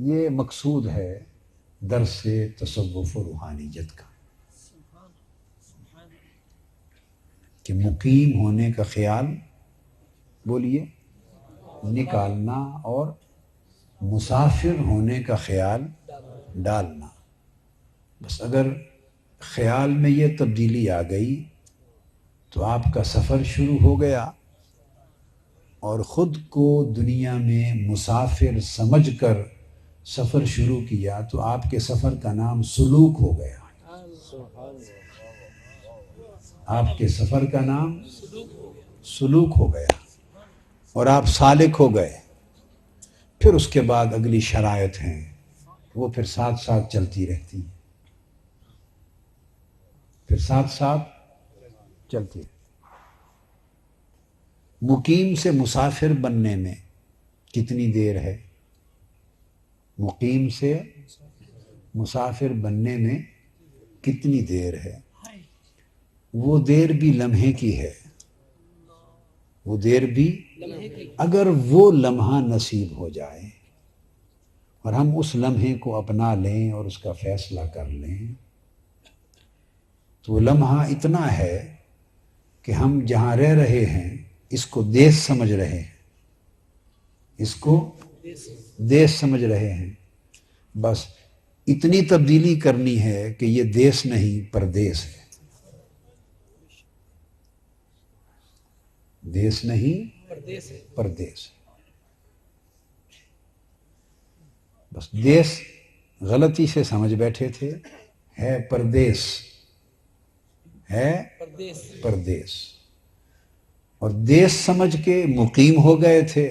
یہ مقصود ہے درس تصوف و روحانیت کا، کہ مقیم ہونے کا خیال بولیے نکالنا اور مسافر ہونے کا خیال ڈالنا۔ بس اگر خیال میں یہ تبدیلی آ گئی تو آپ کا سفر شروع ہو گیا، اور خود کو دنیا میں مسافر سمجھ کر سفر شروع کیا تو آپ کے سفر کا نام سلوک ہو گیا۔ آپ کے سفر کا نام سلوک ہو گیا اور آپ سالک ہو گئے۔ پھر اس کے بعد اگلی شرائط ہیں، وہ پھر ساتھ ساتھ چلتی رہتی ہیں، پھر ساتھ ساتھ چلتی رہتی۔ مقیم سے مسافر بننے میں کتنی دیر ہے؟ مقیم سے مسافر بننے میں کتنی دیر ہے؟ وہ دیر بھی لمحے کی ہے، وہ دیر بھی، اگر وہ لمحہ نصیب ہو جائے اور ہم اس لمحے کو اپنا لیں اور اس کا فیصلہ کر لیں تو وہ لمحہ اتنا ہے کہ ہم جہاں رہ رہے ہیں اس کو دیس سمجھ رہے ہیں، اس کو دیس سمجھ رہے ہیں۔ بس اتنی تبدیلی کرنی ہے کہ یہ دیس نہیں پردیس ہے، دیس نہیں پردیس ہے۔ بس دیس غلطی سے سمجھ بیٹھے تھے، ہے پردیس، ہے پردیس، اور دیس سمجھ کے مقیم ہو گئے تھے،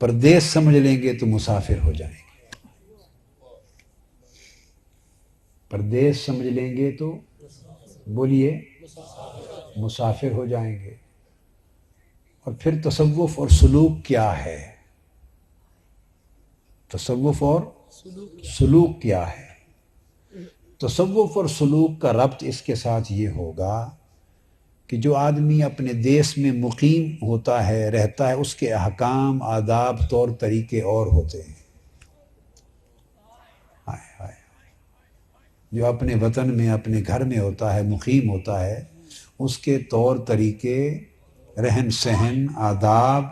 پردیس سمجھ لیں گے تو مسافر ہو جائیں گے، پردیس سمجھ لیں گے تو بولیے مسافر ہو جائیں گے۔ اور پھر تصوف اور سلوک کیا ہے؟ تصوف اور سلوک کیا ہے؟ تصوف اور سلوک کا ربط اس کے ساتھ یہ ہوگا کہ جو آدمی اپنے دیس میں مقیم ہوتا ہے، رہتا ہے، اس کے احکام، آداب، طور طریقے اور ہوتے ہیں۔ جو اپنے وطن میں، اپنے گھر میں ہوتا ہے، مقیم ہوتا ہے، اس کے طور طریقے، رہن سہن، آداب،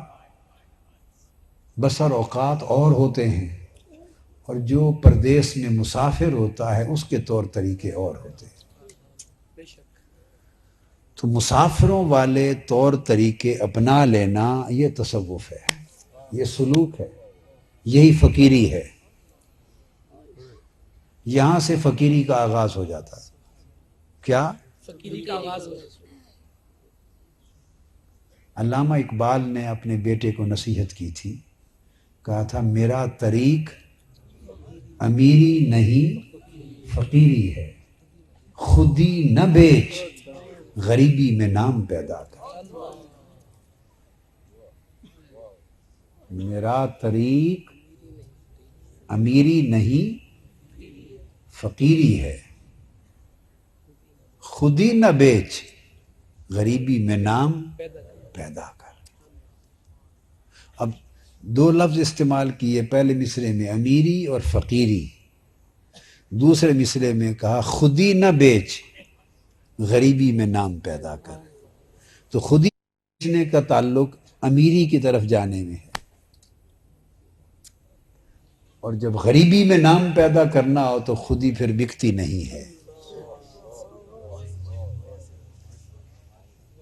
بسر اوقات اور ہوتے ہیں، اور جو پردیس میں مسافر ہوتا ہے اس کے طور طریقے اور ہوتے ہیں۔ تو مسافروں والے طور طریقے اپنا لینا یہ تصوف ہے، یہ سلوک ہے، یہی فقیری ہے۔ یہاں سے فقیری کا آغاز ہو جاتا ہے۔ کیا؟ فقیری کا آغاز ہو جاتا ہے۔ علامہ اقبال نے اپنے بیٹے کو نصیحت کی تھی، کہا تھا میرا طریق امیری نہیں فقیری ہے، خودی نہ بیچ غریبی میں نام پیدا کر۔ میرا طریق امیری نہیں فقیری ہے، خودی نہ بیچ غریبی میں نام پیدا کر۔ اب دو لفظ استعمال کیے، پہلے مصرے میں امیری اور فقیری، دوسرے مصرے میں کہا خودی نہ بیچ غریبی میں نام پیدا کر۔ تو خودی بیچنے کا تعلق امیری کی طرف جانے میں ہے، اور جب غریبی میں نام پیدا کرنا ہو تو خودی پھر بکتی نہیں ہے۔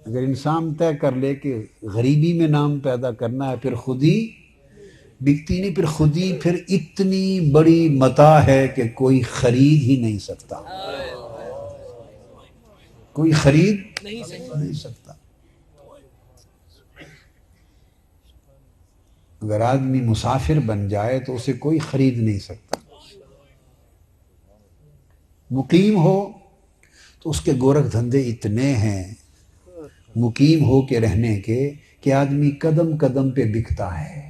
اگر انسان طے کر لے کہ غریبی میں نام پیدا کرنا ہے، پھر خودی بکتی نہیں، پھر خودی پھر اتنی بڑی متاع ہے کہ کوئی خرید ہی نہیں سکتا، کوئی خرید نہیں سکتا۔ اگر آدمی مسافر بن جائے تو اسے کوئی خرید نہیں سکتا۔ مقیم ہو تو اس کے گورکھ دھندے اتنے ہیں مقیم ہو کے رہنے کے کہ آدمی قدم قدم پہ بکتا ہے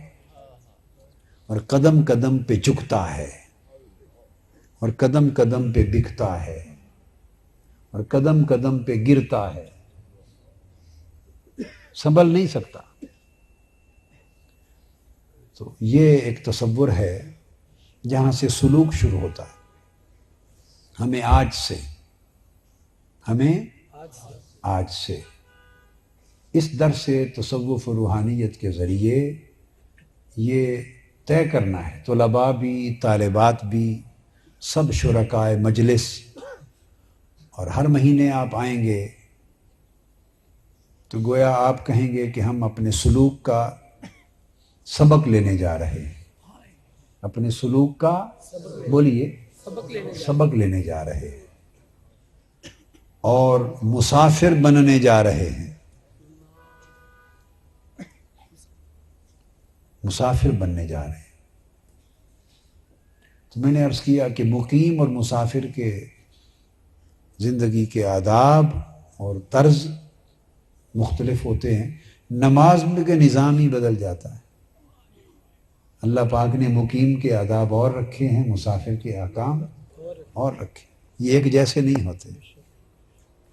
اور قدم قدم پہ جھکتا ہے اور قدم قدم پہ بکتا ہے اور قدم قدم پہ گرتا ہے، سنبھل نہیں سکتا۔ تو یہ ایک تصور ہے جہاں سے سلوک شروع ہوتا ہے. ہمیں آج سے اس درس تصوف و روحانیت کے ذریعے یہ طے کرنا ہے، طلباء بھی، طالبات بھی، سب شرکائے مجلس، اور ہر مہینے آپ آئیں گے تو گویا آپ کہیں گے کہ ہم اپنے سلوک کا سبق لینے جا رہے ہیں، اپنے سلوک کا بولیے سبق لینے جا رہے ہیں، اور مسافر بننے جا رہے ہیں، مسافر بننے جا رہے ہیں. تو میں نے عرض کیا کہ مقیم اور مسافر کے زندگی کے آداب اور طرز مختلف ہوتے ہیں. نماز میں کے نظام ہی بدل جاتا ہے. اللہ پاک نے مقیم کے آداب اور رکھے ہیں، مسافر کے احکام اور رکھے. یہ ایک جیسے نہیں ہوتے،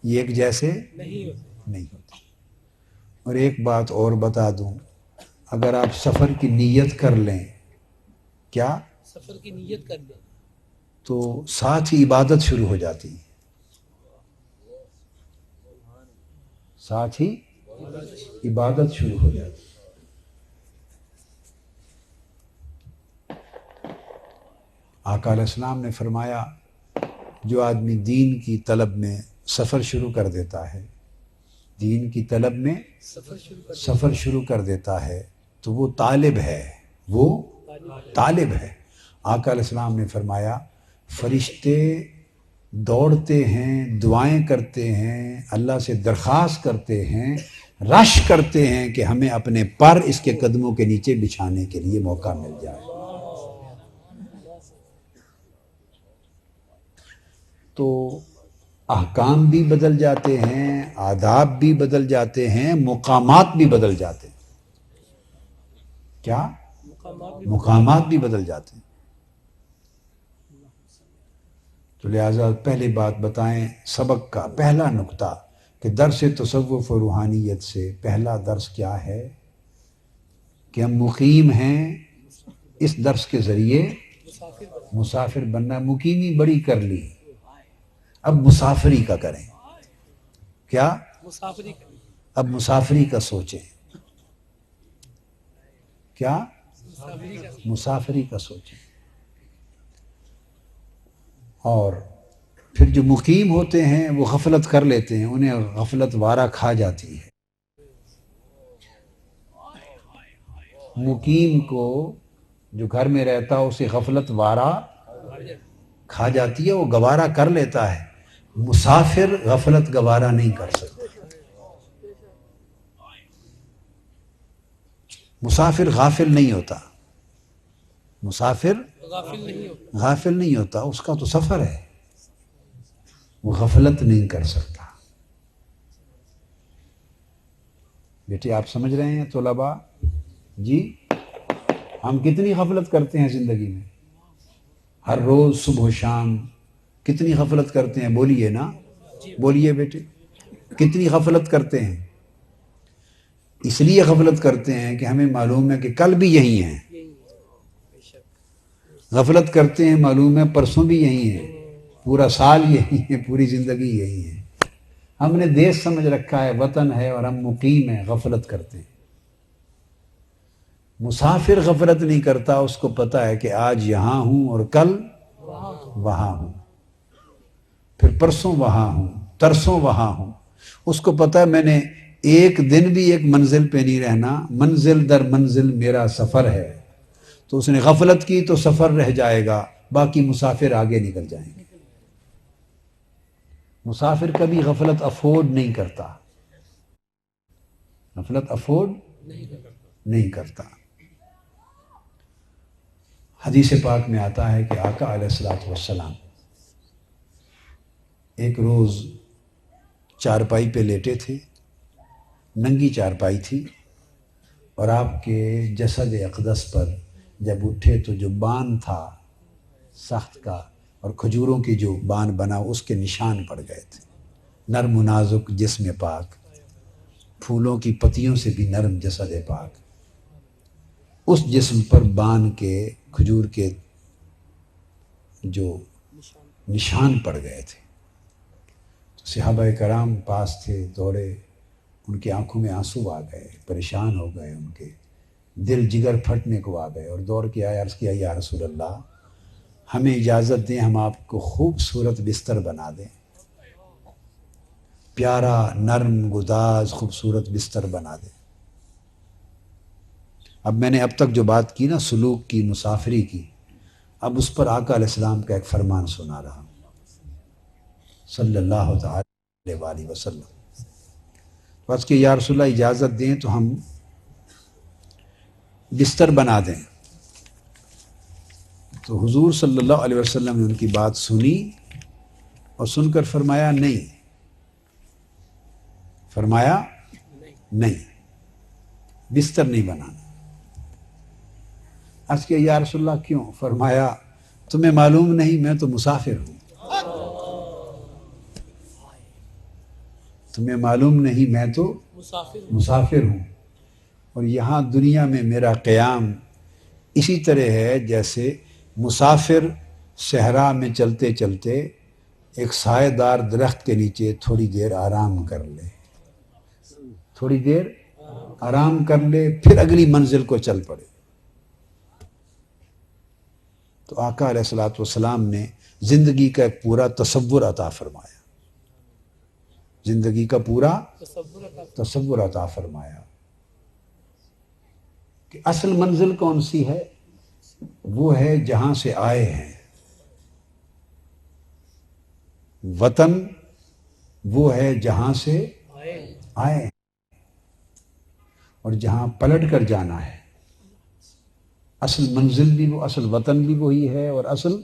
یہ ایک جیسے نہیں ہوتے. اور ایک بات اور بتا دوں، اگر آپ سفر کی نیت کر لیں، کیا سفر کی نیت کر لیں، تو ساتھ ہی عبادت شروع ہو جاتی ہے، ساتھ ہی عبادت شروع ہو جاتی ہے. آقا علیہ السلام نے فرمایا جو آدمی دین کی طلب میں سفر شروع کر دیتا ہے، دین کی طلب میں سفر شروع کر دیتا ہے تو وہ طالب ہے، وہ طالب ہے. آقا علیہ السلام نے فرمایا فرشتے دوڑتے ہیں، دعائیں کرتے ہیں، اللہ سے درخواست کرتے ہیں، رش کرتے ہیں کہ ہمیں اپنے پر اس کے قدموں کے نیچے بچھانے کے لیے موقع مل جائے. تو احکام بھی بدل جاتے ہیں، آداب بھی بدل جاتے ہیں، مقامات بھی بدل جاتے ہیں. کیا مقامات بھی بدل جاتے ہیں. تو لہٰذا پہلی بات بتائیں سبق کا پہلا نقطہ کہ درس تصوف و روحانیت سے پہلا درس کیا ہے کہ ہم مقیم ہیں. اس درس کے ذریعے مسافر بننا. مقیمی بڑی کر لی، اب مسافری کا کریں. کیا مسافری اب مسافری کا سوچیں. کیا مسافری کا سوچیں. اور پھر جو مقیم ہوتے ہیں وہ غفلت کر لیتے ہیں، انہیں غفلت وارہ کھا جاتی ہے. مقیم کو جو گھر میں رہتا اسے غفلت وارہ کھا جاتی ہے، وہ گوارہ کر لیتا ہے. مسافر غفلت گوارہ نہیں کر سکتا. مسافر غافل نہیں ہوتا، مسافر غافل نہیں ہوتا، اس کا تو سفر ہے، وہ غفلت نہیں کر سکتا. بیٹے آپ سمجھ رہے ہیں طلباء جی؟ ہم کتنی غفلت کرتے ہیں زندگی میں، ہر روز صبح و شام کتنی غفلت کرتے ہیں. بولیے نا، بولیے بیٹے، کتنی غفلت کرتے ہیں. اس لیے غفلت کرتے ہیں کہ ہمیں معلوم ہے کہ کل بھی یہی ہیں. غفلت کرتے ہیں، معلوم ہے پرسوں بھی یہی ہیں، پورا سال یہی ہے، پوری زندگی یہی ہے. ہم نے دیش سمجھ رکھا ہے، وطن ہے، اور ہم مقیم ہیں، غفلت کرتے ہیں. مسافر غفلت نہیں کرتا، اس کو پتہ ہے کہ آج یہاں ہوں اور کل وہاں ہوں، پھر پرسوں وہاں ہوں، ترسوں وہاں ہوں. اس کو پتہ ہے میں نے ایک دن بھی ایک منزل پہ نہیں رہنا، منزل در منزل میرا سفر ہے. تو اس نے غفلت کی تو سفر رہ جائے گا، باقی مسافر آگے نکل جائیں گے. مسافر کبھی غفلت افورڈ نہیں کرتا، غفلت افورڈ نہیں کرتا. حدیث پاک میں آتا ہے کہ آقا علیہ الصلوۃ والسلام ایک روز چارپائی پہ لیٹے تھے، ننگی چارپائی تھی، اور آپ کے جسد اقدس پر جب اٹھے تو جو بان تھا سخت کا اور کھجوروں کی جو بان بنا اس کے نشان پڑ گئے تھے. نرم و نازک جسم پاک، پھولوں کی پتیوں سے بھی نرم جسد پاک، اس جسم پر بان کے کھجور کے جو نشان پڑ گئے تھے. تو صحابہ کرام پاس تھے، دوڑے، ان کی آنکھوں میں آنسو آ گئے، پریشان ہو گئے، ان کے دل جگر پھٹنے کو آ گئے، اور دوڑ کے آئے، عرض کیا یا رسول اللہ ہمیں اجازت دیں، ہم آپ کو خوبصورت بستر بنا دیں، پیارا نرم گداز خوبصورت بستر بنا دیں. اب میں نے اب تک جو بات کی نا سلوک کی، مسافری کی، اب اس پر آقا علیہ السلام کا ایک فرمان سنا رہا ہوں صلی اللہ تعالی علیہ وسلم. بس کہ یا رسول اللہ اجازت دیں تو ہم بستر بنا دیں. تو حضور صلی اللہ علیہ وسلم نے ان کی بات سنی اور سن کر فرمایا نہیں، فرمایا نہیں، بستر نہیں بنانا. عرض کیا یا رسول اللہ کیوں؟ فرمایا تمہیں معلوم نہیں میں تو مسافر ہوں، تمہیں معلوم نہیں میں تو مسافر ہوں، اور یہاں دنیا میں میرا قیام اسی طرح ہے جیسے مسافر صحرا میں چلتے چلتے ایک سائے دار درخت کے نیچے تھوڑی دیر آرام کر لے، تھوڑی دیر آرام کر لے، پھر اگلی منزل کو چل پڑے. تو آقا علیہ الصلوۃ والسلام نے زندگی کا ایک پورا تصور عطا فرمایا، زندگی کا پورا تصور عطا فرمایا کہ اصل منزل کون سی ہے؟ وہ ہے جہاں سے آئے ہیں. وطن وہ ہے جہاں سے آئے ہیں، اور جہاں پلٹ کر جانا ہے. اصل منزل بھی وہ، اصل وطن بھی وہی ہے، اور اصل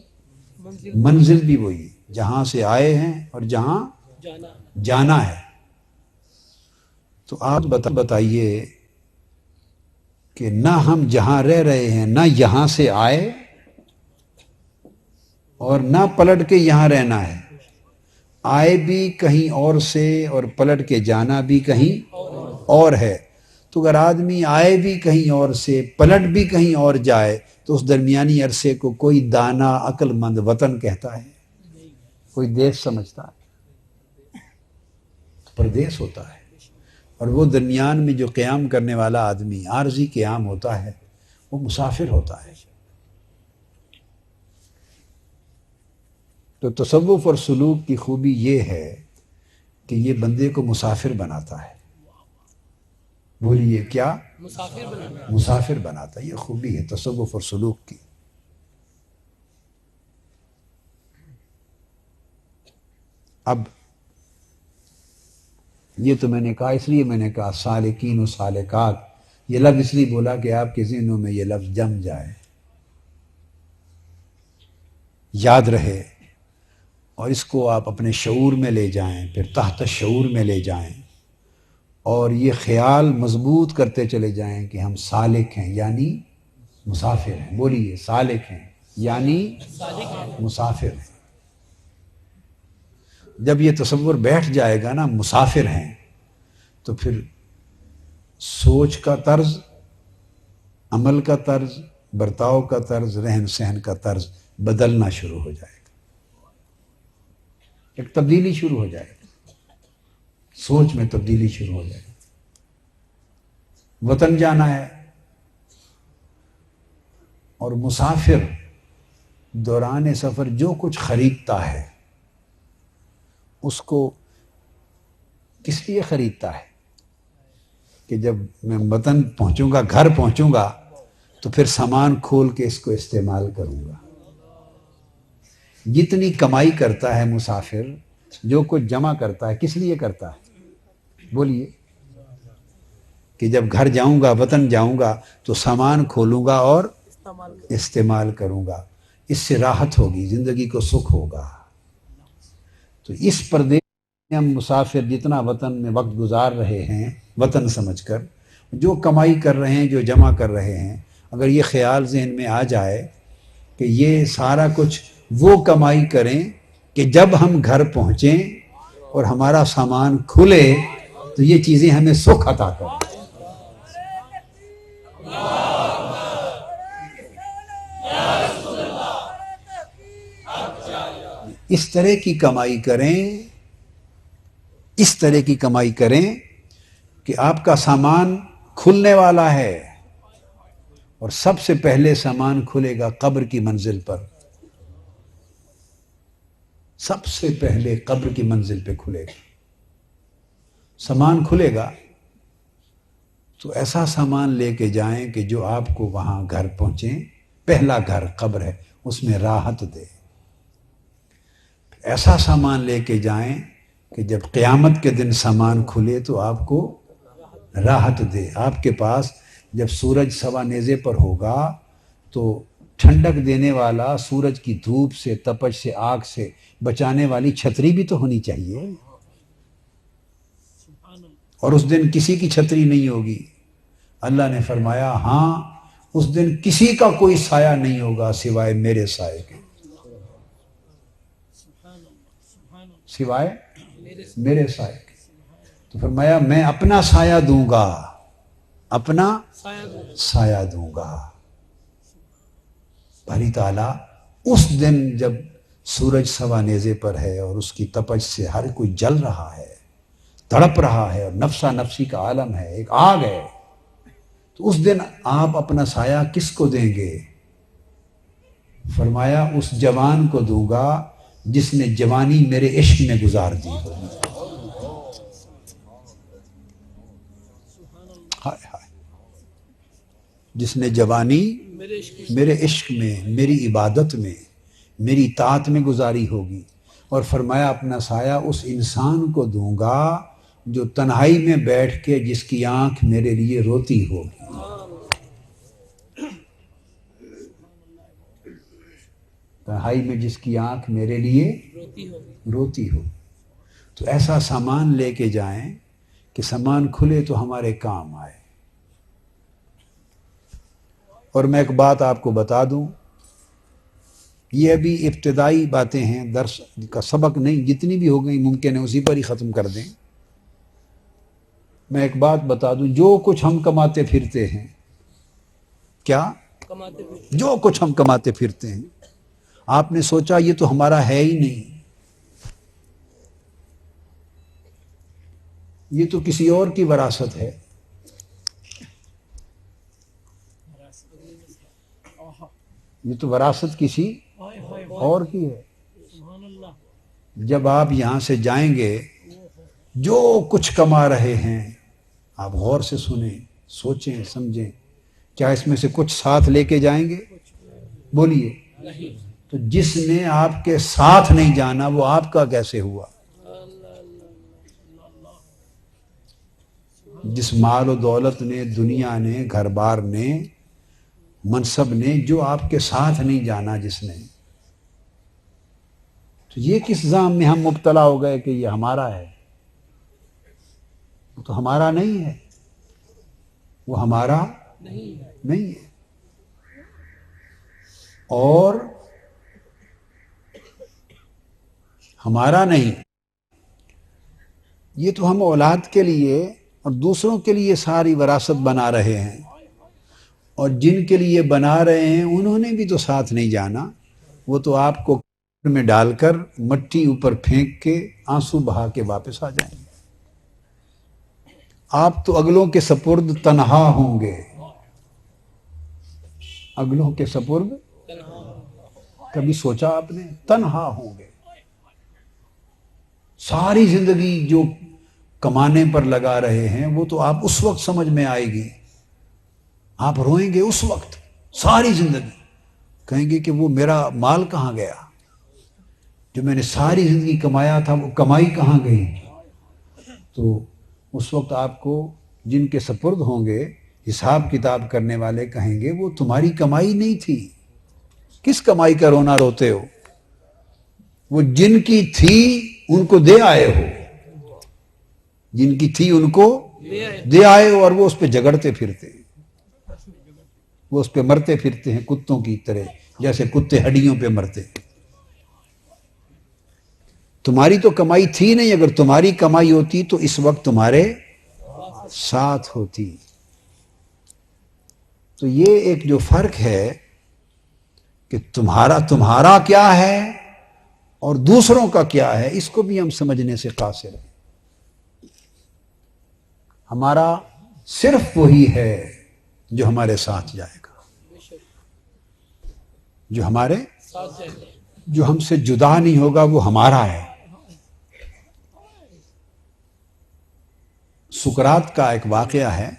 منزل بھی وہی، جہاں سے آئے ہیں اور جہاں جانا ہے. تو آپ بتائیے کہ نہ ہم جہاں رہ رہے ہیں نہ یہاں سے آئے، اور نہ پلٹ کے یہاں رہنا ہے. آئے بھی کہیں اور سے اور پلٹ کے جانا بھی کہیں اور ہے. تو اگر آدمی آئے بھی کہیں اور سے پلٹ بھی کہیں اور جائے تو اس درمیانی عرصے کو کوئی دانا عقل مند وطن کہتا ہے؟ کوئی دیش سمجھتا ہے؟ پردیس ہوتا ہے. اور وہ درمیان میں جو قیام کرنے والا آدمی عارضی قیام ہوتا ہے وہ مسافر ہوتا ہے. تو تصوف اور سلوک کی خوبی یہ ہے کہ یہ بندے کو مسافر بناتا ہے. بولیے کیا؟ مسافر بناتا ہے. یہ خوبی ہے تصوف اور سلوک کی. اب یہ تو میں نے کہا، اس لیے میں نے کہا سالکین و سالکات، یہ لفظ اس لیے بولا کہ آپ کے ذہنوں میں یہ لفظ جم جائے، یاد رہے، اور اس کو آپ اپنے شعور میں لے جائیں، پھر تحت شعور میں لے جائیں، اور یہ خیال مضبوط کرتے چلے جائیں کہ ہم سالک ہیں یعنی مسافر ہیں. بولیے سالک ہیں یعنی مسافر ہیں. جب یہ تصور بیٹھ جائے گا نا مسافر ہیں، تو پھر سوچ کا طرز، عمل کا طرز، برتاؤ کا طرز، رہن سہن کا طرز بدلنا شروع ہو جائے گا. ایک تبدیلی شروع ہو جائے گی، سوچ میں تبدیلی شروع ہو جائے گی. وطن جانا ہے، اور مسافر دوران سفر جو کچھ خریدتا ہے اس کو کس لیے خریدتا ہے کہ جب میں وطن پہنچوں گا، گھر پہنچوں گا، تو پھر سامان کھول کے اس کو استعمال کروں گا. جتنی کمائی کرتا ہے مسافر، جو کچھ جمع کرتا ہے، کس لیے کرتا ہے؟ بولیے کہ جب گھر جاؤں گا، وطن جاؤں گا، تو سامان کھولوں گا اور استعمال کروں گا. اس سے راحت ہوگی، زندگی کو سکھ ہوگا. تو اس پردیس میں ہم مسافر جتنا وطن میں وقت گزار رہے ہیں وطن سمجھ کر، جو کمائی کر رہے ہیں، جو جمع کر رہے ہیں، اگر یہ خیال ذہن میں آ جائے کہ یہ سارا کچھ وہ کمائی کریں کہ جب ہم گھر پہنچیں اور ہمارا سامان کھلے تو یہ چیزیں ہمیں سکھ عطا کریں. اس طرح کی کمائی کریں، اس طرح کی کمائی کریں کہ آپ کا سامان کھلنے والا ہے، اور سب سے پہلے سامان کھلے گا قبر کی منزل پر، سب سے پہلے قبر کی منزل پہ کھلے گا سامان، کھلے گا تو ایسا سامان لے کے جائیں کہ جو آپ کو وہاں گھر پہنچیں، پہلا گھر قبر ہے، اس میں راحت دے۔ ایسا سامان لے کے جائیں کہ جب قیامت کے دن سامان کھلے تو آپ کو راحت دے۔ آپ کے پاس جب سورج سوا نیزے پر ہوگا تو ٹھنڈک دینے والا، سورج کی دھوپ سے، تپش سے، آگ سے بچانے والی چھتری بھی تو ہونی چاہیے، اور اس دن کسی کی چھتری نہیں ہوگی۔ اللہ نے فرمایا ہاں، اس دن کسی کا کوئی سایہ نہیں ہوگا سوائے میرے سائے کے، سوائے میرے سائے کے۔ تو فرمایا میں اپنا سایہ دوں گا، اپنا سایہ دوں گا۔ باری تعالیٰ اس دن جب سورج سوا نیزے پر ہے اور اس کی تپش سے ہر کوئی جل رہا ہے، تڑپ رہا ہے، اور نفسا نفسی کا عالم ہے، ایک آگ ہے، تو اس دن آپ اپنا سایہ کس کو دیں گے؟ فرمایا اس جوان کو دوں گا جس نے جوانی میرے عشق میں گزار دی ہو۔ ہائے ہائے، جس نے جوانی میرے عشق میں، میری عبادت میں، میری طاعت میں گزاری ہوگی۔ اور فرمایا اپنا سایہ اس انسان کو دوں گا جو تنہائی میں بیٹھ کے جس کی آنکھ میرے لیے روتی ہوگی۔ تنہائی میں جس کی آنکھ میرے لیے روتی ہو۔ تو ایسا سامان لے کے جائیں کہ سامان کھلے تو ہمارے کام آئے۔ اور میں ایک بات آپ کو بتا دوں، یہ ابھی ابتدائی باتیں ہیں، درس کا سبق نہیں، جتنی بھی ہو گئی ممکن ہے اسی پر ہی ختم کر دیں۔ میں ایک بات بتا دوں، جو کچھ ہم کماتے پھرتے ہیں، کیا جو کچھ ہم کماتے پھرتے ہیں، آپ نے سوچا یہ تو ہمارا ہے ہی نہیں، یہ تو کسی اور کی وراثت ہے، یہ تو وراثت کسی اور کی ہے۔ جب آپ یہاں سے جائیں گے، جو کچھ کما رہے ہیں آپ غور سے سنیں، سوچیں، سمجھیں، کیا اس میں سے کچھ ساتھ لے کے جائیں گے؟ بولیے۔ تو جس نے آپ کے ساتھ نہیں جانا وہ آپ کا کیسے ہوا؟ جس مال و دولت نے، دنیا نے، گھر بار نے، منصب نے، جو آپ کے ساتھ نہیں جانا جس نے، تو یہ کس ظام میں ہم مبتلا ہو گئے کہ یہ ہمارا ہے؟ وہ تو ہمارا نہیں ہے، وہ ہمارا نہیں ہے۔ اور ہمارا نہیں، یہ تو ہم اولاد کے لیے اور دوسروں کے لیے ساری وراثت بنا رہے ہیں، اور جن کے لیے بنا رہے ہیں انہوں نے بھی تو ساتھ نہیں جانا، وہ تو آپ کو میں ڈال کر مٹی اوپر پھینک کے آنسو بہا کے واپس آ جائیں گے۔ آپ تو اگلوں کے سپرد تنہا ہوں گے، اگلوں کے سپرد کبھی سوچا آپ نے؟ تنہا ہوں گے۔ ساری زندگی جو کمانے پر لگا رہے ہیں وہ تو آپ اس وقت سمجھ میں آئے گی، آپ روئیں گے اس وقت، ساری زندگی کہیں گے کہ وہ میرا مال کہاں گیا، جو میں نے ساری زندگی کمایا تھا وہ کمائی کہاں گئی؟ تو اس وقت آپ کو جن کے سپرد ہوں گے حساب کتاب کرنے والے کہیں گے وہ تمہاری کمائی نہیں تھی، کس کمائی کا رونا روتے ہو؟ وہ جن کی تھی ان کو دے آئے ہو، جن کی تھی ان کو دے آئے ہو، اور وہ اس پہ جگڑتے پھرتے ہیں، وہ اس پہ مرتے پھرتے ہیں کتوں کی طرح، جیسے کتے ہڈیوں پہ مرتے ہیں۔ تمہاری تو کمائی تھی نہیں، اگر تمہاری کمائی ہوتی تو اس وقت تمہارے ساتھ ہوتی۔ تو یہ ایک جو فرق ہے کہ تمہارا کیا ہے اور دوسروں کا کیا ہے اس کو بھی ہم سمجھنے سے قاصر ہیں. ہمارا صرف وہی ہے جو ہمارے ساتھ جائے گا، جو ہمارے ساتھ جائیں گے. جو ہم سے جدا نہیں ہوگا، وہ ہمارا ہے. سقراط کا ایک واقعہ ہے،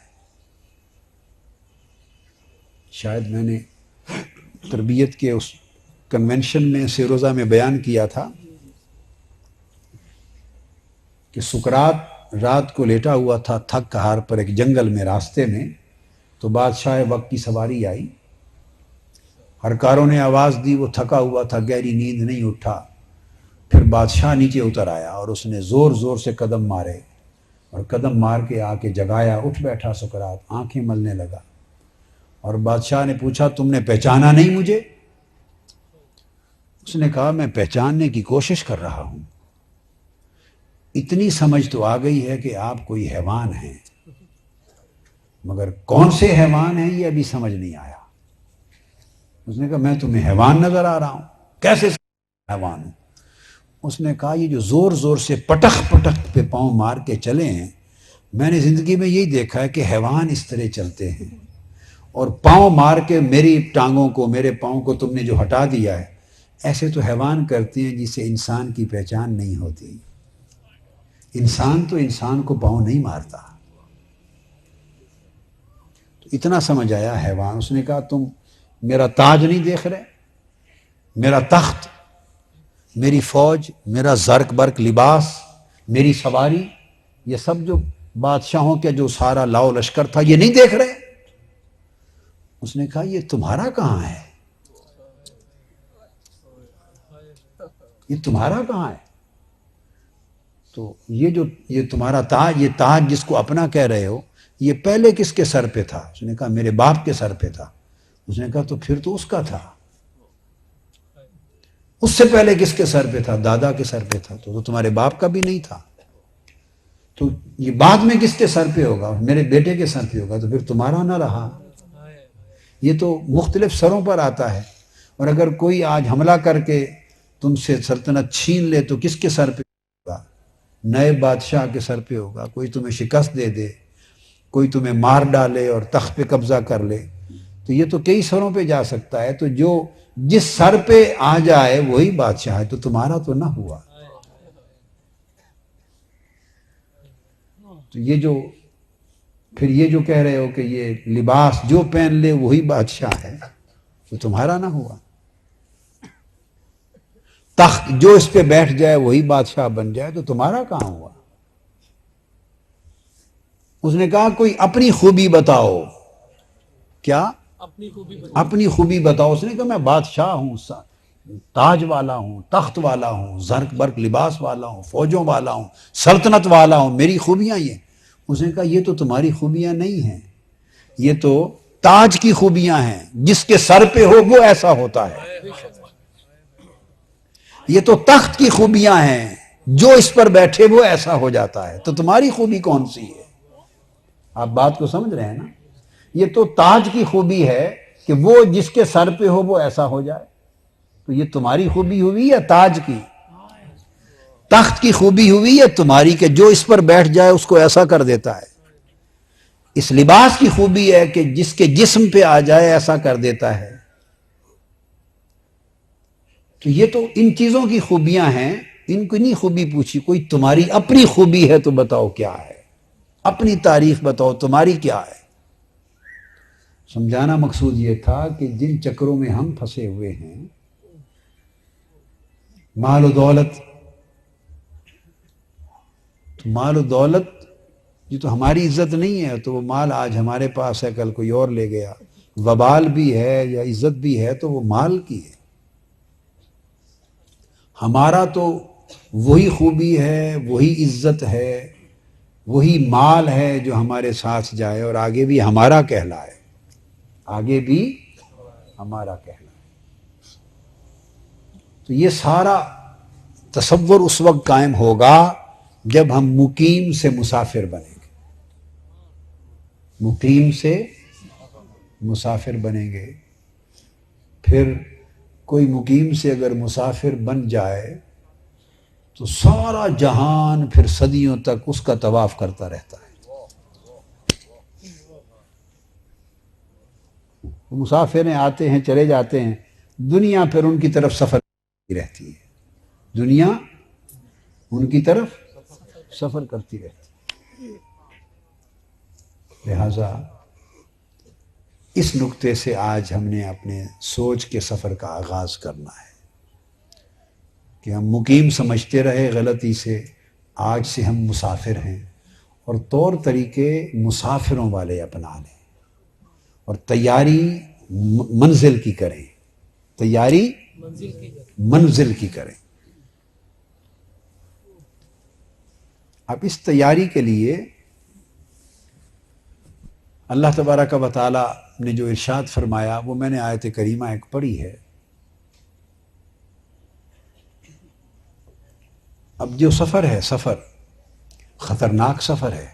شاید میں نے تربیت کے اس کنونشن میں سیروزہ میں بیان کیا تھا کہ سقراط رات کو لیٹا ہوا تھا تھک ہار پر ایک جنگل میں راستے میں. تو بادشاہ وقت کی سواری آئی، ہرکاروں نے آواز دی، وہ تھکا ہوا تھا، گہری نیند نہیں اٹھا. پھر بادشاہ نیچے اتر آیا اور اس نے زور زور سے قدم مارے اور قدم مار کے آ کے جگایا. اٹھ بیٹھا سقراط، آنکھیں ملنے لگا اور بادشاہ نے پوچھا تم نے پہچانا نہیں مجھے؟ اس نے کہا میں پہچاننے کی کوشش کر رہا ہوں. اتنی سمجھ تو آ گئی ہے کہ آپ کوئی حیوان ہیں، مگر کون سے حیوان ہیں یہ ابھی سمجھ نہیں آیا. اس نے کہا میں تمہیں حیوان نظر آ رہا ہوں، کیسے حیوان ہوں؟ اس نے کہا یہ جو زور زور سے پٹخ پٹخ پہ پاؤں مار کے چلے ہیں، میں نے زندگی میں یہی دیکھا ہے کہ حیوان اس طرح چلتے ہیں، اور پاؤں مار کے میری ٹانگوں کو، میرے پاؤں کو تم نے جو ہٹا دیا ہے، ایسے تو حیوان کرتے ہیں جسے انسان کی پہچان نہیں ہوتی. انسان تو انسان کو پاؤں نہیں مارتا. تو اتنا سمجھ آیا حیوان. اس نے کہا تم میرا تاج نہیں دیکھ رہے؟ میرا تخت، میری فوج، میرا زرق برق لباس، میری سواری، یہ سب جو بادشاہوں کے جو سارا لاؤ لشکر تھا، یہ نہیں دیکھ رہے؟ اس نے کہا یہ تمہارا کہاں ہے؟ یہ تمہارا کہاں ہے؟ تو یہ تمہارا تاج، یہ تاج جس کو اپنا کہہ رہے ہو، یہ پہلے کس کے سر پہ تھا؟ اس نے کہا میرے باپ کے سر پہ تھا. اس نے کہا تو پھر تو اس کا تھا. اس سے پہلے کس کے سر پہ تھا؟ دادا کے سر پہ تھا. تو تمہارے باپ کا بھی نہیں تھا. تو یہ بعد میں کس کے سر پہ ہوگا؟ میرے بیٹے کے سر پہ ہوگا. تو پھر تمہارا نہ رہا. یہ تو مختلف سروں پر آتا ہے. اور اگر کوئی آج حملہ کر کے تم سے سلطنت چھین لے تو کس کے سر پہ ہوگا؟ نئے بادشاہ کے سر پہ ہوگا. کوئی تمہیں شکست دے دے، کوئی تمہیں مار ڈالے اور تخت پہ قبضہ کر لے، تو یہ تو کئی سروں پہ جا سکتا ہے. تو جو جس سر پہ آ جائے وہی بادشاہ ہے. تو تمہارا تو نہ ہوا. تو یہ جو کہہ رہے ہو کہ یہ لباس جو پہن لے وہی بادشاہ ہے، تو تمہارا نہ ہوا. تخت جو اس پہ بیٹھ جائے وہی بادشاہ بن جائے، تو تمہارا کہاں ہوا؟ اس نے کہا کوئی اپنی خوبی بتاؤ. کیا؟ اپنی خوبی اپنی خوبی بتاؤ. اس نے کہا میں بادشاہ ہوں، تاج والا ہوں، تخت والا ہوں، زرق برق لباس والا ہوں، فوجوں والا ہوں، سلطنت والا ہوں، میری خوبیاں یہ. اس نے کہا یہ تو تمہاری خوبیاں نہیں ہیں، یہ تو تاج کی خوبیاں ہیں. جس کے سر پہ ہو وہ ایسا ہوتا ہے. یہ تو تخت کی خوبیاں ہیں، جو اس پر بیٹھے وہ ایسا ہو جاتا ہے. تو تمہاری خوبی کون سی ہے؟ آپ بات کو سمجھ رہے ہیں نا؟ یہ تو تاج کی خوبی ہے کہ وہ جس کے سر پہ ہو وہ ایسا ہو جائے. تو یہ تمہاری خوبی ہوئی یا تاج کی؟ تخت کی خوبی ہوئی یا تمہاری کہ جو اس پر بیٹھ جائے اس کو ایسا کر دیتا ہے؟ اس لباس کی خوبی ہے کہ جس کے جسم پہ آ جائے ایسا کر دیتا ہے. تو یہ تو ان چیزوں کی خوبیاں ہیں. ان کو نہیں خوبی پوچھی. کوئی تمہاری اپنی خوبی ہے تو بتاؤ کیا ہے؟ اپنی تعریف بتاؤ، تمہاری کیا ہے؟ سمجھانا مقصود یہ تھا کہ جن چکروں میں ہم پھنسے ہوئے ہیں، مال و دولت، تو مال و دولت یہ تو ہماری عزت نہیں ہے. تو وہ مال آج ہمارے پاس ہے، کل کوئی اور لے گیا. وبال بھی ہے یا عزت بھی ہے تو وہ مال کی ہے. ہمارا تو وہی خوبی ہے، وہی عزت ہے، وہی مال ہے جو ہمارے ساتھ جائے اور آگے بھی ہمارا کہلائے. آگے بھی ہمارا کہلائے. تو یہ سارا تصور اس وقت قائم ہوگا جب ہم مقیم سے مسافر بنیں گے. مقیم سے مسافر بنیں گے. پھر کوئی مقیم سے اگر مسافر بن جائے تو سارا جہان پھر صدیوں تک اس کا طواف کرتا رہتا ہے. مسافر ہیں، آتے ہیں چلے جاتے ہیں، دنیا پھر ان کی طرف سفر کرتی رہتی ہے. دنیا ان کی طرف سفر کرتی رہتی ہے. لہذا اس نقطے سے آج ہم نے اپنے سوچ کے سفر کا آغاز کرنا ہے کہ ہم مقیم سمجھتے رہے غلطی سے، آج سے ہم مسافر ہیں، اور طور طریقے مسافروں والے اپنا لیں اور تیاری منزل کی کریں. تیاری منزل کی کریں. اب اس تیاری کے لیے اللہ تبارک و تعالی نے جو ارشاد فرمایا وہ میں نے آیت کریمہ ایک پڑھی ہے. اب جو سفر ہے، سفر خطرناک سفر ہے.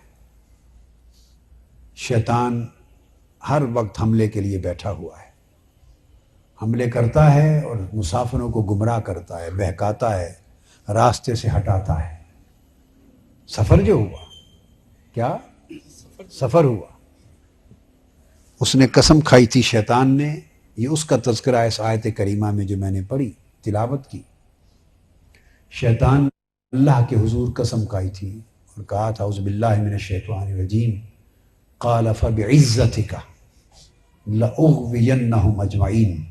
شیطان ہر وقت حملے کے لیے بیٹھا ہوا ہے، حملے کرتا ہے اور مسافروں کو گمراہ کرتا ہے، بہکاتا ہے، راستے سے ہٹاتا ہے. سفر جو ہوا، کیا سفر ہوا، اس نے قسم کھائی تھی شیطان نے. یہ اس کا تذکرہ اس آیت کریمہ میں جو میں نے پڑھی، تلاوت کی. شیطان اللہ کے حضور قسم کھائی تھی اور کہا تھا اعوذ باللہ من الشیطان الرجیم قال فبعزتک لأغوینہم اجمعین.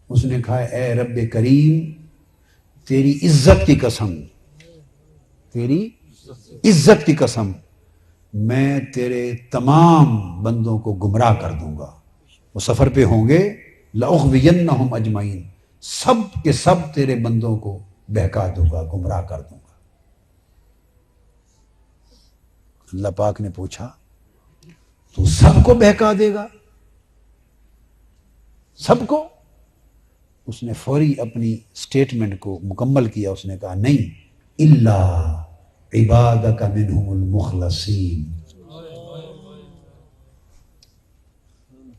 اس نے کہا اے رب کریم تیری عزت کی قسم، تیری عزت کی قسم، میں تیرے تمام بندوں کو گمراہ کر دوں گا. وہ سفر پہ ہوں گے، لأغوینہم اجمعین، سب کے سب تیرے بندوں کو بہکا دوں گا، گمراہ کر دوں گا. اللہ پاک نے پوچھا تو سب کو بہکا دے گا؟ سب کو؟ اس نے فوری اپنی سٹیٹمنٹ کو مکمل کیا. اس نے کہا نہیں، الا عبادک منہم المخلصین.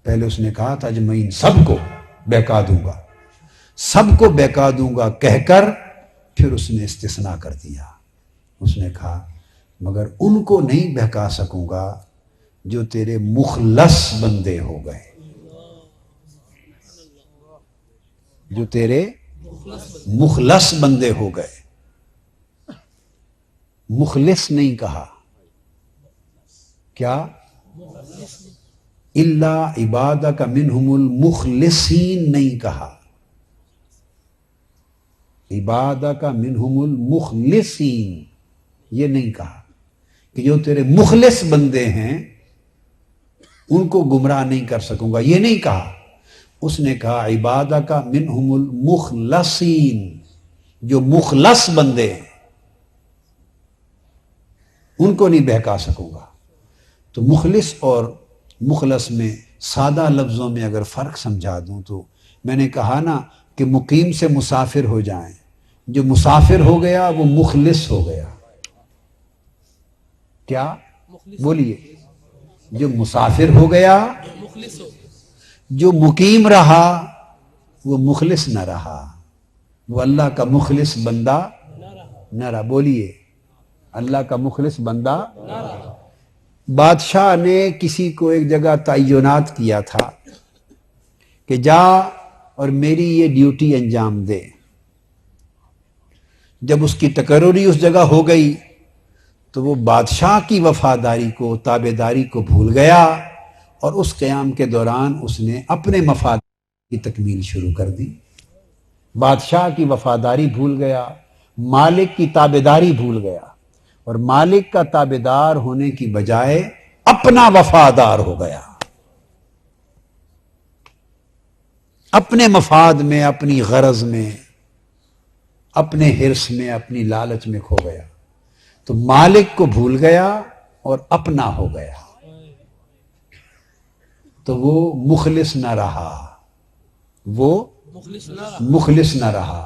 پہلے اس نے کہا تھا اجمعین، سب کو بہکا دوں گا، سب کو بہکا دوں گا کہہ کر پھر اس نے استثناء کر دیا. اس نے کہا مگر ان کو نہیں بہکا سکوں گا جو تیرے مخلص بندے ہو گئے، جو تیرے مخلص بندے ہو گئے. مخلص نہیں کہا، کیا؟ الا عبادک منہم المخلصین نہیں کہا، عبادک منہم المخلصین یہ نہیں کہا کہ جو تیرے مخلص بندے ہیں ان کو گمراہ نہیں کر سکوں گا، یہ نہیں کہا. اس نے کہا عبادک منہم المخلصین، جو مخلص بندے ہیں ان کو نہیں بہکا سکوں گا. تو مخلص اور مخلص میں سادہ لفظوں میں اگر فرق سمجھا دوں تو میں نے کہا نا کہ مقیم سے مسافر ہو جائیں، جو مسافر ہو گیا وہ مخلص ہو گیا. کیا بولیے؟ جو مسافر ہو گیا، مخلص ہو، جو مقیم رہا وہ مخلص نہ رہا، وہ اللہ کا مخلص بندہ نہ رہا. بولیے، اللہ کا مخلص بندہ. بادشاہ نے کسی کو ایک جگہ تعینات کیا تھا کہ جا اور میری یہ ڈیوٹی انجام دے. جب اس کی تقرری اس جگہ ہو گئی تو وہ بادشاہ کی وفاداری کو، تابعداری کو بھول گیا اور اس قیام کے دوران اس نے اپنے مفاد کی تکمیل شروع کر دی. بادشاہ کی وفاداری بھول گیا، مالک کی تابعداری بھول گیا، اور مالک کا تابعدار ہونے کی بجائے اپنا وفادار ہو گیا. اپنے مفاد میں، اپنی غرض میں، اپنے حرص میں، اپنی لالچ میں کھو گیا. تو مالک کو بھول گیا اور اپنا ہو گیا، تو وہ مخلص نہ رہا، وہ مخلص نہ رہا،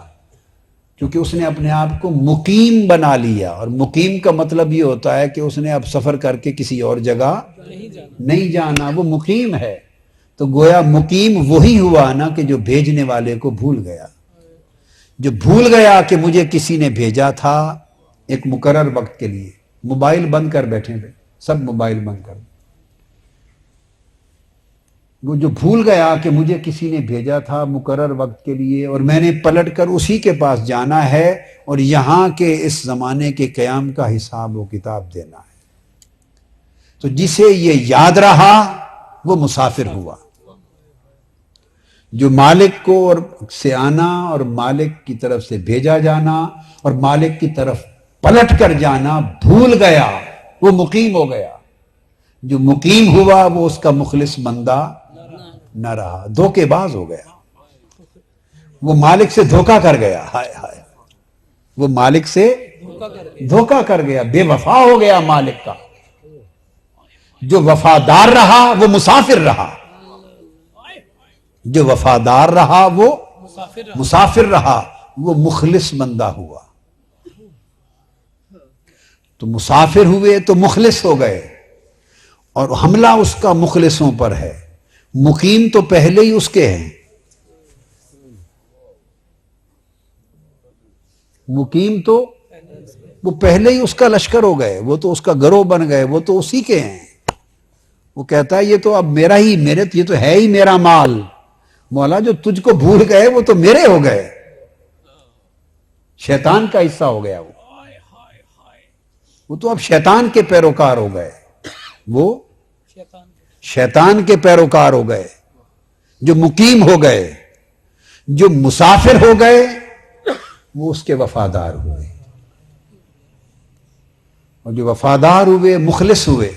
کیونکہ اس نے اپنے آپ کو مقیم بنا لیا. اور مقیم کا مطلب یہ ہوتا ہے کہ اس نے اب سفر کر کے کسی اور جگہ نہیں جانا، وہ مقیم ہے. تو گویا مقیم وہی ہوا نا کہ جو بھیجنے والے کو بھول گیا. جو بھول گیا کہ مجھے کسی نے بھیجا تھا ایک مقرر وقت کے لیے، موبائل بند کر بیٹھے تھے، سب موبائل بند کر، وہ جو بھول گیا کہ مجھے کسی نے بھیجا تھا مقرر وقت کے لیے اور میں نے پلٹ کر اسی کے پاس جانا ہے اور یہاں کے اس زمانے کے قیام کا حساب و کتاب دینا ہے، تو جسے یہ یاد رہا وہ مسافر ہوا۔ جو مالک کو اور سے آنا اور مالک کی طرف سے بھیجا جانا اور مالک کی طرف پلٹ کر جانا بھول گیا وہ مقیم ہو گیا، جو مقیم ہوا وہ اس کا مخلص بندہ نہ رہا، دھوکے باز ہو گیا، وہ مالک سے دھوکا کر گیا، ہائے ہائے، وہ مالک سے دھوکا کر گیا، بے وفا ہو گیا مالک کا۔ جو وفادار رہا وہ مسافر رہا، جو وفادار رہا وہ مسافر رہا، وہ مخلص بندہ ہوا۔ تو مسافر ہوئے تو مخلص ہو گئے، اور حملہ اس کا مخلصوں پر ہے، مقیم تو پہلے ہی اس کے ہیں، مقیم تو وہ پہلے ہی اس کا لشکر ہو گئے، وہ تو اس کا گروہ بن گئے، وہ تو اسی کے ہیں۔ وہ کہتا ہے یہ تو اب میرا ہی، یہ تو ہے ہی میرا مال، مولا جو تجھ کو بھول گئے وہ تو میرے ہو گئے، شیطان کا حصہ ہو گیا، وہ تو اب شیطان کے پیروکار ہو گئے، وہ شیطان کے پیروکار ہو گئے۔ جو مقیم ہو گئے، جو مسافر ہو گئے، وہ اس کے وفادار ہوئے، اور جو وفادار ہوئے مخلص ہوئے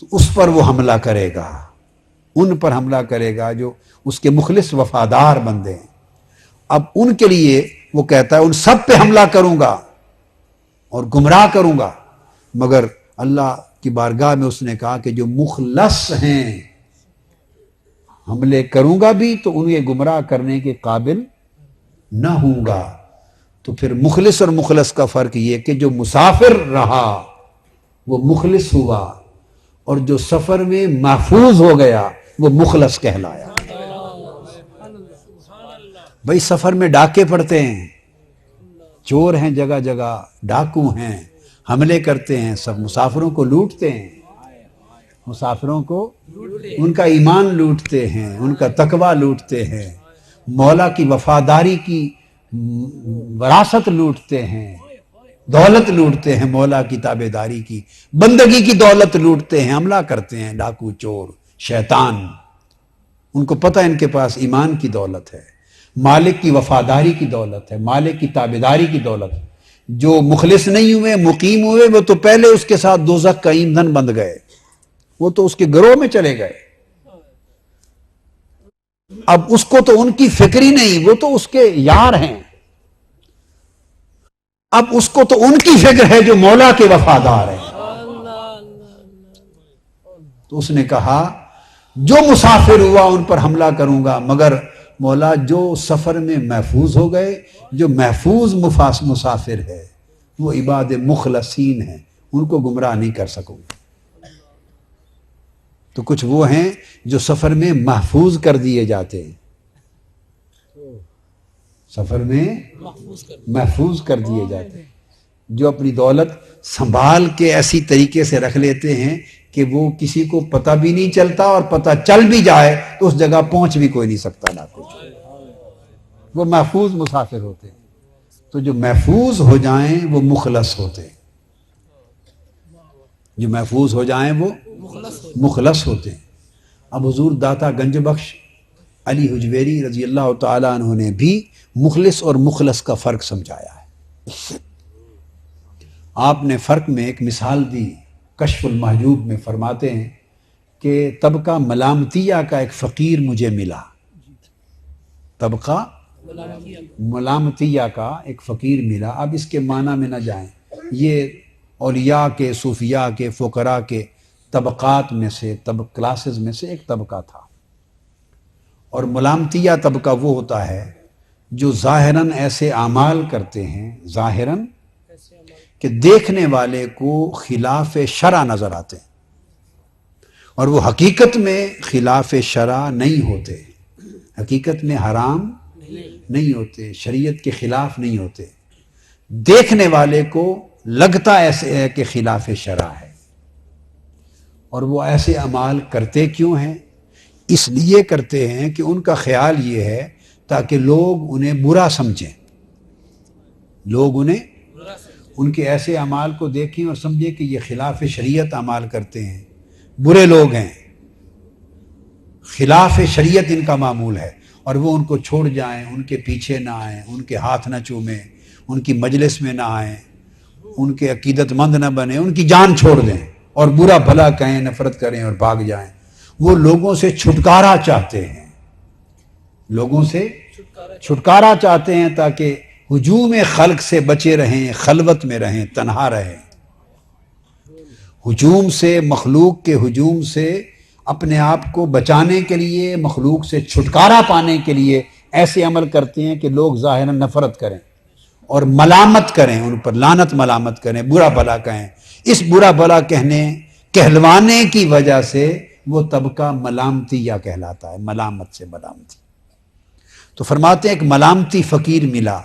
تو اس پر وہ حملہ کرے گا، ان پر حملہ کرے گا جو اس کے مخلص وفادار بندے ہیں۔ اب ان کے لیے وہ کہتا ہے ان سب پہ حملہ کروں گا اور گمراہ کروں گا، مگر اللہ کی بارگاہ میں اس نے کہا کہ جو مخلص ہیں حملے کروں گا بھی تو انہیں گمراہ کرنے کے قابل نہ ہوں گا۔ تو پھر مخلص اور مخلص کا فرق یہ کہ جو مسافر رہا وہ مخلص ہوا، اور جو سفر میں محفوظ ہو گیا وہ مخلص کہلایا۔ بھئی سفر میں ڈاکے پڑتے ہیں، چور ہیں جگہ جگہ، ڈاکو ہیں، حملے کرتے ہیں، سب مسافروں کو لوٹتے ہیں، مسافروں کو ان کا ایمان لوٹتے ہیں، ان کا تقوی لوٹتے ہیں، مولا کی وفاداری کی وراثت لوٹتے ہیں، دولت لوٹتے ہیں، مولا کی تابعداری کی، بندگی کی دولت لوٹتے ہیں، حملہ کرتے ہیں ڈاکو، چور، شیطان۔ ان کو پتہ ان کے پاس ایمان کی دولت ہے، مالک کی وفاداری کی دولت ہے، مالک کی تابعداری کی دولت ہے۔ جو مخلص نہیں ہوئے، مقیم ہوئے، وہ تو پہلے اس کے ساتھ دوزخ کا ایندھن بند گئے، وہ تو اس کے گروہ میں چلے گئے۔ اب اس کو تو ان کی فکر ہی نہیں، وہ تو اس کے یار ہیں، اب اس کو تو ان کی فکر ہے جو مولا کے وفادار ہیں۔ تو اس نے کہا جو مسافر ہوا ان پر حملہ کروں گا، مگر مولا جو سفر میں محفوظ ہو گئے، جو محفوظ مسافر ہے وہ عباد مخلصین ہیں، ان کو گمراہ نہیں کر سکوں گا۔ تو کچھ وہ ہیں جو سفر میں محفوظ کر دیے جاتے ہیں، سفر میں محفوظ کر دیے جاتے ہیں، جو اپنی دولت سنبھال کے ایسی طریقے سے رکھ لیتے ہیں کہ وہ کسی کو پتہ بھی نہیں چلتا، اور پتہ چل بھی جائے تو اس جگہ پہنچ بھی کوئی نہیں سکتا، نہ کچھ، وہ محفوظ مسافر ہوتے ہیں۔ تو جو محفوظ ہو جائیں وہ مخلص ہوتے ہیں، جو محفوظ ہو جائیں وہ مخلص ہوتے ہیں۔ اب حضور داتا گنج بخش علی حجویری رضی اللہ تعالیٰ عنہ نے بھی مخلص اور مخلص کا فرق سمجھایا ہے۔ آپ نے فرق میں ایک مثال دی، کشف المحجوب میں فرماتے ہیں کہ طبقہ ملامتیہ کا ایک فقیر مجھے ملا، طبقہ ملامتیہ کا ایک فقیر ملا۔ اب اس کے معنی میں نہ جائیں، یہ اولیاء کے، صوفیاء کے، فقراء کے طبقات میں سے، کلاسز میں سے ایک طبقہ تھا۔ اور ملامتیہ طبقہ وہ ہوتا ہے جو ظاہراً ایسے اعمال کرتے ہیں، ظاہراً کہ دیکھنے والے کو خلاف شرع نظر آتے ہیں، اور وہ حقیقت میں خلاف شرع نہیں ہوتے، حقیقت میں حرام نہیں ہوتے، شریعت کے خلاف نہیں ہوتے، دیکھنے والے کو لگتا ایسے ہے کہ خلاف شرع ہے۔ اور وہ ایسے اعمال کرتے کیوں ہیں؟ اس لیے کرتے ہیں کہ ان کا خیال یہ ہے تاکہ لوگ انہیں برا سمجھیں، لوگ انہیں ان کے ایسے اعمال کو دیکھیں اور سمجھیں کہ یہ خلاف شریعت اعمال کرتے ہیں، برے لوگ ہیں، خلاف شریعت ان کا معمول ہے، اور وہ ان کو چھوڑ جائیں، ان کے پیچھے نہ آئیں، ان کے ہاتھ نہ چومیں، ان کی مجلس میں نہ آئیں، ان کے عقیدت مند نہ بنیں، ان کی جان چھوڑ دیں اور برا بھلا کہیں، نفرت کریں اور بھاگ جائیں۔ وہ لوگوں سے چھٹکارا چاہتے ہیں، لوگوں سے چھٹکارا چاہتے ہیں تاکہ ہجوم خلق سے بچے رہیں، خلوت میں رہیں، تنہا رہیں۔ ہجوم سے، مخلوق کے ہجوم سے اپنے آپ کو بچانے کے لیے، مخلوق سے چھٹکارا پانے کے لیے ایسے عمل کرتے ہیں کہ لوگ ظاہراً نفرت کریں اور ملامت کریں، ان پر لعنت ملامت کریں، برا بھلا کہیں۔ اس برا بھلا کہلوانے کی وجہ سے وہ طبقہ ملامتیہ کہلاتا ہے، ملامت سے ملامتی۔ تو فرماتے ہیں ایک ملامتی فقیر ملا۔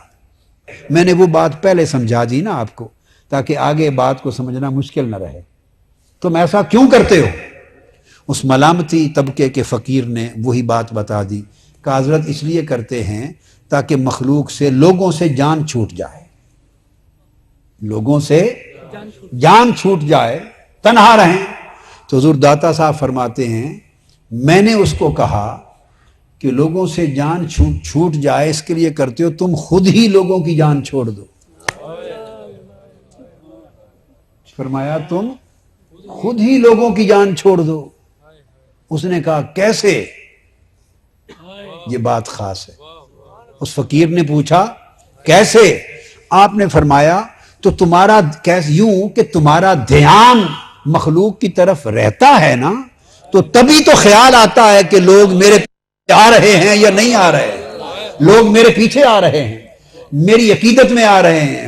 میں نے وہ بات پہلے سمجھا دی نا آپ کو، تاکہ آگے بات کو سمجھنا مشکل نہ رہے۔ تم ایسا کیوں کرتے ہو؟ اس ملامتی طبقے کے فقیر نے وہی بات بتا دی کہ حضرت اس لیے کرتے ہیں تاکہ مخلوق سے، لوگوں سے جان چھوٹ جائے، لوگوں سے جان چھوٹ جائے، تنہا رہیں۔ تو حضور داتا صاحب فرماتے ہیں میں نے اس کو کہا کہ لوگوں سے جان چھوٹ جائے اس کے لیے کرتے ہو، تم خود ہی لوگوں کی جان چھوڑ دو۔ فرمایا تم خود ہی لوگوں کی جان چھوڑ دو۔ اس نے کہا کیسے؟ یہ بات خاص ہے۔ اس فقیر نے پوچھا کیسے؟ آپ نے فرمایا تو تمہارا کیسے؟ یوں کہ تمہارا دھیان مخلوق کی طرف رہتا ہے نا، تو تبھی تو خیال آتا ہے کہ لوگ میرے پیچھے آ رہے ہیں یا نہیں آ رہے ہیں، لوگ میرے پیچھے آ رہے ہیں، میری عقیدت میں آ رہے ہیں،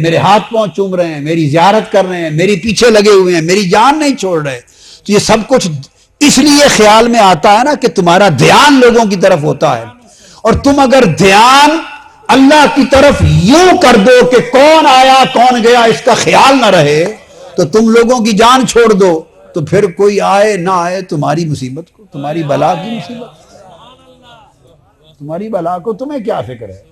میرے ہاتھ پاؤں چوم رہے ہیں، میری زیارت کر رہے ہیں، میری پیچھے لگے ہوئے ہیں، میری جان نہیں چھوڑ رہے۔ تو یہ سب کچھ اس لیے خیال میں آتا ہے نا کہ تمہارا دھیان لوگوں کی طرف ہوتا ہے، اور تم اگر دھیان اللہ کی طرف یوں کر دو کہ کون آیا کون گیا اس کا خیال نہ رہے، تو تم لوگوں کی جان چھوڑ دو، تو پھر کوئی آئے نہ آئے تمہاری مصیبت کو، تمہاری بلا کی مصیبت، تمہاری بلا کو تمہیں کیا فکر ہے؟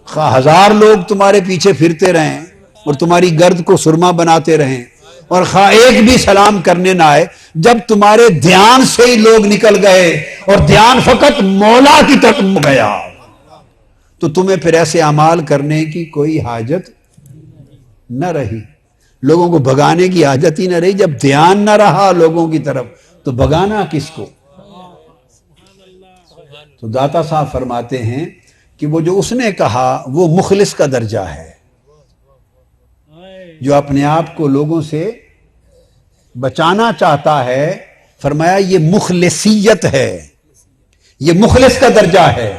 خواہ 1000 لوگ تمہارے پیچھے پھرتے رہیں اور تمہاری گرد کو سرما بناتے رہیں، اور خواہ ایک بھی سلام کرنے نہ آئے، جب تمہارے دھیان سے ہی لوگ نکل گئے اور دھیان فقط مولا کی طرف گیا، تو تمہیں پھر ایسے اعمال کرنے کی کوئی حاجت نہ رہی، لوگوں کو بھگانے کی حاجت ہی نہ رہی۔ جب دھیان نہ رہا لوگوں کی طرف تو بھگانا کس کو؟ تو داتا صاحب فرماتے ہیں کہ وہ جو اس نے کہا وہ مخلص کا درجہ ہے، جو اپنے آپ کو لوگوں سے بچانا چاہتا ہے۔ فرمایا یہ مخلصیت ہے، یہ مخلص کا درجہ ہے۔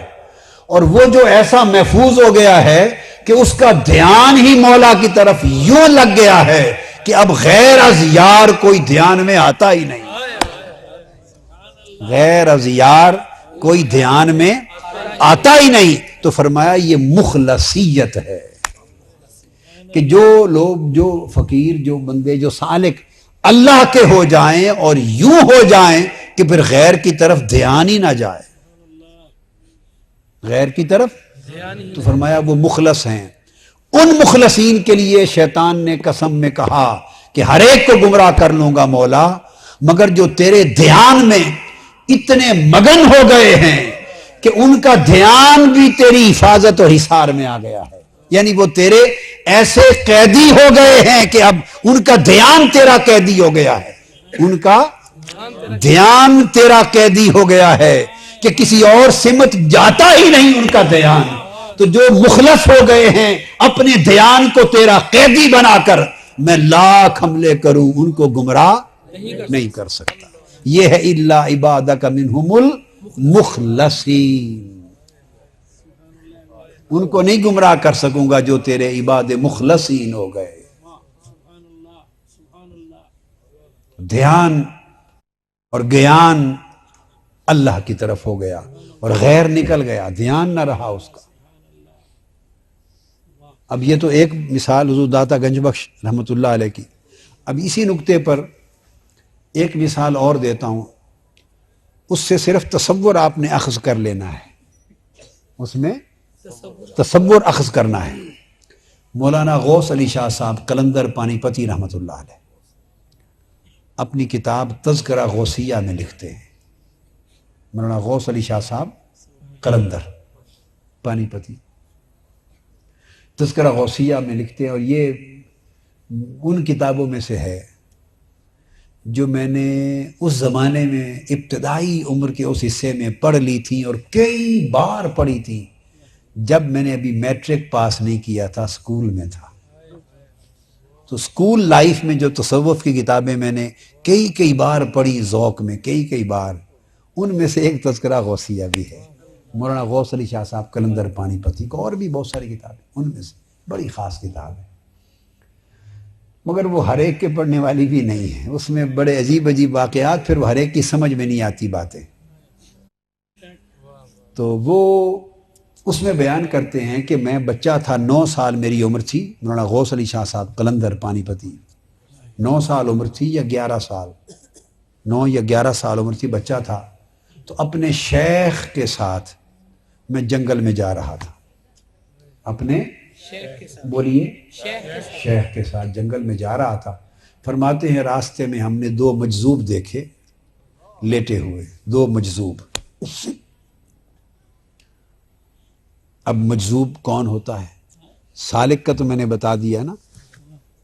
اور وہ جو ایسا محفوظ ہو گیا ہے کہ اس کا دھیان ہی مولا کی طرف یوں لگ گیا ہے کہ اب غیر از یار کوئی دھیان میں آتا ہی نہیں، غیر از یار کوئی دھیان میں آتا ہی نہیں۔ تو فرمایا یہ مخلصیت ہے کہ جو لوگ، جو فقیر، جو بندے، جو سالک اللہ کے ہو جائیں اور یوں ہو جائیں کہ پھر غیر کی طرف دھیان ہی نہ جائے، غیر کی طرف، تو فرمایا وہ مخلص ہیں۔ ان مخلصین کے لیے شیطان نے قسم میں کہا کہ ہر ایک کو گمراہ کر لوں گا مولا، مگر جو تیرے دھیان میں اتنے مگن ہو گئے ہیں کہ ان کا دھیان بھی تیری حفاظت اور حصار میں آ گیا ہے، یعنی وہ تیرے ایسے قیدی ہو گئے ہیں کہ اب ان کا دھیان تیرا قیدی ہو گیا ہے، ان کا دھیان تیرا قیدی ہو گیا ہے کہ کسی اور سمت جاتا ہی نہیں ان کا دھیان۔ تو جو مخلص ہو گئے ہیں اپنے دھیان کو تیرا قیدی بنا کر میں لاکھ حملے کروں ان کو گمراہ نہیں کر سکتا۔ یہ ہے الا عبادک منہم المخلصین، ان کو نہیں گمراہ کر سکوں گا جو تیرے عباد مخلصین ہو گئے۔ دھیان اور گیان اللہ کی طرف ہو گیا، اور غیر نکل گیا، دھیان نہ رہا اس کا۔ اب یہ تو ایک مثال حضور داتا گنج بخش رحمۃ اللہ علیہ کی۔ اب اسی نقطے پر ایک مثال اور دیتا ہوں، اس سے صرف تصور آپ نے اخذ کر لینا ہے، اس میں تصور اخذ کرنا ہے۔ مولانا غوث علی شاہ صاحب قلندر پانی پتی رحمۃ اللہ علیہ اپنی کتاب تذکرہ غوثیہ میں لکھتے ہیں، مولانا غوث علی شاہ صاحب قلندر پانی پتی تذکرہ غوثیہ میں لکھتے ہیں، اور یہ ان کتابوں میں سے ہے جو میں نے اس زمانے میں ابتدائی عمر کے اس حصے میں پڑھ لی تھی اور کئی بار پڑھی تھی، جب میں نے ابھی میٹرک پاس نہیں کیا تھا، اسکول میں تھا۔ تو اسکول لائف میں جو تصوف کی کتابیں میں نے کئی بار پڑھی ذوق میں، کئی بار، ان میں سے ایک تذکرہ غوثیہ بھی ہے، مولانا غوث علی شاہ صاحب قلندر پانی پتی کو، اور بھی بہت ساری کتابیں، ان میں سے بڑی خاص کتاب ہے، مگر وہ ہر ایک کے پڑھنے والی بھی نہیں ہے، اس میں بڑے عجیب واقعات، پھر وہ ہر ایک کی سمجھ میں نہیں آتی باتیں۔ تو وہ اس میں بیان کرتے ہیں کہ میں بچہ تھا، 9 سال میری عمر تھی، مولانا غوث علی شاہ صاحب قلندر پانی پتی، 9 سال عمر تھی یا 11 سال، 9 یا 11 سال عمر تھی، بچہ تھا۔ تو اپنے شیخ کے ساتھ میں جنگل میں جا رہا تھا، اپنے بولیے شیخ کے ساتھ جنگل میں جا رہا تھا۔ فرماتے ہیں راستے میں ہم نے 2 مجذوب دیکھے لیٹے ہوئے، 2 مجذوب۔ اب مجذوب کون ہوتا ہے؟ سالک کا تو میں نے بتا دیا نا،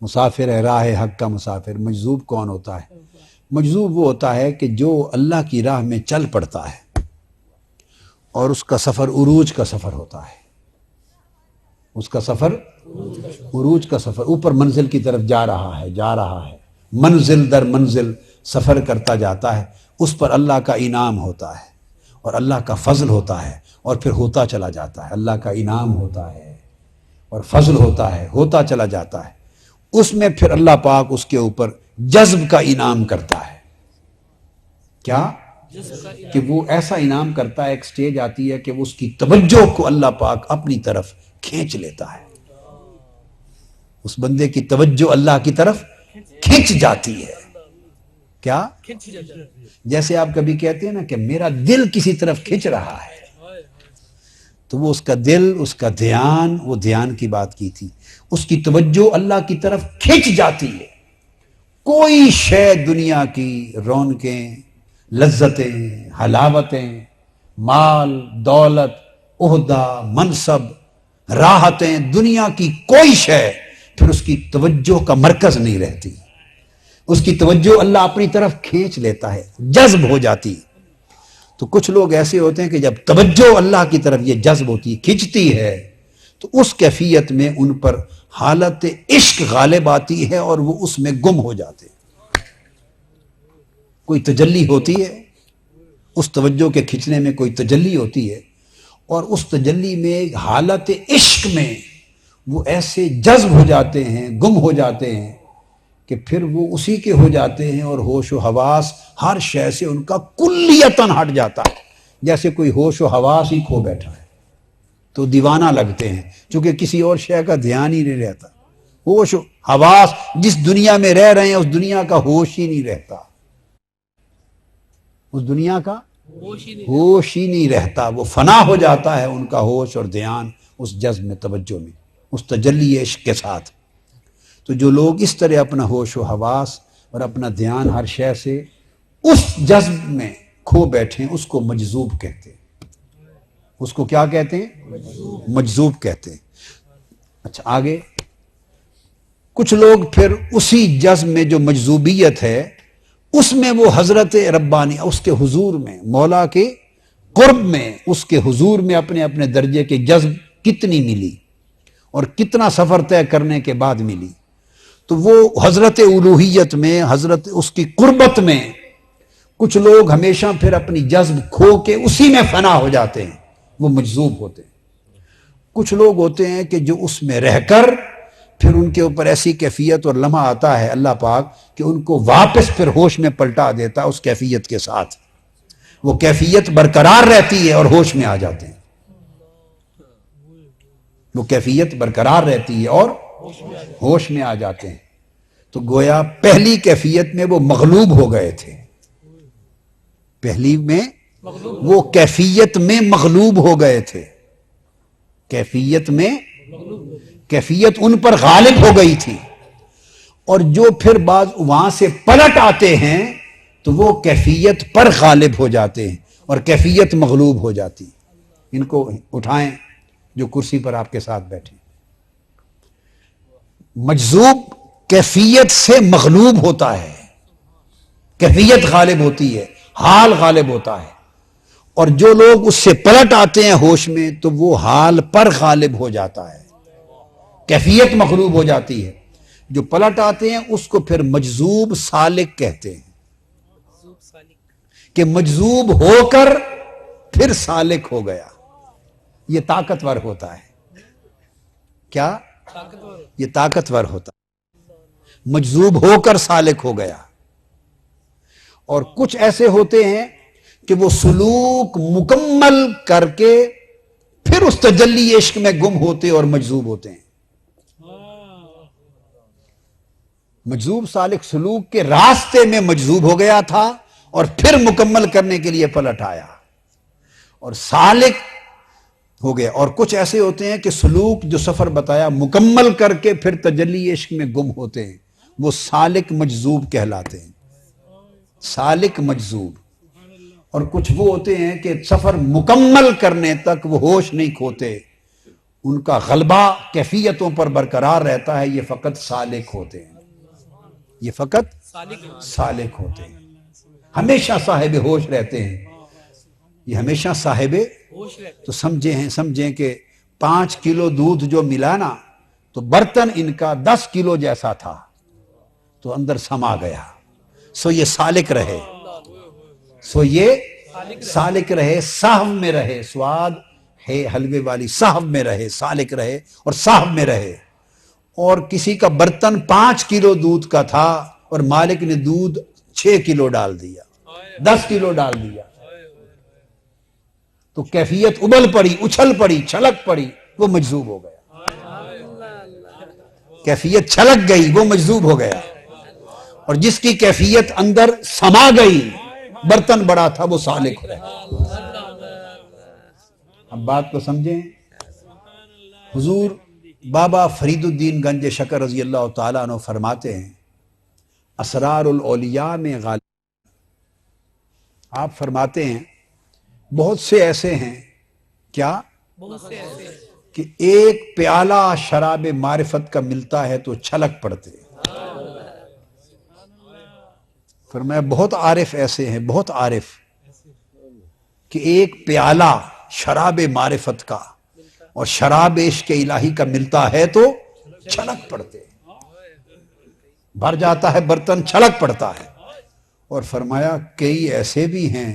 مسافر ہے، راہ حق کا مسافر۔ مجذوب کون ہوتا ہے؟ مجذوب وہ ہوتا ہے کہ جو اللہ کی راہ میں چل پڑتا ہے اور اس کا سفر عروج کا سفر ہوتا ہے، اس کا سفر عروج کا سفر، اوپر منزل کی طرف جا رہا ہے، منزل در منزل سفر کرتا جاتا ہے، اس پر اللہ کا انعام ہوتا ہے اور اللہ کا فضل ہوتا ہے، اور پھر ہوتا چلا جاتا ہے، اللہ کا انعام ہوتا ہے اور فضل ہوتا ہے، ہوتا چلا جاتا ہے۔ اس میں پھر اللہ پاک اس کے اوپر جذب کا انعام کرتا ہے۔ کیا؟ کہ وہ ایسا انعام کرتا ہے، ایک سٹیج آتی ہے کہ وہ اس کی توجہ کو اللہ پاک اپنی طرف کھینچ لیتا ہے، اس بندے کی توجہ اللہ کی طرف کھینچ جاتی ہے۔ کیا؟ جیسے آپ کبھی کہتے ہیں نا کہ میرا دل کسی طرف کھینچ رہا ہے، تو وہ اس کا دل، اس کا دھیان، وہ دھیان کی بات کی تھی، اس کی توجہ اللہ کی طرف کھینچ جاتی ہے۔ کوئی شے دنیا کی رونقیں، لذتیں، حلاوتیں، مال، دولت، عہدہ، منصب، راحتیں، دنیا کی کوئی شے پھر اس کی توجہ کا مرکز نہیں رہتی، اس کی توجہ اللہ اپنی طرف کھینچ لیتا ہے، جذب ہو جاتی۔ تو کچھ لوگ ایسے ہوتے ہیں کہ جب توجہ اللہ کی طرف یہ جذب ہوتی، کھنچتی ہے، تو اس کیفیت میں ان پر حالت عشق غالب آتی ہے اور وہ اس میں گم ہو جاتے ہیں۔ کوئی تجلی ہوتی ہے، اس توجہ کے کھنچنے میں کوئی تجلی ہوتی ہے، اور اس تجلی میں حالت عشق میں وہ ایسے جذب ہو جاتے ہیں، گم ہو جاتے ہیں کہ پھر وہ اسی کے ہو جاتے ہیں، اور ہوش و حواس ہر شے سے ان کا کلیتاً ہٹ جاتا ہے، جیسے کوئی ہوش و حواس ہی کھو بیٹھا ہے، تو دیوانہ لگتے ہیں، چونکہ کسی اور شے کا دھیان ہی نہیں رہتا۔ ہوش و حواس جس دنیا میں رہ رہے ہیں اس دنیا کا ہوش ہی نہیں رہتا، اس دنیا کا ہوش ہی نہیں رہتا، وہ فنا ہو جاتا ہے ان کا ہوش اور دھیان اس جذب میں، توجہ میں، اس تجلی عشق کے ساتھ۔ تو جو لوگ اس طرح اپنا ہوش و حواس اور اپنا دھیان ہر شے سے اس جذب میں کھو بیٹھیں، اس کو مجذوب کہتے ہیں۔ اس کو کیا کہتے ہیں؟ مجذوب کہتے ہیں۔ اچھا آگے، کچھ لوگ پھر اسی جذب میں جو مجذوبیت ہے، اس میں وہ حضرت ربانی، اس کے حضور میں، مولا کے قرب میں، اس کے حضور میں اپنے اپنے درجے کے جذب کتنی ملی اور کتنا سفر طے کرنے کے بعد ملی، تو وہ حضرت الوہیت میں، حضرت اس کی قربت میں کچھ لوگ ہمیشہ پھر اپنی جذب کھو کے اسی میں فنا ہو جاتے ہیں، وہ مجذوب ہوتے ہیں۔ کچھ لوگ ہوتے ہیں کہ جو اس میں رہ کر پھر ان کے اوپر ایسی کیفیت اور لمحہ آتا ہے اللہ پاک کہ ان کو واپس پھر ہوش میں پلٹا دیتا اس کیفیت کے ساتھ، وہ کیفیت برقرار رہتی ہے اور ہوش میں آ جاتے ہیں. وہ کیفیت برقرار رہتی ہے اور ہوش میں آ جاتے ہیں. تو گویا پہلی کیفیت میں وہ مغلوب ہو گئے تھے. پہلی میں وہ کیفیت میں مغلوب ہو گئے تھے. کیفیت میں کیفیت ان پر غالب ہو گئی تھی. اور جو پھر بعض وہاں سے پلٹ آتے ہیں تو وہ کیفیت پر غالب ہو جاتے ہیں اور کیفیت مغلوب ہو جاتی. ان کو اٹھائیں جو کرسی پر آپ کے ساتھ بیٹھے. مجذوب کیفیت سے مغلوب ہوتا ہے. کیفیت غالب ہوتی ہے، حال غالب ہوتا ہے. اور جو لوگ اس سے پلٹ آتے ہیں ہوش میں تو وہ حال پر غالب ہو جاتا ہے، کیفیت مغلوب ہو جاتی ہے. جو پلٹ آتے ہیں اس کو پھر مجذوب سالک کہتے ہیں کہ مجذوب ہو کر پھر سالک ہو گیا. یہ طاقتور ہوتا ہے. کیا؟ یہ طاقتور ہوتا ہے. مجذوب ہو کر سالک ہو گیا. اور کچھ ایسے ہوتے ہیں کہ وہ سلوک مکمل کر کے پھر اس تجلی عشق میں گم ہوتے اور مجذوب ہوتے ہیں. مجذوب سالک سلوک کے راستے میں مجذوب ہو گیا تھا اور پھر مکمل کرنے کے لیے پلٹ آیا اور سالک ہو گیا. اور کچھ ایسے ہوتے ہیں کہ سلوک جو سفر بتایا مکمل کر کے پھر تجلی عشق میں گم ہوتے ہیں، وہ سالک مجذوب کہلاتے ہیں. سالک مجذوب. اور کچھ وہ ہوتے ہیں کہ سفر مکمل کرنے تک وہ ہوش نہیں کھوتے، ان کا غلبہ کیفیتوں پر برقرار رہتا ہے. یہ فقط سالک ہوتے ہیں. یہ فقط سالک ہوتے ہیں. ہمیشہ صاحب ہوش رہتے ہیں. یہ ہمیشہ صاحب تو سمجھیں کہ 5 کلو دودھ جو ملا نا تو برتن ان کا 10 کلو جیسا تھا تو اندر سما گیا. سو یہ سالک رہے. سو یہ سالک رہے، صاحب میں رہے. سواد ہے حلوے والی، صاحب میں رہے، سالک رہے اور صاحب میں رہے. اور کسی کا برتن 5 کلو دودھ کا تھا اور مالک نے دودھ 6 کلو ڈال دیا، 10 کلو ڈال دیا، تو کیفیت ابل پڑی، اچھل پڑی، چھلک پڑی، وہ مجذوب ہو گیا. کیفیت چھلک گئی، وہ مجذوب ہو گیا. اور جس کی کیفیت اندر سما گئی، برتن بڑا تھا، وہ سالک ہو گیا. اب بات کو سمجھیں. حضور بابا فرید الدین گنج شکر رضی اللہ تعالیٰ عنہ فرماتے ہیں اسرار الاولیاء میں غالب. آپ فرماتے ہیں بہت سے ایسے ہیں، کیا؟ کہ ایک پیالہ شراب معرفت کا ملتا ہے تو چھلک پڑتے. فرمایا بہت عارف ایسے ہیں، بہت عارف، کہ ایک پیالہ شراب معرفت کا اور شراب عشق الہی کا ملتا ہے تو چھلک پڑتے. بھر جاتا ہے برتن، چھلک پڑتا ہے. اور فرمایا کئی ایسے بھی ہیں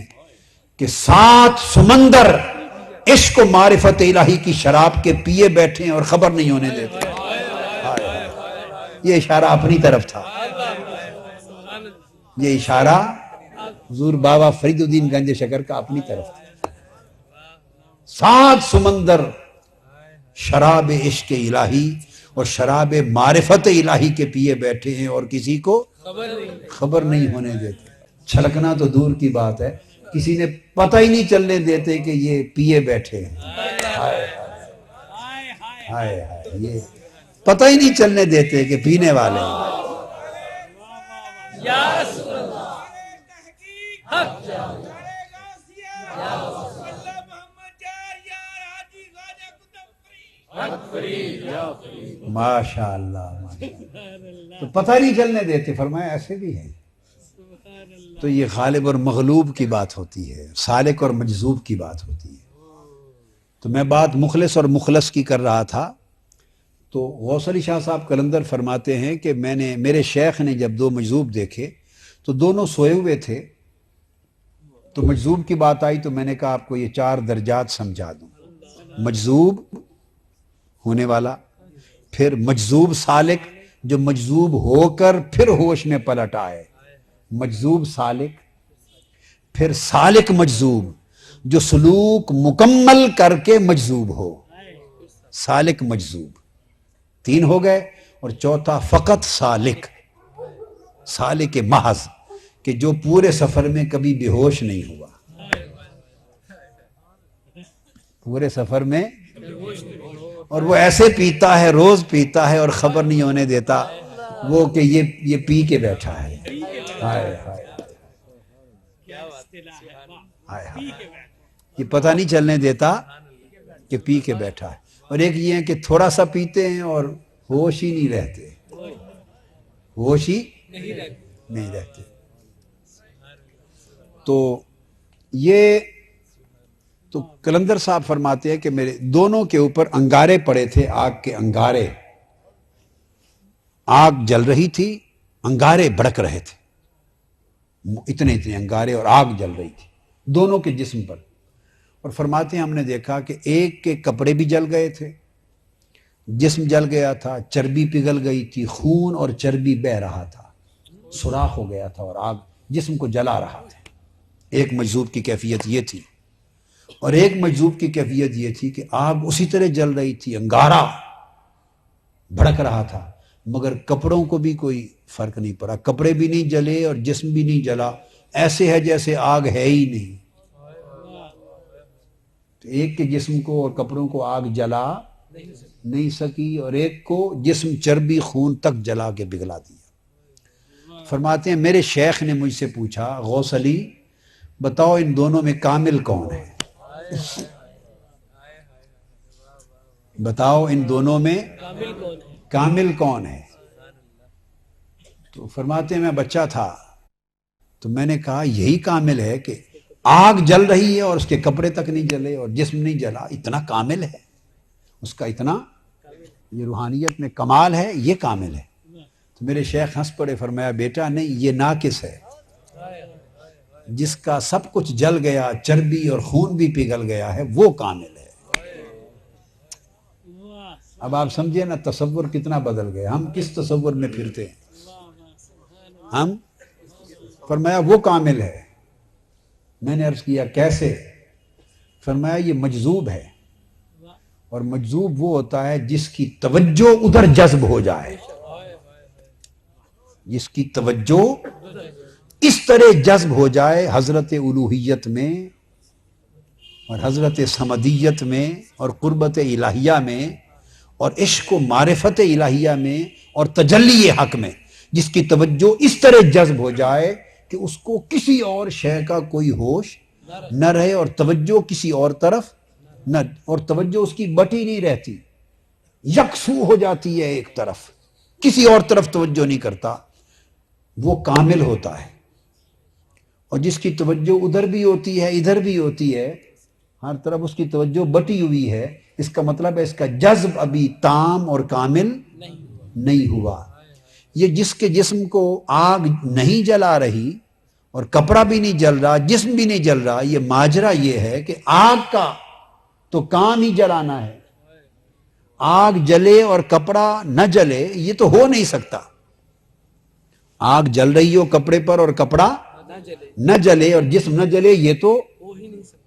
کہ 7 سمندر عشق و معرفت الہی کی شراب کے پیے بیٹھے ہیں اور خبر نہیں ہونے دیتے. یہ اشارہ اپنی طرف تھا. یہ اشارہ حضور بابا فرید الدین گنج شکر کا اپنی طرف تھا. 7 سمندر شراب عشق الہی اور شراب معرفت الہی کے پیے بیٹھے ہیں اور کسی کو خبر نہیں ہونے دیتے. چھلکنا تو دور کی بات ہے، کسی نے پتہ ہی نہیں چلنے دیتے کہ یہ پیے بیٹھے ہیں. ہائے ہائے، یہ پتہ ہی نہیں چلنے دیتے کہ پینے والے ہیں. ماشاء اللہ، تو پتہ نہیں چلنے دیتے. فرمایا ایسے بھی ہیں. تو یہ غالب اور مغلوب کی بات ہوتی ہے، سالک اور مجذوب کی بات ہوتی ہے. تو میں بات مخلص اور مخلص کی کر رہا تھا. تو غوث علی شاہ صاحب قلندر فرماتے ہیں کہ میرے شیخ نے جب 2 مجذوب دیکھے تو دونوں سوئے ہوئے تھے. تو مجذوب کی بات آئی تو میں نے کہا آپ کو یہ 4 درجات سمجھا دوں. مجذوب ہونے والا، پھر مجذوب سالک جو مجذوب ہو کر پھر ہوش میں پلٹ آئے، مجذوب سالک، پھر سالک مجذوب، جو سلوک مکمل کر کے مجذوب ہو، سالک مجذوب، 3 ہو گئے. اور چوتھا فقط سالک، سالک محض، کہ جو پورے سفر میں کبھی بے ہوش نہیں ہوا، پورے سفر میں، اور وہ ایسے پیتا ہے، روز پیتا ہے اور خبر نہیں ہونے دیتا وہ کہ یہ پی کے بیٹھا ہے. ہائے ہائے ہائے ہائے، یہ پتہ نہیں چلنے دیتا کہ پی کے بیٹھا ہے. اور ایک یہ ہے کہ تھوڑا سا پیتے ہیں اور ہوش ہی نہیں رہتے، ہوش ہی نہیں رہتے. تو یہ تو کلندر صاحب فرماتے ہیں کہ میرے دونوں کے اوپر انگارے پڑے تھے، آگ کے انگارے، آگ جل رہی تھی، انگارے بھڑک رہے تھے، اتنے انگارے اور آگ جل رہی تھی دونوں کے جسم پر. اور فرماتے ہیں ہم نے دیکھا کہ ایک کے کپڑے بھی جل گئے تھے، جسم جل گیا تھا، چربی پگھل گئی تھی، خون اور چربی بہہ رہا تھا، سوراخ ہو گیا تھا اور آگ جسم کو جلا رہا تھا. ایک مجذوب کی کیفیت یہ تھی. اور ایک مجذوب کی کیفیت یہ تھی کہ آگ اسی طرح جل رہی تھی، انگارہ بھڑک رہا تھا، مگر کپڑوں کو بھی کوئی فرق نہیں پڑا، کپڑے بھی نہیں جلے اور جسم بھی نہیں جلا، ایسے ہے جیسے آگ ہے ہی نہیں. تو ایک کے جسم کو اور کپڑوں کو آگ جلا نہیں سکی، اور ایک کو جسم چربی خون تک جلا کے پگھلا دیا. فرماتے ہیں میرے شیخ نے مجھ سے پوچھا، غوث علی بتاؤ ان دونوں میں کامل کون ہے؟ بتاؤ ان دونوں میں کامل کون ہے؟ تو فرماتے ہیں میں بچہ تھا تو میں نے کہا یہی کامل ہے کہ آگ جل رہی ہے اور اس کے کپڑے تک نہیں جلے اور جسم نہیں جلا، اتنا کامل ہے اس کا، اتنا یہ روحانیت میں کمال ہے، یہ کامل ہے. تو میرے شیخ ہنس پڑے، فرمایا بیٹا نہیں، یہ ناقص ہے. جس کا سب کچھ جل گیا، چربی اور خون بھی پگھل گیا ہے، وہ کامل ہے. اب آپ سمجھے نا تصور کتنا بدل گیا، ہم کس تصور میں پھرتے ہیں. ہم فرمایا وہ کامل ہے. میں نے عرض کیا کیسے؟ فرمایا یہ مجذوب ہے، اور مجذوب وہ ہوتا ہے جس کی توجہ ادھر جذب ہو جائے، جس کی توجہ اس طرح جذب ہو جائے حضرت الوہیت میں اور حضرت صمدیت میں اور قربت الہیہ میں اور عشق و معرفت الہیہ میں اور تجلی حق میں، جس کی توجہ اس طرح جذب ہو جائے کہ اس کو کسی اور شے کا کوئی ہوش نہ رہے اور توجہ کسی اور طرف نہ، اور توجہ اس کی بٹی نہیں رہتی، یکسو ہو جاتی ہے ایک طرف، کسی اور طرف توجہ نہیں کرتا، وہ کامل ہوتا ہے. اور جس کی توجہ ادھر بھی ہوتی ہے ادھر بھی ہوتی ہے، ہر طرف اس کی توجہ بٹی ہوئی ہے، اس کا مطلب ہے اس کا جذب ابھی تام اور کامل نہیں ہوا. یہ جس کے جسم کو آگ نہیں جلا رہی اور کپڑا بھی نہیں جل رہا، جسم بھی نہیں جل رہا، یہ ماجرا یہ ہے کہ آگ کا تو کام ہی جلانا ہے. آگ جلے اور کپڑا نہ جلے یہ تو ہو نہیں سکتا. آگ جل رہی ہو کپڑے پر اور کپڑا نہ جلے اور جسم نہ جلے، یہ تو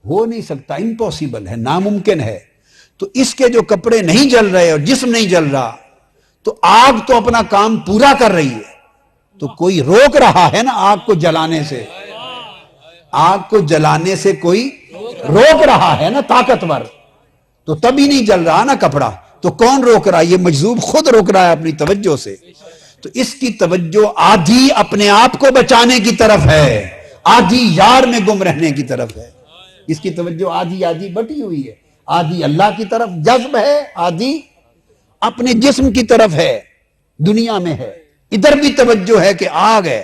ہو نہیں سکتا، امپاسبل ہے، ناممکن ہے. تو اس کے جو کپڑے نہیں جل رہے اور جسم نہیں جل رہا، تو آگ تو اپنا کام پورا کر رہی ہے، تو کوئی روک رہا ہے نا آگ کو جلانے سے، آگ کو جلانے سے کوئی روک رہا ہے نا طاقتور، تو تبھی نہیں جل رہا نا کپڑا. تو کون روک رہا ہے؟ یہ مجذوب خود روک رہا ہے اپنی توجہ سے. تو اس کی توجہ آدھی اپنے آپ کو بچانے کی طرف ہے، آدھی یار میں گم رہنے کی طرف ہے. اس کی توجہ آدھی بٹی ہوئی ہے، آدھی اللہ کی طرف جذب ہے، آدھی اپنے جسم کی طرف ہے، دنیا میں ہے. ادھر بھی توجہ ہے کہ آگ ہے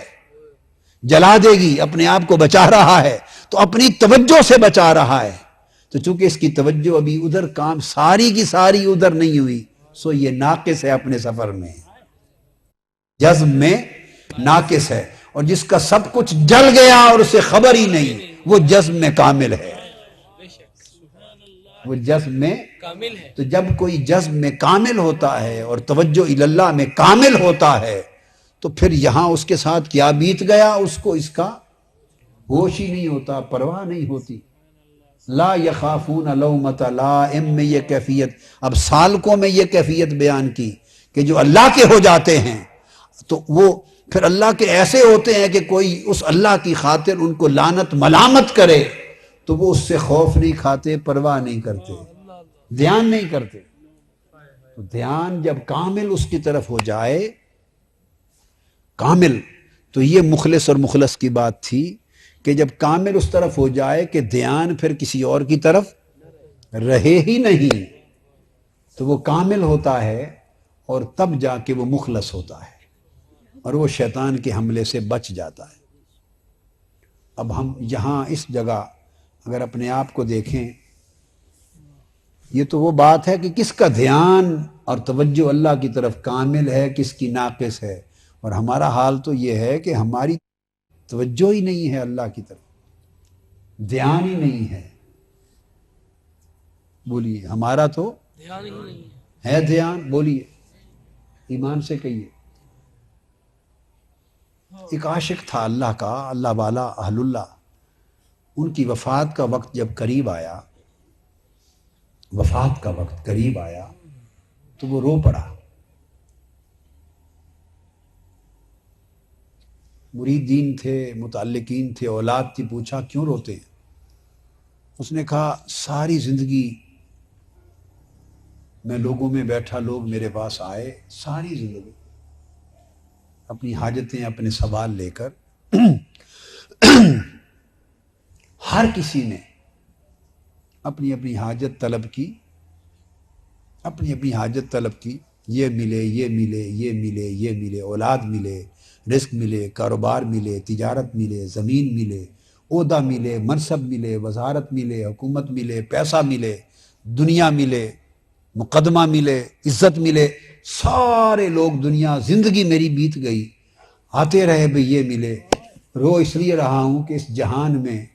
جلا دے گی، اپنے آپ کو بچا رہا ہے، تو اپنی توجہ سے بچا رہا ہے. تو چونکہ اس کی توجہ ابھی ادھر کام ساری کی ساری ادھر نہیں ہوئی، سو یہ ناقص ہے اپنے سفر میں، جذب میں ناقص ہے. اور جس کا سب کچھ جل گیا اور اسے خبر ہی نہیں، وہ جذب میں کامل ہے، وہ جذب میں کامل ہے. تو جب کوئی جذب میں کامل ہوتا ہے اور توجہ اللہ میں کامل ہوتا ہے، تو پھر یہاں اس کے ساتھ کیا بیت گیا، اس کو اس کا ہوش ہی نہیں ہوتا، پرواہ نہیں ہوتی. لا یخافون لومۃ لائم میں یہ کیفیت، اب سالکوں میں یہ کیفیت بیان کی کہ جو اللہ کے ہو جاتے ہیں تو وہ پھر اللہ کے ایسے ہوتے ہیں کہ کوئی اس اللہ کی خاطر ان کو لعنت ملامت کرے تو وہ اس سے خوف نہیں کھاتے، پرواہ نہیں کرتے، دھیان نہیں کرتے. تو دھیان جب کامل اس کی طرف ہو جائے، کامل، تو یہ مخلص اور مخلص کی بات تھی کہ جب کامل اس طرف ہو جائے کہ دھیان پھر کسی اور کی طرف رہے ہی نہیں، تو وہ کامل ہوتا ہے اور تب جا کے وہ مخلص ہوتا ہے اور وہ شیطان کے حملے سے بچ جاتا ہے. اب ہم یہاں اس جگہ اگر اپنے آپ کو دیکھیں، یہ تو وہ بات ہے کہ کس کا دھیان اور توجہ اللہ کی طرف کامل ہے، کس کی ناقص ہے. اور ہمارا حال تو یہ ہے کہ ہماری توجہ ہی نہیں ہے اللہ کی طرف، دھیان ہی نہیں ہے. بولیے، ہمارا تو دھیان ہی نہیں ہے. ہے دھیان، بولیے ایمان سے کہیے. ایک عاشق تھا اللہ کا، اللہ والا، اہل اللہ. ان کی وفات کا وقت جب قریب آیا، وفات کا وقت قریب آیا تو وہ رو پڑا. مریدین تھے، متعلقین تھے، اولاد تھی، پوچھا کیوں روتے ہیں؟ اس نے کہا ساری زندگی میں لوگوں میں بیٹھا، لوگ میرے پاس آئے، ساری زندگی اپنی حاجتیں، اپنے سوال لے کر ہر کسی نے اپنی اپنی حاجت طلب کی، اپنی اپنی حاجت طلب کی. یہ ملے، یہ ملے، یہ ملے، یہ ملے، اولاد ملے، رزق ملے، کاروبار ملے، تجارت ملے، زمین ملے، عہدہ ملے، منصب ملے، وزارت ملے، حکومت ملے، پیسہ ملے، دنیا ملے، مقدمہ ملے، عزت ملے. سارے لوگ، دنیا، زندگی میری بیت گئی، آتے رہے بھئی یہ ملے. رو اس لیے رہا ہوں کہ اس جہان میں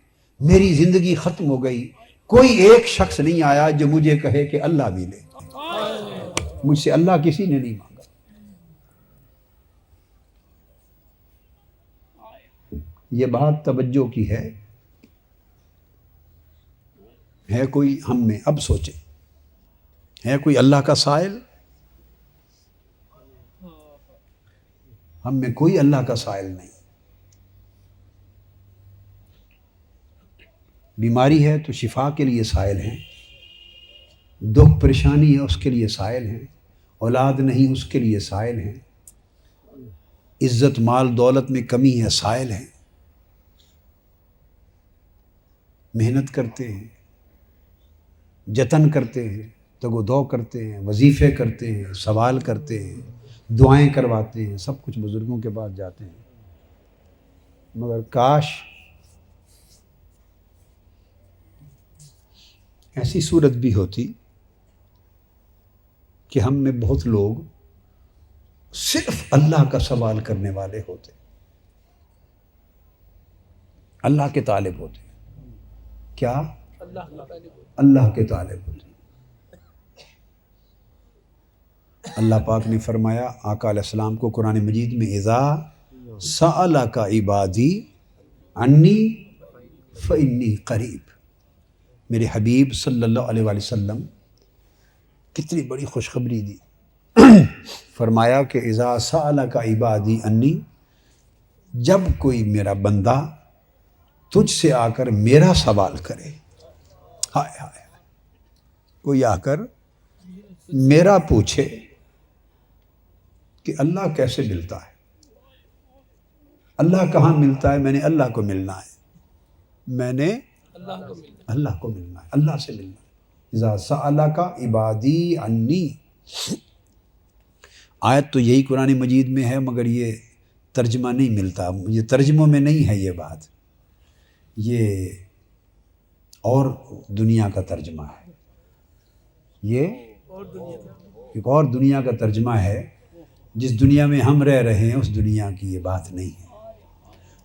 میری زندگی ختم ہو گئی، کوئی ایک شخص نہیں آیا جو مجھے کہے کہ اللہ ملے. مجھ سے اللہ کسی نے نہیں مانگا. یہ بات توجہ کی ہے کوئی ہم میں؟ اب سوچیں، ہے کوئی اللہ کا سائل؟ ہم میں کوئی اللہ کا سائل نہیں. بیماری ہے تو شفا کے لیے سائل ہیں، دکھ پریشانی ہے اس کے لیے سائل ہیں، اولاد نہیں اس کے لیے سائل ہیں، عزت مال دولت میں کمی ہے سائل ہیں. محنت کرتے ہیں، جتن کرتے ہیں، تگ و دو کرتے ہیں، وظیفے کرتے ہیں، سوال کرتے ہیں، دعائیں کرواتے ہیں، سب کچھ بزرگوں کے پاس جاتے ہیں. مگر کاش ایسی صورت بھی ہوتی کہ ہم میں بہت لوگ صرف اللہ کا سوال کرنے والے ہوتے، اللہ کے طالب ہوتے. کیا؟ اللہ کے طالب ہوتے. اللہ پاک نے فرمایا آقا علیہ السلام کو قرآن مجید میں، اذا سألک عبادی انی فانی قریب. میرے حبیب صلی اللہ علیہ وآلہ وسلم کتنی بڑی خوشخبری دی. فرمایا کہ اذا سألک عبادی انی، جب کوئی میرا بندہ تجھ سے آ کر میرا سوال کرے، ہائے ہائے، کوئی آ کر میرا پوچھے کہ اللہ کیسے ملتا ہے، اللہ کہاں ملتا ہے، میں نے اللہ کو ملنا ہے، میں نے اللہ کو ملنا ہے، اللہ سے ملنا ہے. اذا سألک عبادی انی، آیت تو یہی قرآن مجید میں ہے مگر یہ ترجمہ نہیں ملتا، یہ ترجموں میں نہیں ہے یہ بات، یہ اور دنیا کا ترجمہ ہے، یہ ایک اور دنیا کا ترجمہ ہے. جس دنیا میں ہم رہ رہے ہیں اس دنیا کی یہ بات نہیں ہے.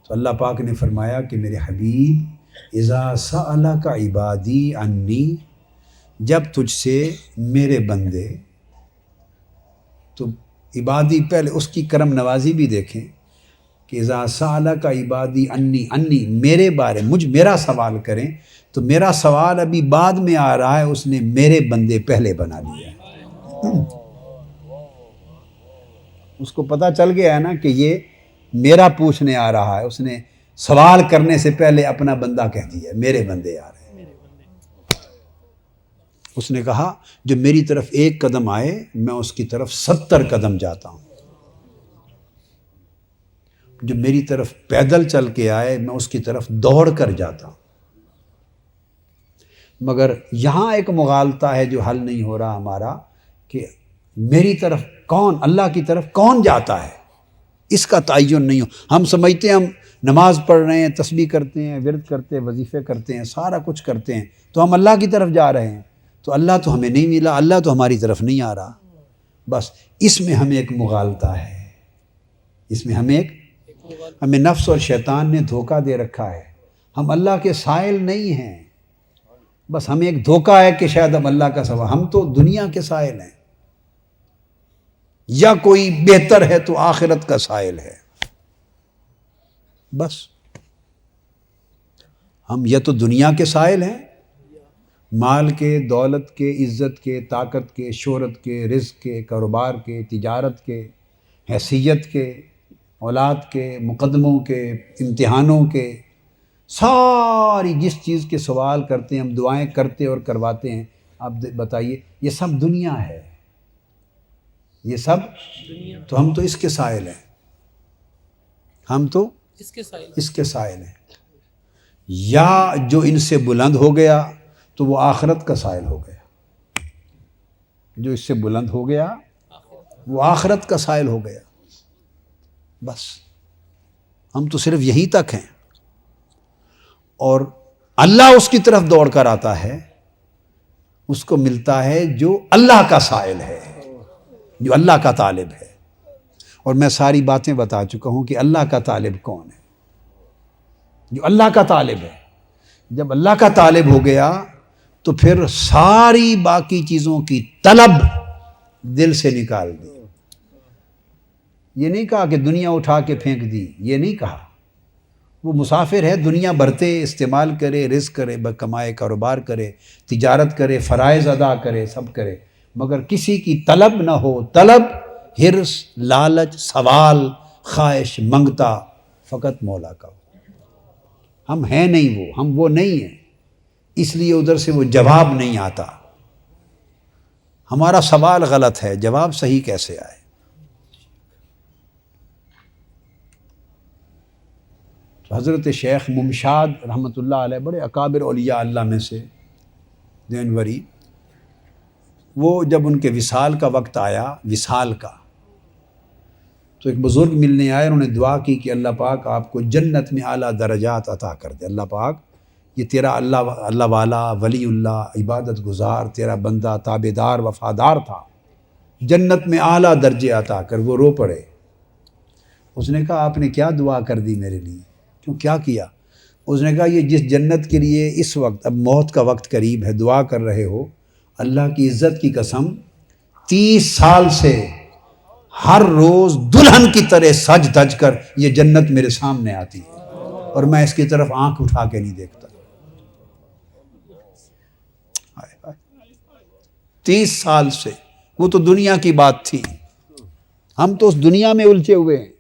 تو اللہ پاک نے فرمایا کہ میرے حبیب اذا سألک عبادی انی، جب تجھ سے میرے بندے، تو عبادی پہلے اس کی کرم نوازی بھی دیکھیں کہ اذا سالک عبادی انی میرے بارے میرا سوال کریں تو میرا سوال ابھی بعد میں آ رہا ہے، اس نے میرے بندے پہلے بنا لیا ہے۔ اس کو پتہ چل گیا ہے نا کہ یہ میرا پوچھنے آ رہا ہے، اس نے سوال کرنے سے پہلے اپنا بندہ کہہ دیا ہے، میرے بندے آ رہے ہیں۔ اس نے کہا جو میری طرف ایک قدم آئے میں اس کی طرف 70 قدم جاتا ہوں، جو میری طرف پیدل چل کے آئے میں اس کی طرف دوڑ کر جاتا ہوں۔ مگر یہاں ایک مغالطہ ہے جو حل نہیں ہو رہا ہمارا، کہ میری طرف کون، اللہ کی طرف کون جاتا ہے، اس کا تعین نہیں ہو۔ ہم سمجھتے ہیں ہم نماز پڑھ رہے ہیں، تسبیح کرتے ہیں، ورد کرتے ہیں، وظیفے کرتے ہیں، سارا کچھ کرتے ہیں تو ہم اللہ کی طرف جا رہے ہیں، تو اللہ تو ہمیں نہیں ملا، اللہ تو ہماری طرف نہیں آ رہا۔ بس اس میں ہمیں ایک مغالطہ ہے، اس میں ہمیں نفس اور شیطان نے دھوکہ دے رکھا ہے۔ ہم اللہ کے سائل نہیں ہیں، بس ہمیں ایک دھوکہ ہے کہ شاید ہم اللہ کا سوا، ہم تو دنیا کے سائل ہیں، یا کوئی بہتر ہے تو آخرت کا سائل ہے۔ بس ہم یا تو دنیا کے سائل ہیں، مال کے، دولت کے، عزت کے، طاقت کے، شہرت کے، رزق کے، کاروبار کے، تجارت کے، حیثیت کے، اولاد کے، مقدموں کے، امتحانوں کے، ساری جس چیز کے سوال کرتے ہیں ہم، دعائیں کرتے اور کرواتے ہیں، آپ بتائیے یہ سب دنیا ہے، یہ سب تو ہم تو اس کے سائل ہیں، ہم تو اس کے سائل ہیں۔ یا جو ان سے بلند ہو گیا تو وہ آخرت کا سائل ہو گیا، جو اس سے بلند ہو گیا وہ آخرت کا سائل ہو گیا۔ بس ہم تو صرف یہیں تک ہیں، اور اللہ اس کی طرف دوڑ کر آتا ہے، اس کو ملتا ہے جو اللہ کا سائل ہے، جو اللہ کا طالب ہے۔ اور میں ساری باتیں بتا چکا ہوں کہ اللہ کا طالب کون ہے، جو اللہ کا طالب ہے۔ جب اللہ کا طالب ہو گیا تو پھر ساری باقی چیزوں کی طلب دل سے نکال دی۔ یہ نہیں کہا کہ دنیا اٹھا کے پھینک دی، یہ نہیں کہا۔ وہ مسافر ہے، دنیا برتے، استعمال کرے، رزق کرے، کمائے، کاروبار کرے، تجارت کرے، فرائض ادا کرے، سب کرے، مگر کسی کی طلب نہ ہو۔ طلب، حرص، لالچ، سوال، خواہش، منگتا فقط مولا کا ہو۔ ہم ہیں نہیں، ہم وہ نہیں ہیں، اس لیے ادھر سے وہ جواب نہیں آتا۔ ہمارا سوال غلط ہے، جواب صحیح کیسے آئے؟ حضرت شیخ ممشاد رحمۃ اللہ علیہ، بڑے اکابر اولیاء اللہ میں سے دینوری، وہ جب ان کے وصال کا وقت آیا، وصال کا، تو ایک بزرگ ملنے آئے، انہوں نے دعا کی کہ اللہ پاک آپ کو جنت میں اعلیٰ درجات عطا کر دے۔ اللہ پاک یہ تیرا اللہ والا، ولی اللہ، عبادت گزار، تیرا بندہ، تابعدار، وفادار تھا، جنت میں اعلیٰ درجے عطا کر۔ وہ رو پڑے۔ اس نے کہا آپ نے کیا دعا کر دی میرے لیے؟ کیوں، کیا کیا؟ اس نے کہا یہ جس جنت کے لیے اس وقت، اب موت کا وقت قریب ہے، دعا کر رہے ہو، اللہ کی عزت کی قسم 30 سال سے ہر روز دلہن کی طرح سج دھج کر یہ جنت میرے سامنے آتی ہے، اور میں اس کی طرف آنکھ اٹھا کے نہیں دیکھتا۔ 30 سال سے، وہ تو دنیا کی بات تھی، ہم تو اس دنیا میں الجھے ہوئے ہیں۔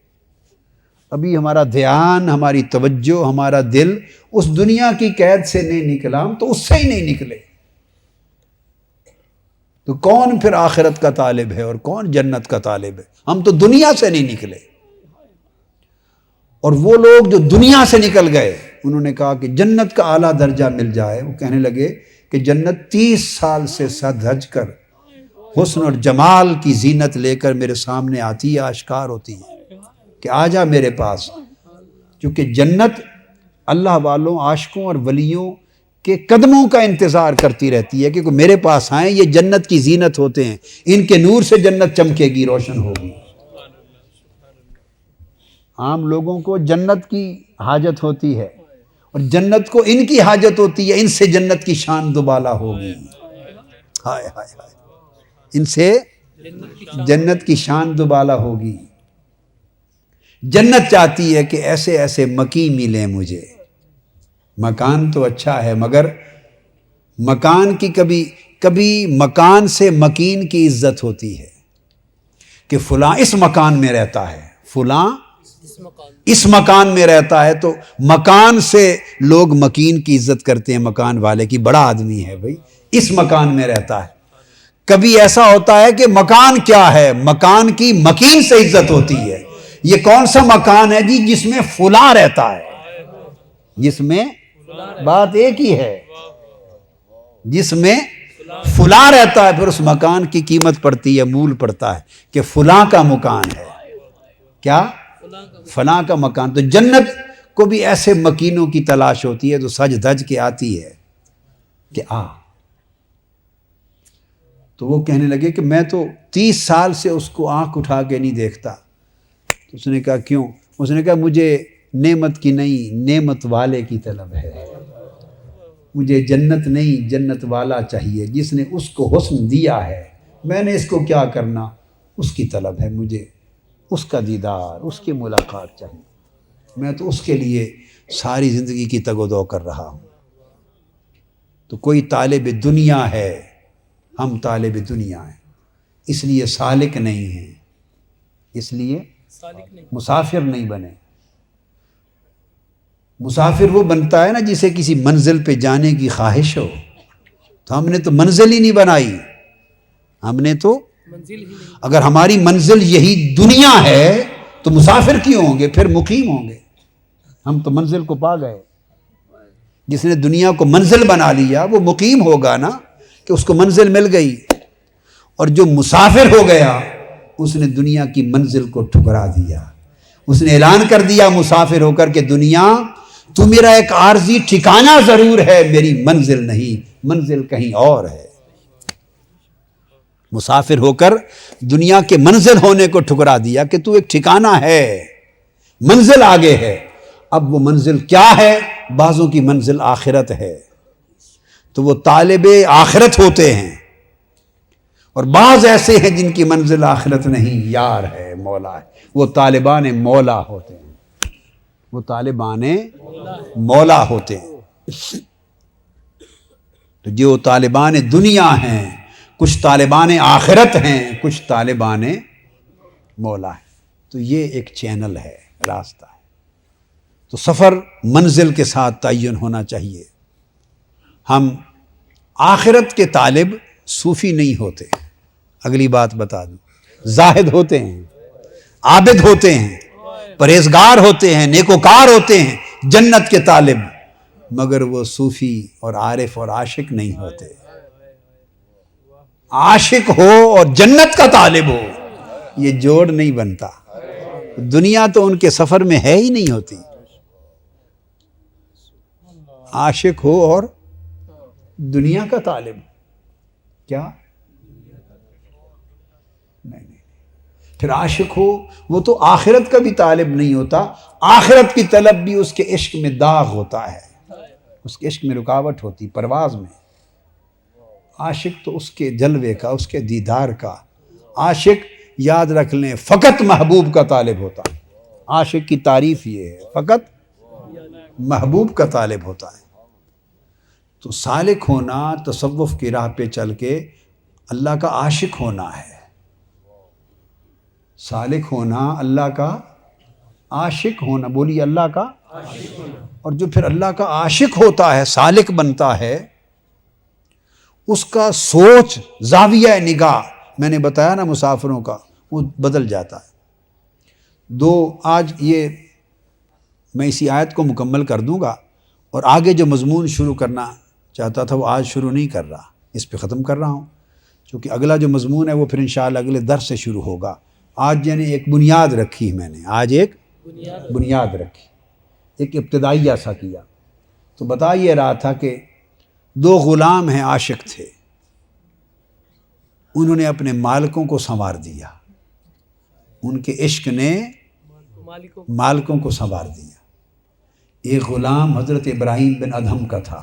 ابھی ہمارا دھیان، ہماری توجہ، ہمارا دل اس دنیا کی قید سے نہیں نکلا، ہم تو اس سے ہی نہیں نکلے۔ تو کون پھر آخرت کا طالب ہے اور کون جنت کا طالب ہے؟ ہم تو دنیا سے نہیں نکلے۔ اور وہ لوگ جو دنیا سے نکل گئے، انہوں نے کہا کہ جنت کا اعلیٰ درجہ مل جائے، وہ کہنے لگے کہ جنت 30 سال سے سج دھج کر حسن اور جمال کی زینت لے کر میرے سامنے آتی ہے، آشکار ہوتی ہے کہ آ جا میرے پاس۔ کیونکہ جنت اللہ والوں، عاشقوں اور ولیوں کے قدموں کا انتظار کرتی رہتی ہے کہ کوئی میرے پاس آئیں، یہ جنت کی زینت ہوتے ہیں، ان کے نور سے جنت چمکے گی، روشن ہوگی۔ عام لوگوں کو جنت کی حاجت ہوتی ہے، اور جنت کو ان کی حاجت ہوتی ہے، ان سے جنت کی شان دوبالا ہوگی۔ ہائے ہائے ہائے، ان سے جنت کی شان دوبالا ہوگی۔ جنت چاہتی ہے کہ ایسے ایسے مکی ملیں مجھے. مکان تو اچھا ہے مگر مکان کی کبھی مکان سے مکین کی عزت ہوتی ہے کہ فلاں اس مکان میں رہتا ہے، فلاں اس مکان اس مکان میں رہتا ہے، تو مکان سے لوگ مکین کی عزت کرتے ہیں، مکان والے کی، بڑا آدمی ہے بھائی، اس مکان میں رہتا ہے. کبھی ایسا ہوتا ہے کہ مکان کیا ہے، مکان کی مکین سے عزت ہوتی ہے. یہ کون سا مکان ہے جی؟ جس میں فلاں رہتا ہے، جس میں بات ایک ہی ہے، جس میں فلاں رہتا ہے. پھر اس مکان کی قیمت پڑتی ہے، مول پڑتا ہے کہ فلاں کا مکان ہے. کیا؟ فلاں کا مکان. تو جنت کو بھی ایسے مکینوں کی تلاش ہوتی ہے تو سج دھج کے آتی ہے کہ آ. تو وہ کہنے لگے کہ میں تو 30 سال سے اس کو آنکھ اٹھا کے نہیں دیکھتا. تو اس نے کہا کیوں؟ اس نے کہا مجھے نعمت کی نہیں، نعمت والے کی طلب ہے. مجھے جنت نہیں، جنت والا چاہیے جس نے اس کو حسن دیا ہے. میں نے اس کو کیا کرنا، اس کی طلب ہے، مجھے اس کا دیدار، اس کی ملاقات چاہیے. میں تو اس کے لیے ساری زندگی کی تگ و دو کر رہا ہوں. تو کوئی طالب دنیا ہے، ہم طالب دنیا ہیں، اس لیے سالک نہیں ہیں، اس لیے سالک نہیں. مسافر نہیں بنے. مسافر وہ بنتا ہے نا جسے کسی منزل پہ جانے کی خواہش ہو. تو ہم نے تو منزل ہی نہیں بنائی، ہم نے تو منزل ہی نہیں. اگر ہماری منزل یہی دنیا ہے تو مسافر کیوں ہوں گے؟ پھر مقیم ہوں گے. ہم تو منزل کو پا گئے. جس نے دنیا کو منزل بنا لیا وہ مقیم ہوگا نا، کہ اس کو منزل مل گئی. اور جو مسافر ہو گیا اس نے دنیا کی منزل کو ٹھکرا دیا. اس نے اعلان کر دیا مسافر ہو کر کہ دنیا تو میرا ایک عارضی ٹھکانہ ضرور ہے، میری منزل نہیں، منزل کہیں اور ہے. مسافر ہو کر دنیا کے منزل ہونے کو ٹھکرا دیا کہ تو ایک ٹھکانہ ہے، منزل آگے ہے. اب وہ منزل کیا ہے؟ بعضوں کی منزل آخرت ہے تو وہ طالب آخرت ہوتے ہیں، اور بعض ایسے ہیں جن کی منزل آخرت نہیں، یار ہے، مولا ہے. وہ طالبان مولا ہوتے ہیں، وہ طالبان مولا ہوتے ہیں. تو جو طالبان دنیا ہیں، کچھ طالبان آخرت ہیں، کچھ طالبان مولا ہیں. تو یہ ایک چینل ہے، راستہ ہے. تو سفر منزل کے ساتھ تعین ہونا چاہیے. ہم آخرت کے طالب صوفی نہیں ہوتے. اگلی بات بتا دوں، زاہد ہوتے ہیں، عابد ہوتے ہیں، پرہیزگار ہوتے ہیں، نیکوکار ہوتے ہیں، جنت کے طالب، مگر وہ صوفی اور عارف اور عاشق نہیں ہوتے. عاشق ہو اور جنت کا طالب ہو، یہ جوڑ نہیں بنتا. دنیا تو ان کے سفر میں ہے ہی نہیں ہوتی. عاشق ہو اور دنیا کا طالب، کیا نہیں. پھر عاشق ہو وہ تو آخرت کا بھی طالب نہیں ہوتا. آخرت کی طلب بھی اس کے عشق میں داغ ہوتا ہے، اس کے عشق میں رکاوٹ ہوتی پرواز میں. عاشق تو اس کے جلوے کا، اس کے دیدار کا. عاشق یاد رکھ لیں فقط محبوب کا طالب ہوتا ہے. عاشق کی تعریف یہ ہے، فقط محبوب کا طالب ہوتا ہے. تو سالک ہونا تصوف کی راہ پہ چل کے اللہ کا عاشق ہونا ہے. سالک ہونا اللہ کا عاشق ہونا. بولیے اللہ کا عاشق ہونا. اور جو پھر اللہ کا عاشق ہوتا ہے، سالک بنتا ہے، اس کا سوچ، زاویہ نگاہ، میں نے بتایا نا مسافروں کا، وہ بدل جاتا ہے. آج یہ میں اسی آیت کو مکمل کر دوں گا، اور آگے جو مضمون شروع کرنا چاہتا تھا وہ آج شروع نہیں کر رہا، اس پہ ختم کر رہا ہوں، چونکہ اگلا جو مضمون ہے وہ پھر انشاءاللہ اگلے درس سے شروع ہوگا. آج یعنی ایک بنیاد رکھی، میں نے آج ایک بنیاد رکھی، ایک ابتدائیہ سا کیا. تو بتا یہ رہا تھا کہ 2 غلام ہیں، عاشق تھے، انہوں نے اپنے مالکوں کو سنوار دیا. ان کے عشق نے مالکوں کو سنوار دیا. ایک غلام حضرت ابراہیم بن ادہم کا تھا،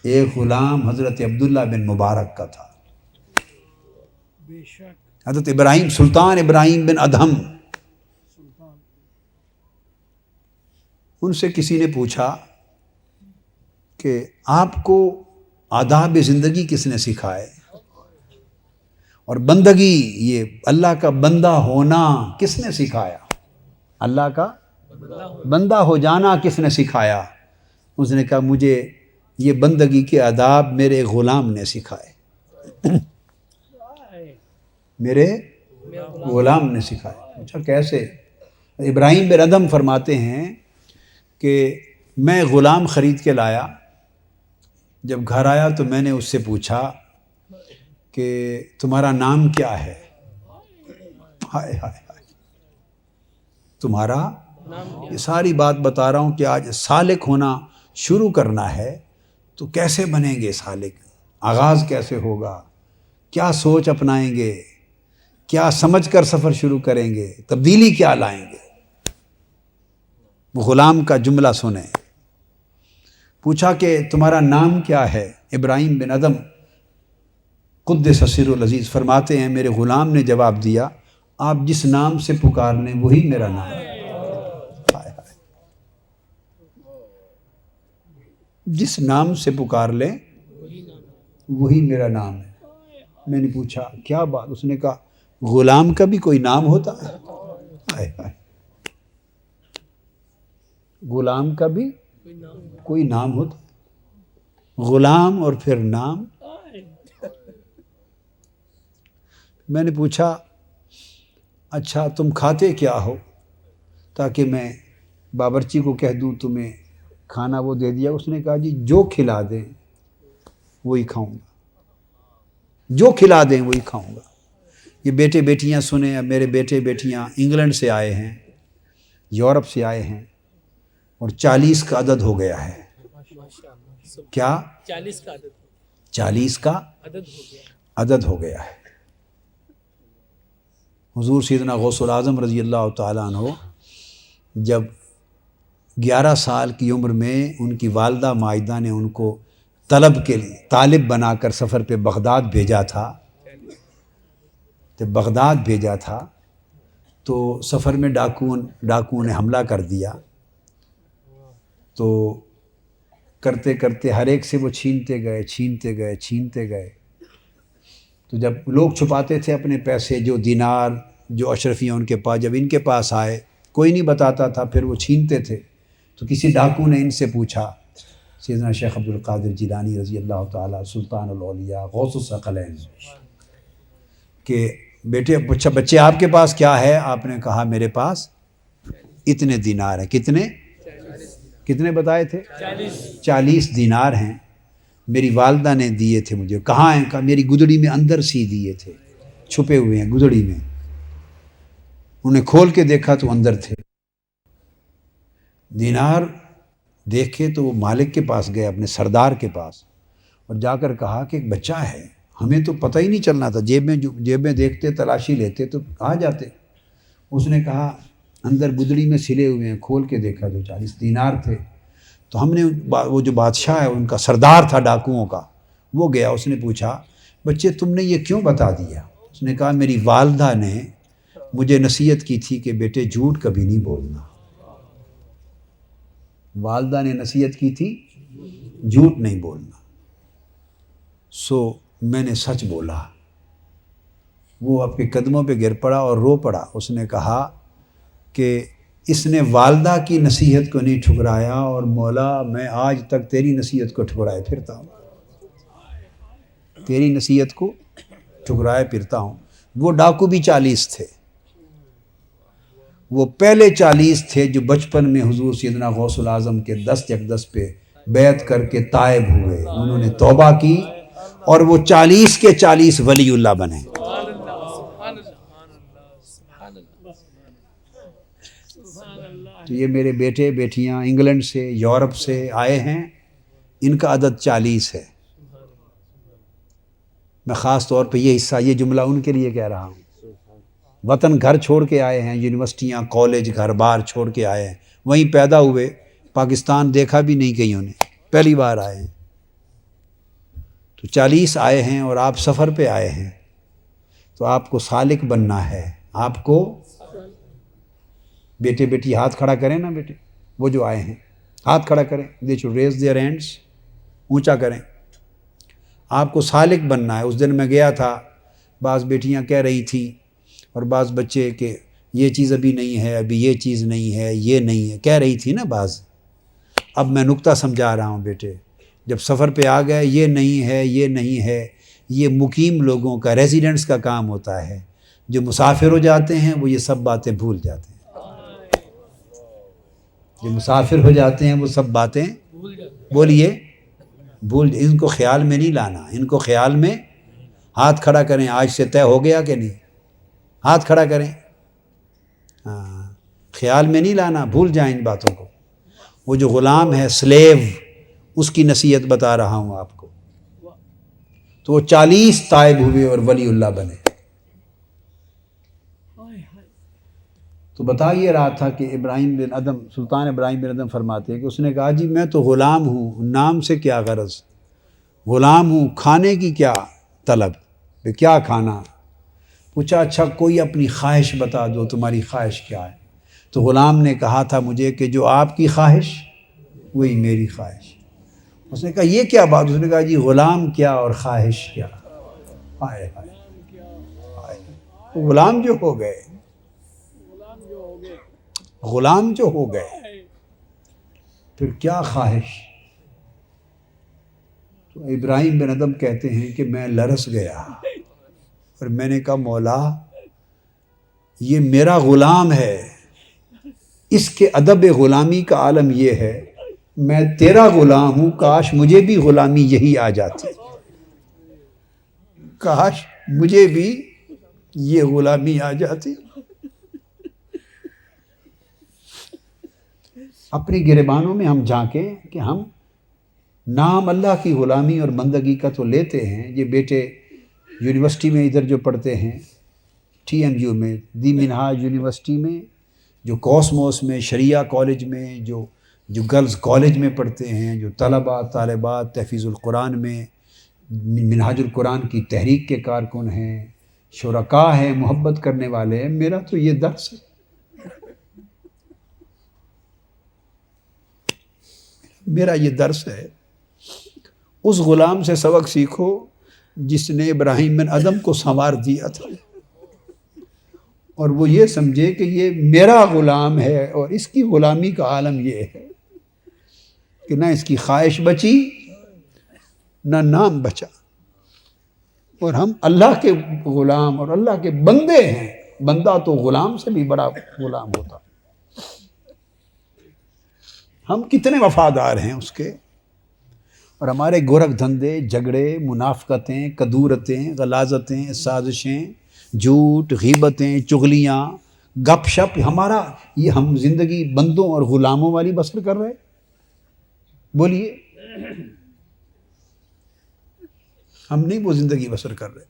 ایک غلام حضرت عبداللہ بن مبارک کا تھا. حضرت ابراہیم، سلطان ابراہیم بن ادہم ان سے کسی نے پوچھا کہ آپ کو آداب زندگی کس نے سکھائے اور بندگی، یہ اللہ کا بندہ ہونا کس نے سکھایا؟ اللہ کا بندہ ہو جانا کس نے سکھایا؟ اس نے کہا مجھے یہ بندگی کے آداب میرے غلام نے سکھائے، میرے غلام نے سکھائے۔ اچھا کیسے؟ ابراہیم بن ادم فرماتے ہیں کہ میں غلام خرید کے لایا، جب گھر آیا تو میں نے اس سے پوچھا کہ تمہارا نام کیا ہے؟ ہائے ہائے ہائے، تمہارا؟ یہ ساری بات بتا رہا ہوں کہ آج سالک ہونا شروع کرنا ہے تو کیسے بنیں گے سالک؟ آغاز کیسے ہوگا؟ کیا سوچ اپنائیں گے؟ کیا سمجھ کر سفر شروع کریں گے؟ تبدیلی کیا لائیں گے؟ وہ غلام کا جملہ سنیں۔ پوچھا کہ تمہارا نام کیا ہے؟ ابراہیم بن ادم قدس سر العزیز فرماتے ہیں میرے غلام نے جواب دیا آپ جس نام سے پکار لیں وہی میرا نام ہے۔ جس نام سے پکار لیں وہی میرا نام ہے۔ میں نے پوچھا کیا بات؟ اس نے کہا غلام کا بھی کوئی نام ہوتا ہے؟ ہائے ہائے، غلام کا بھی کوئی نام ہوتا ہے؟ غلام اور پھر نام۔ میں نے پوچھا اچھا تم کھاتے کیا ہو تاکہ میں باورچی کو کہہ دوں تمہیں کھانا وہ دے دیا؟ اس نے کہا جی جو کھلا دیں وہی کھاؤں گا، جو کھلا دیں وہی کھاؤں گا۔ یہ بیٹے بیٹیاں سنیں، اب میرے بیٹے بیٹیاں انگلینڈ سے آئے ہیں، یورپ سے آئے ہیں اور 40 کا عدد ہو گیا ہے۔ کیا؟ 40 کا عدد، 40 کا عدد ہو گیا ہے۔ حضور سیدنا غوث العظم رضی اللہ تعالیٰ عنہ جب 11 سال کی عمر میں ان کی والدہ ماجدہ نے ان کو طلب کے لیے طالب بنا کر سفر پہ بغداد بھیجا تھا، جب بغداد بھیجا تھا تو سفر میں ڈاکوؤں نے حملہ کر دیا، تو کرتے کرتے ہر ایک سے وہ چھینتے گئے۔ تو جب لوگ چھپاتے تھے اپنے پیسے، جو دینار جو اشرفیاں ان کے پاس، جب ان کے پاس آئے کوئی نہیں بتاتا تھا، پھر وہ چھینتے تھے۔ تو کسی ڈاکو نے ان سے پوچھا، سیدنا شیخ عبد القادر جیلانی رضی اللہ تعالیٰ سلطان الاولیاء غوث الثقلین، کہ بیٹے بچے آپ کے پاس کیا ہے؟ آپ نے کہا میرے پاس اتنے دینار ہیں۔ کتنے بتائے تھے؟ 40 دینار ہیں، میری والدہ نے دیے تھے مجھے۔ کہاں ہیں؟ کہا میری گدڑی میں اندر سی دیے تھے، چھپے ہوئے ہیں گدڑی میں۔ انہیں کھول کے دیکھا تو اندر تھے دینار۔ دیکھے تو وہ مالک کے پاس گئے، اپنے سردار کے پاس، اور جا کر کہا کہ ایک بچہ ہے، ہمیں تو پتہ ہی نہیں چلنا تھا، جیب میں دیکھتے تلاشی لیتے تو آ جاتے۔ اس نے کہا اندر گدڑی میں سلے ہوئے ہیں، کھول کے دیکھا تو 40 دینار تھے۔ تو ہم نے وہ جو بادشاہ ہے ان کا سردار تھا ڈاکوؤں کا، وہ گیا، اس نے پوچھا بچے تم نے یہ کیوں بتا دیا؟ اس نے کہا میری والدہ نے مجھے نصیحت کی تھی کہ بیٹے جھوٹ کبھی نہیں بولنا۔ والدہ نے نصیحت کی تھی جھوٹ نہیں بولنا، سو میں نے سچ بولا۔ وہ اپنے قدموں پہ گر پڑا اور رو پڑا۔ اس نے کہا کہ اس نے والدہ کی نصیحت کو نہیں ٹھکرایا، اور مولا میں آج تک تیری نصیحت کو ٹھکرائے پھرتا ہوں، تیری نصیحت کو ٹھکرائے پھرتا ہوں۔ وہ ڈاکو بھی 40 تھے، وہ پہلے 40 تھے جو بچپن میں حضور سیدنا غوث العظم کے دست اقدس پہ بیعت کر کے تائب ہوئے، انہوں نے توبہ کی اور وہ 40 کے 40 ولی اللہ بنے۔ تو یہ میرے بیٹے بیٹیاں انگلینڈ سے یورپ سے آئے ہیں، ان کا عدد 40 ہے۔ میں خاص طور پہ یہ حصہ، یہ جملہ ان کے لیے کہہ رہا ہوں۔ وطن گھر چھوڑ کے آئے ہیں، یونیورسٹیاں کالج گھر بار چھوڑ کے آئے ہیں، وہیں پیدا ہوئے، پاکستان دیکھا بھی نہیں کہیں انہیں، پہلی بار آئے ہیں۔ تو 40 آئے ہیں اور آپ سفر پہ آئے ہیں، تو آپ کو سالک بننا ہے۔ آپ کو بیٹے بیٹی ہاتھ کھڑا کریں نا بیٹے، وہ جو آئے ہیں ہاتھ کھڑا کریں. They should raise their hands, اونچا کریں. آپ کو سالک بننا ہے. اس دن میں گیا تھا, بعض بیٹیاں کہہ رہی تھیں اور بعض بچے کہ یہ چیز ابھی نہیں ہے, ابھی یہ چیز نہیں ہے, یہ نہیں ہے, کہہ رہی تھی نا بعض. اب میں نکتہ سمجھا رہا ہوں بیٹے, جب سفر پہ آ گئے یہ نہیں ہے, یہ نہیں ہے, یہ مقیم لوگوں کا, ریزیڈنٹس کا کام ہوتا ہے. جو مسافر ہو جاتے ہیں وہ یہ سب باتیں بھول جاتے ہیں. جو مسافر ہو جاتے ہیں وہ سب باتیں بولیے بھول. ان کو خیال میں نہیں لانا, ان کو خیال میں. ہاتھ کھڑا کریں. آج سے طے ہو گیا کہ نہیں؟ ہاتھ کھڑا کریں. ہاں, خیال میں نہیں لانا, بھول جائیں ان باتوں کو. وہ جو غلام ہے, سلیو, اس کی نصیحت بتا رہا ہوں آپ کو. تو وہ 40 تائب ہوئے اور ولی اللہ بنے. تو بتا یہ رہا تھا کہ ابراہیم بن ادم, سلطان ابراہیم بن ادم فرماتے ہیں کہ اس نے کہا جی میں تو غلام ہوں, نام سے کیا غرض, غلام ہوں, کھانے کی کیا طلب, کیا کھانا. پوچھا اچھا کوئی اپنی خواہش بتا دو, تمہاری خواہش کیا ہے. تو غلام نے کہا تھا مجھے کہ جو آپ کی خواہش وہی میری خواہش. اس نے کہا یہ کیا بات. اس نے کہا جی غلام کیا اور خواہش کیا. ہائے ہائے, غلام جو ہو گئے, غلام جو ہو گئے, پھر کیا خواہش. تو ابراہیم بن ادم کہتے ہیں کہ میں لرز گیا اور میں نے کہا مولا یہ میرا غلام ہے, اس کے ادب غلامی کا عالم یہ ہے, میں تیرا غلام ہوں, کاش مجھے بھی غلامی یہی آ جاتی, کاش مجھے بھی یہ غلامی آ جاتی. اپنی گریبانوں میں ہم جھانکیں کہ ہم نام اللہ کی غلامی اور بندگی کا تو لیتے ہیں. یہ بیٹے یونیورسٹی میں ادھر جو پڑھتے ہیں, TMU میں, دی منہاج یونیورسٹی میں, جو کوسموس میں, شریعہ کالج میں, جو گرلز کالج میں پڑھتے ہیں, جو طلباء طالبات تحفیظ القرآن میں منہاج القرآن کی تحریک کے کارکن ہیں, شرکاء ہیں, محبت کرنے والے ہیں. میرا تو یہ درس ہے, میرا یہ درس ہے. اس غلام سے سبق سیکھو جس نے ابراہیم بن ادم کو سنوار دیا تھا, اور وہ یہ سمجھے کہ یہ میرا غلام ہے اور اس کی غلامی کا عالم یہ ہے کہ نہ اس کی خواہش بچی نہ نام بچا. اور ہم اللہ کے غلام اور اللہ کے بندے ہیں. بندہ تو غلام سے بھی بڑا غلام ہوتا. ہم کتنے وفادار ہیں اس کے, اور ہمارے گورکھ دھندے, جھگڑے, منافقتیں, کدورتیں, غلاظتیں, سازشیں, جھوٹ, غیبتیں, چغلیاں, گپ شپ, ہمارا یہ ہم زندگی بندوں اور غلاموں والی بسر کر رہے. بولیے, ہم نہیں وہ زندگی بسر کر رہے.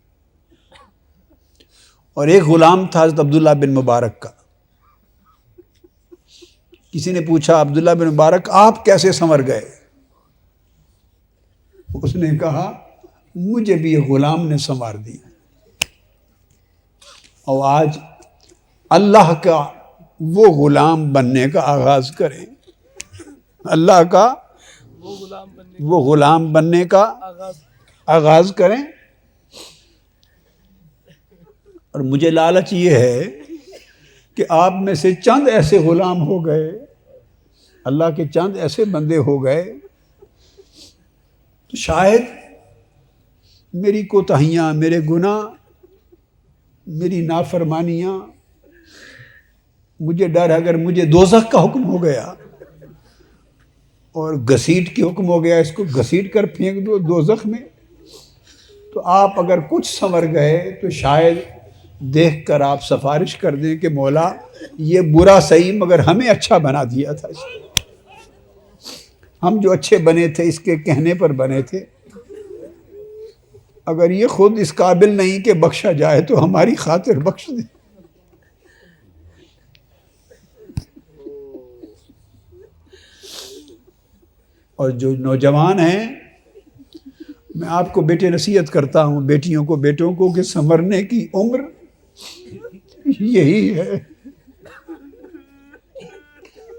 اور ایک غلام تھا حضرت عبداللہ بن مبارک کا. کسی نے پوچھا عبداللہ بن مبارک آپ کیسے سنور گئے؟ اس نے کہا مجھے بھی یہ غلام نے سنوار دیا. اور آج اللہ کا وہ غلام بننے کا آغاز کریں, اللہ کا وہ غلام بننے کا آغاز کریں. اور مجھے لالچ یہ ہے کہ آپ میں سے چند ایسے غلام ہو گئے, اللہ کے چند ایسے بندے ہو گئے, تو شاید میری کوتاہیاں, میرے گناہ, میری نافرمانیاں, مجھے ڈر اگر مجھے دوزخ کا حکم ہو گیا اور گھسیٹ کے حکم ہو گیا, اس کو گھسیٹ کر پھینک دو دوزخ میں, تو آپ اگر کچھ سنور گئے تو شاید دیکھ کر آپ سفارش کر دیں کہ مولا یہ برا صحیح مگر ہمیں اچھا بنا دیا تھا, ہم جو اچھے بنے تھے اس کے کہنے پر بنے تھے, اگر یہ خود اس قابل نہیں کہ بخشا جائے تو ہماری خاطر بخش دے. اور جو نوجوان ہیں, میں آپ کو بیٹے نصیحت کرتا ہوں, بیٹیوں کو, بیٹوں کو, کہ سنورنے کی عمر یہی ہے,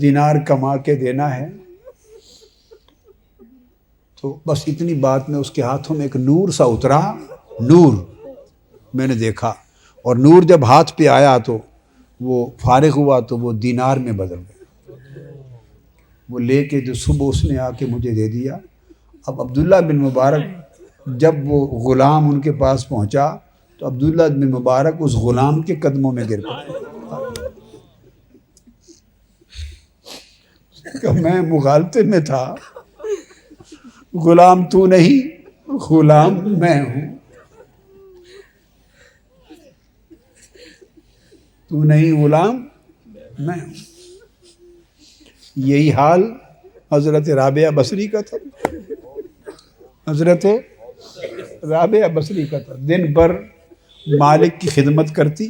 دینار کما کے دینا ہے. تو بس اتنی بات میں اس کے ہاتھوں میں ایک نور سا اترا. نور میں نے دیکھا، اور نور جب ہاتھ پہ آیا تو وہ فارغ ہوا تو وہ دینار میں بدل گیا. وہ لے کے جو صبح اس نے آ کے مجھے دے دیا. اب عبداللہ بن مبارک جب وہ غلام ان کے پاس پہنچا تو عبداللہ بن مبارک اس غلام کے قدموں میں گر پڑا. کہ میں مغالطے میں تھا، غلام تو نہیں، غلام میں ہوں. تو نہیں غلام میں ہوں. یہی حال حضرت رابعہ بصری کا تھا. حضرت رابعہ بصری کا تھا. دن بھر مالک کی خدمت کرتی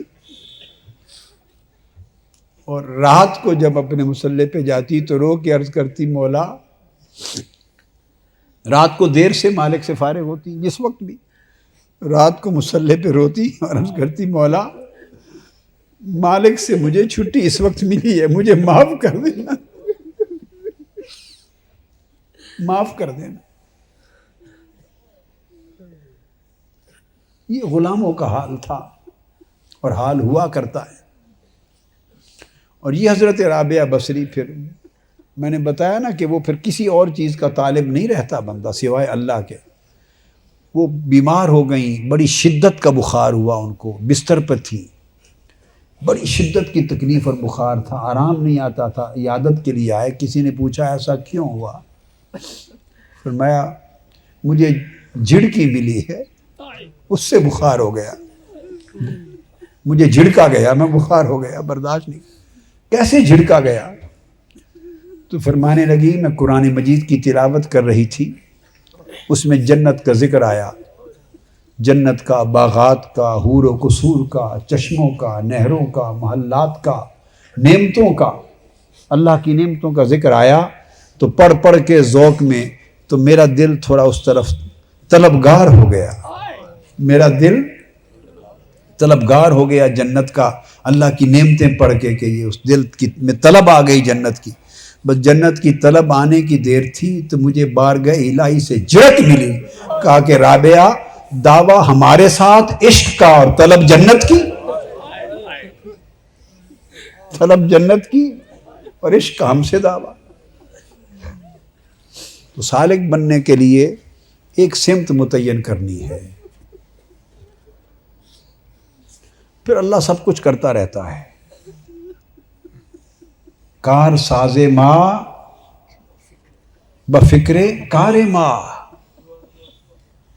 اور رات کو جب اپنے مصلے پہ جاتی تو رو کے عرض کرتی مولا. رات کو دیر سے مالک سے فارغ ہوتی، جس وقت بھی رات کو مصلے پہ روتی اور عرض کرتی مولا مالک سے مجھے چھٹی اس وقت ملی ہے، مجھے معاف کر دینا، معاف کر دینا. یہ غلاموں کا حال تھا اور حال ہوا کرتا ہے. اور یہ حضرت رابعہ بصری، پھر میں نے بتایا نا کہ وہ پھر کسی اور چیز کا طالب نہیں رہتا بندہ سوائے اللہ کے. وہ بیمار ہو گئیں، بڑی شدت کا بخار ہوا ان کو، بستر پر تھی، بڑی شدت کی تکلیف اور بخار تھا، آرام نہیں آتا تھا. عیادت کے لیے آئے، کسی نے پوچھا ایسا کیوں ہوا؟ فرمایا مجھے جھڑکی ملی ہے، اس سے بخار ہو گیا، مجھے جھڑکا گیا، میں بخار ہو گیا، برداشت نہیں. کیسے جھڑکا گیا؟ تو فرمانے لگی میں قرآن مجید کی تلاوت کر رہی تھی، اس میں جنت کا ذکر آیا، جنت کا، باغات کا، حور و قصور کا، چشموں کا، نہروں کا، محلات کا، نعمتوں کا، اللہ کی نعمتوں کا ذکر آیا. تو پڑھ پڑھ کے ذوق میں تو میرا دل تھوڑا اس طرف طلبگار ہو گیا. میرا دل طلبگار ہو گیا جنت کا، اللہ کی نعمتیں پڑھ کے کہ یہ اس دل کی میں طلب آ گئی جنت کی. بس جنت کی طلب آنے کی دیر تھی تو مجھے بارگاہ الہی سے جھڑک ملی. کہا کہ رابعہ دعویٰ ہمارے ساتھ عشق کا اور طلب جنت کی، طلب جنت کی اور عشق کا ہم سے دعویٰ. تو سالک بننے کے لیے ایک سمت متعین کرنی ہے، پھر اللہ سب کچھ کرتا رہتا ہے. کار ساز ما بفکر کار ما،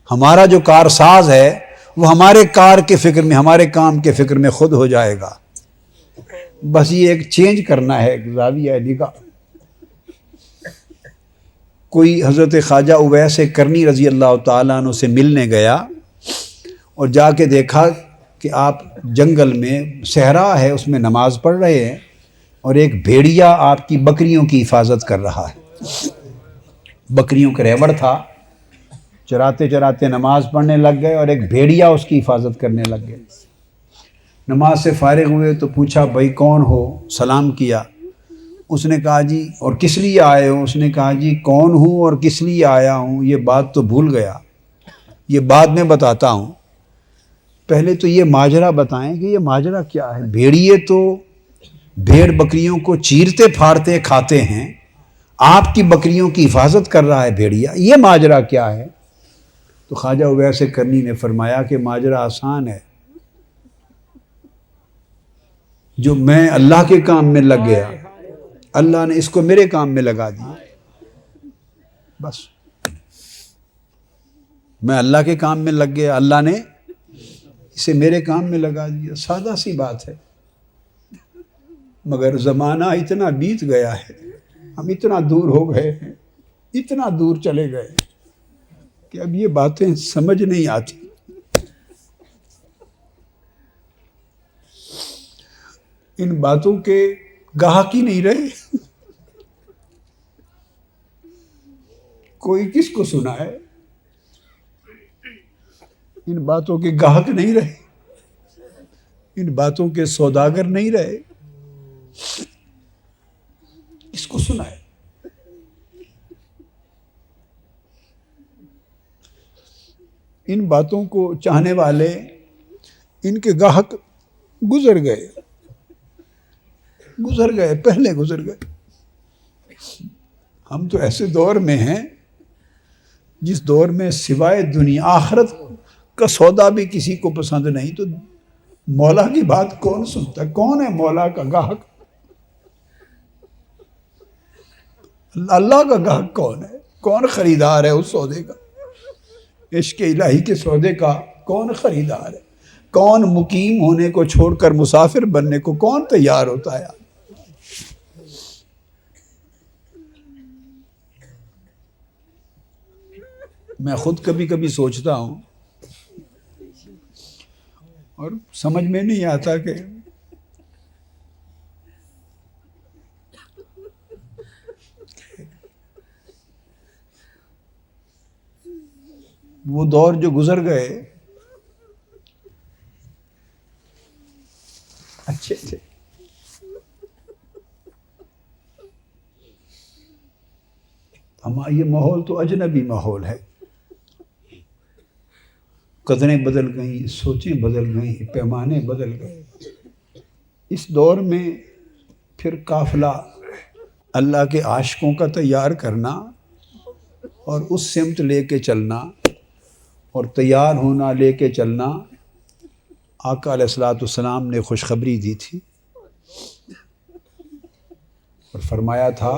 ہمارا جو کار ساز ہے وہ ہمارے کار کے فکر میں، ہمارے کام کے فکر میں خود ہو جائے گا. بس یہ ایک چینج کرنا ہے، ایک زاویہ نگاہ. کوئی حضرت خواجہ اویس کرنی رضی اللہ تعالیٰ عنہ سے ملنے گیا اور جا کے دیکھا کہ آپ جنگل میں صحرا ہے، اس میں نماز پڑھ رہے ہیں اور ایک بھیڑیا آپ کی بکریوں کی حفاظت کر رہا ہے. بکریوں کا ریوڑ تھا، چراتے چراتے نماز پڑھنے لگ گئے اور ایک بھیڑیا اس کی حفاظت کرنے لگ گئے. نماز سے فارغ ہوئے تو پوچھا بھائی کون ہو؟ سلام کیا. اس نے کہا جی اور کس لیے آئے ہو؟ اس نے کہا جی کون ہوں اور کس لیے آیا ہوں یہ بات تو بھول گیا، یہ بعد میں بتاتا ہوں، پہلے تو یہ ماجرا بتائیں کہ یہ ماجرا کیا ہے. بھیڑیے تو بھیڑ بکریوں کو چیرتے پھاڑتے کھاتے ہیں، آپ کی بکریوں کی حفاظت کر رہا ہے بھیڑیا، یہ ماجرا کیا ہے؟ تو خواجہ اویس کرنی نے فرمایا کہ ماجرا آسان ہے. جو میں اللہ کے کام میں لگ گیا، اللہ نے اس کو میرے کام میں لگا دیا. بس میں اللہ کے کام میں لگ گیا، اللہ نے اسے میرے کام میں لگا دیا. سادہ سی بات ہے، مگر زمانہ اتنا بیت گیا ہے، ہم اتنا دور ہو گئے ہیں، اتنا دور چلے گئے کہ اب یہ باتیں سمجھ نہیں آتی. ان باتوں کے گاہک ہی نہیں رہے. کوئی کس کو سنائے؟ ان باتوں کے گاہک نہیں رہے، ان باتوں کے سوداگر نہیں رہے. اس کو سنائے. ان باتوں کو چاہنے والے، ان کے گاہک گزر گئے، پہلے گزر گئے. ہم تو ایسے دور میں ہیں جس دور میں سوائے دنیا آخرت کا سودا بھی کسی کو پسند نہیں، تو مولا کی بات کون سنتا؟ کون ہے مولا کا گاہک؟ اللہ کا گاہک کون ہے؟ کون خریدار ہے اس سودے کا؟ عشق الہی کے سودے کا کون خریدار ہے؟ کون مقیم ہونے کو چھوڑ کر مسافر بننے کو کون تیار ہوتا ہے؟ میں خود کبھی کبھی سوچتا ہوں اور سمجھ میں نہیں آتا کہ وہ دور جو گزر گئے اچھے تھے. یہ ماحول تو اجنبی ماحول ہے. قدریں بدل گئیں، سوچیں بدل گئیں، پیمانے بدل گئے. اس دور میں پھر قافلہ اللہ کے عاشقوں کا تیار کرنا اور اس سمت لے کے چلنا اور تیار ہونا، لے کے چلنا. آقا علیہ الصلوۃ والسلام نے خوشخبری دی تھی اور فرمایا تھا،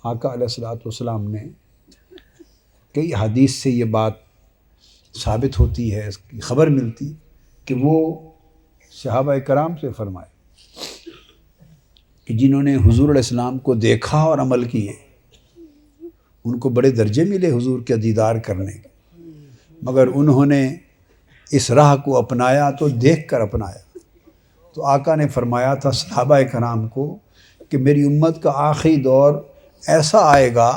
آقا علیہ الصلوۃ والسلام نے کئی حدیث سے یہ بات ثابت ہوتی ہے، اس کی خبر ملتی کہ وہ صحابہ کرام سے فرمائے کہ جنہوں نے حضور علیہ السلام کو دیکھا اور عمل کیے، ان کو بڑے درجے ملے حضور کے دیدار کرنے کے، مگر انہوں نے اس راہ کو اپنایا تو دیکھ کر اپنایا. تو آقا نے فرمایا تھا صحابہ کرام کو کہ میری امت کا آخری دور ایسا آئے گا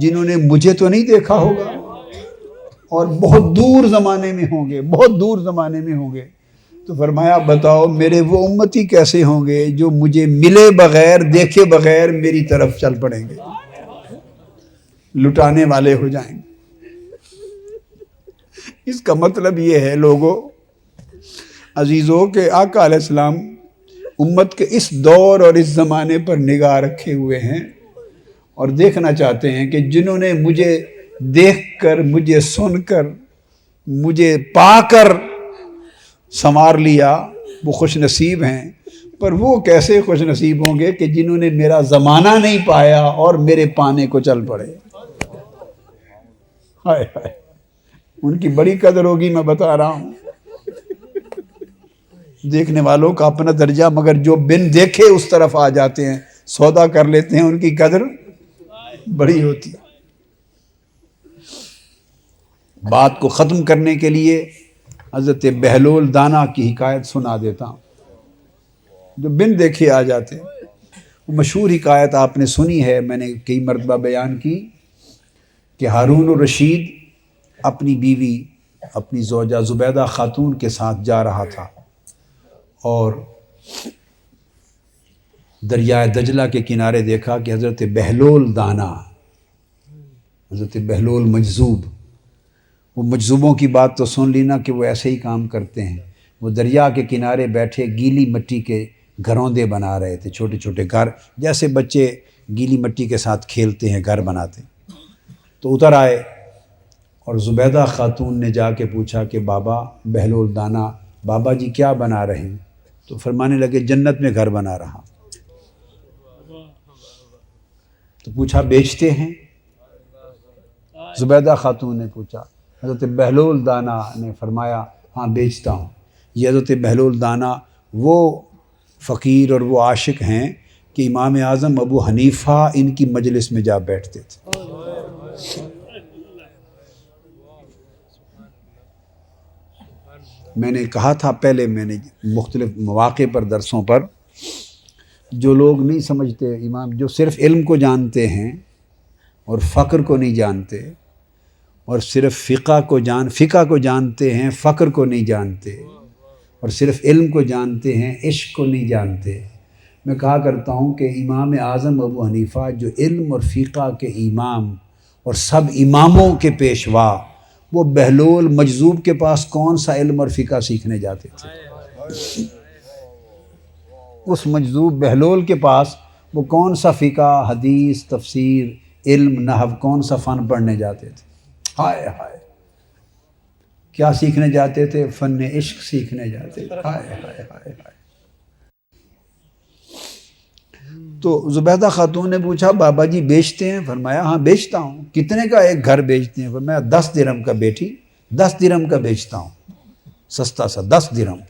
جنہوں نے مجھے تو نہیں دیکھا ہوگا اور بہت دور زمانے میں ہوں گے، بہت دور زمانے میں ہوں گے. تو فرمایا بتاؤ میرے وہ امتی کیسے ہوں گے جو مجھے ملے بغیر، دیکھے بغیر میری طرف چل پڑیں گے، لٹانے والے ہو جائیں گے. اس کا مطلب یہ ہے لوگوں، عزیزوں، کہ آقا علیہ السلام امت کے اس دور اور اس زمانے پر نگاہ رکھے ہوئے ہیں اور دیکھنا چاہتے ہیں کہ جنہوں نے مجھے دیکھ کر، مجھے سن کر، مجھے پا کر سنوار لیا وہ خوش نصیب ہیں. پر وہ کیسے خوش نصیب ہوں گے کہ جنہوں نے میرا زمانہ نہیں پایا اور میرے پانے کو چل پڑے. ہائے ہائے، ان کی بڑی قدر ہوگی. میں بتا رہا ہوں، دیکھنے والوں کا اپنا درجہ، مگر جو بن دیکھے اس طرف آ جاتے ہیں، سودا کر لیتے ہیں، ان کی قدر بڑی ہوتی. بات کو ختم کرنے کے لیے حضرت بہلول دانا کی حکایت سنا دیتا ہوں، جو بن دیکھے آ جاتے ہیں. وہ مشہور حکایت آپ نے سنی ہے، میں نے کئی مرتبہ بیان کی، کہ ہارون الرشید اپنی بیوی، اپنی زوجہ زبیدہ خاتون کے ساتھ جا رہا تھا اور دریائے دجلہ کے کنارے دیکھا کہ حضرت بہلول دانا، حضرت بہلول مجذوب، وہ مجذوبوں کی بات تو سن لینا کہ وہ ایسے ہی کام کرتے ہیں. وہ دریا کے کنارے بیٹھے گیلی مٹی کے گھروندے بنا رہے تھے، چھوٹے چھوٹے گھر، جیسے بچے گیلی مٹی کے ساتھ کھیلتے ہیں، گھر بناتے. تو اتر آئے اور زبیدہ خاتون نے جا کے پوچھا کہ بابا بہلول دانا، بابا جی کیا بنا رہے ہیں؟ تو فرمانے لگے جنت میں گھر بنا رہا. تو پوچھا بیچتے ہیں؟ زبیدہ خاتون نے پوچھا. حضرت بہلول دانا نے فرمایا ہاں بیچتا ہوں. یہ حضرت بہلول دانا وہ فقیر اور وہ عاشق ہیں کہ امام اعظم ابو حنیفہ ان کی مجلس میں جا بیٹھتے تھے. میں نے کہا تھا پہلے، میں نے مختلف مواقع پر درسوں پر، جو لوگ نہیں سمجھتے امام، جو صرف علم کو جانتے ہیں اور فقر کو نہیں جانتے، اور صرف فقہ کو جانتے ہیں، فقر کو نہیں جانتے، اور صرف علم کو جانتے ہیں، عشق کو نہیں جانتے، میں کہا کرتا ہوں کہ امام اعظم ابو حنیفہ جو علم اور فقہ کے امام اور سب اماموں کے پیشوا، وہ بہلول مجذوب کے پاس کون سا علم اور فقہ سیکھنے جاتے تھے؟ اس مجذوب بہلول کے پاس وہ کون سا فقہ، حدیث، تفسیر، علم، نحو، کون سا فن پڑھنے جاتے تھے؟ ہائے ہائے، کیا سیکھنے جاتے تھے؟ فن عشق سیکھنے جاتے تھے۔ ہائے ہائے ہائے ہائے۔ تو زبیدہ خاتون نے پوچھا بابا جی بیچتے ہیں؟ فرمایا ہاں بیچتا ہوں۔ کتنے کا ایک گھر بیچتے ہیں؟ فرمایا 10 درہم کا بیٹی، 10 درہم کا بیچتا ہوں، سستا سا 10 درہم۔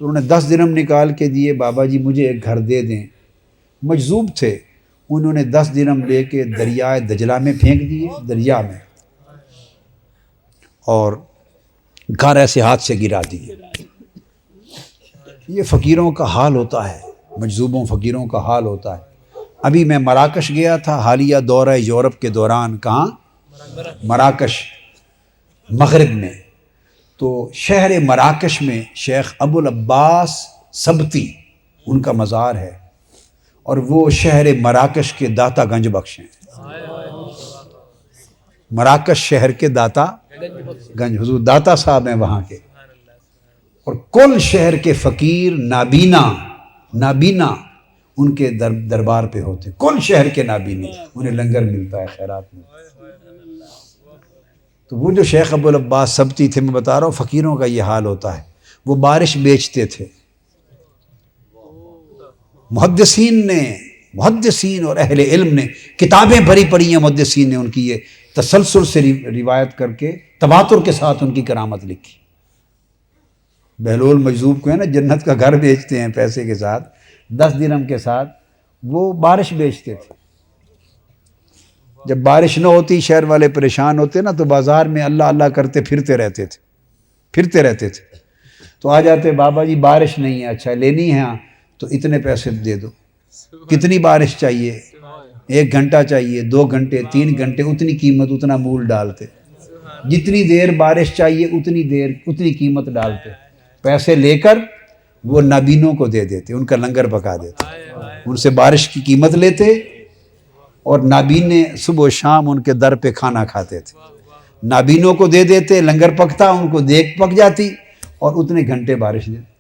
تو انہوں نے 10 درہم نکال کے دیے، بابا جی مجھے ایک گھر دے دیں۔ مجذوب تھے، انہوں نے 10 درہم لے کے دریائے دجلہ میں پھینک دیے، دریا میں، اور گھر ایسے ہاتھ سے گرا دیے۔ یہ فقیروں کا حال ہوتا ہے، مجذوبوں فقیروں کا حال ہوتا ہے۔ ابھی میں مراکش گیا تھا حالیہ دورہ یورپ کے دوران۔ کہاں؟ مراکش، مغرب میں۔ تو شہر مراکش میں شیخ ابو العباس سبتی ان کا مزار ہے، اور وہ شہر مراکش کے داتا گنج بخش ہیں۔ مراکش شہر کے داتا گنج، حضور داتا صاحب ہیں وہاں کے، اور کل شہر کے فقیر نابینا ان کے دربار پہ ہوتے، کل شہر کے نابینے، انہیں لنگر ملتا ہے، خیرات میں۔ تو وہ جو شیخ ابو العباس سبتی تھے، میں بتا رہا ہوں فقیروں کا یہ حال ہوتا ہے، وہ بارش بیچتے تھے۔ محدثین اور اہل علم نے کتابیں بھری پڑھی ہیں، محدثین نے ان کی یہ تسلسل سے روایت کر کے تواتر کے ساتھ ان کی کرامت لکھی۔ بہلول مجذوب کو ہے نا جنت کا گھر بیچتے ہیں پیسے کے ساتھ، 10 درہم کے ساتھ، وہ بارش بیچتے تھے۔ جب بارش نہ ہوتی، شہر والے پریشان ہوتے نا، تو بازار میں اللہ اللہ کرتے پھرتے رہتے تھے۔ تو آ جاتے، بابا جی بارش نہیں ہے، اچھا لینی ہے ہاں تو اتنے پیسے دے دو۔ کتنی بارش چاہیے؟ 1 گھنٹہ چاہیے، 2 گھنٹے، 3 گھنٹے، اتنی قیمت، اتنا مول ڈالتے۔ جتنی دیر بارش چاہیے اتنی قیمت ڈالتے۔ پیسے لے کر وہ نابینوں کو دے دیتے، ان کا لنگر پکا دیتے، ان سے بارش کی قیمت لیتے، اور نابینے صبح و شام ان کے در پہ کھانا کھاتے تھے۔ نابینوں کو دے دیتے، لنگر پکتا، ان کو دیکھ پک جاتی، اور اتنے گھنٹے بارش دیتے۔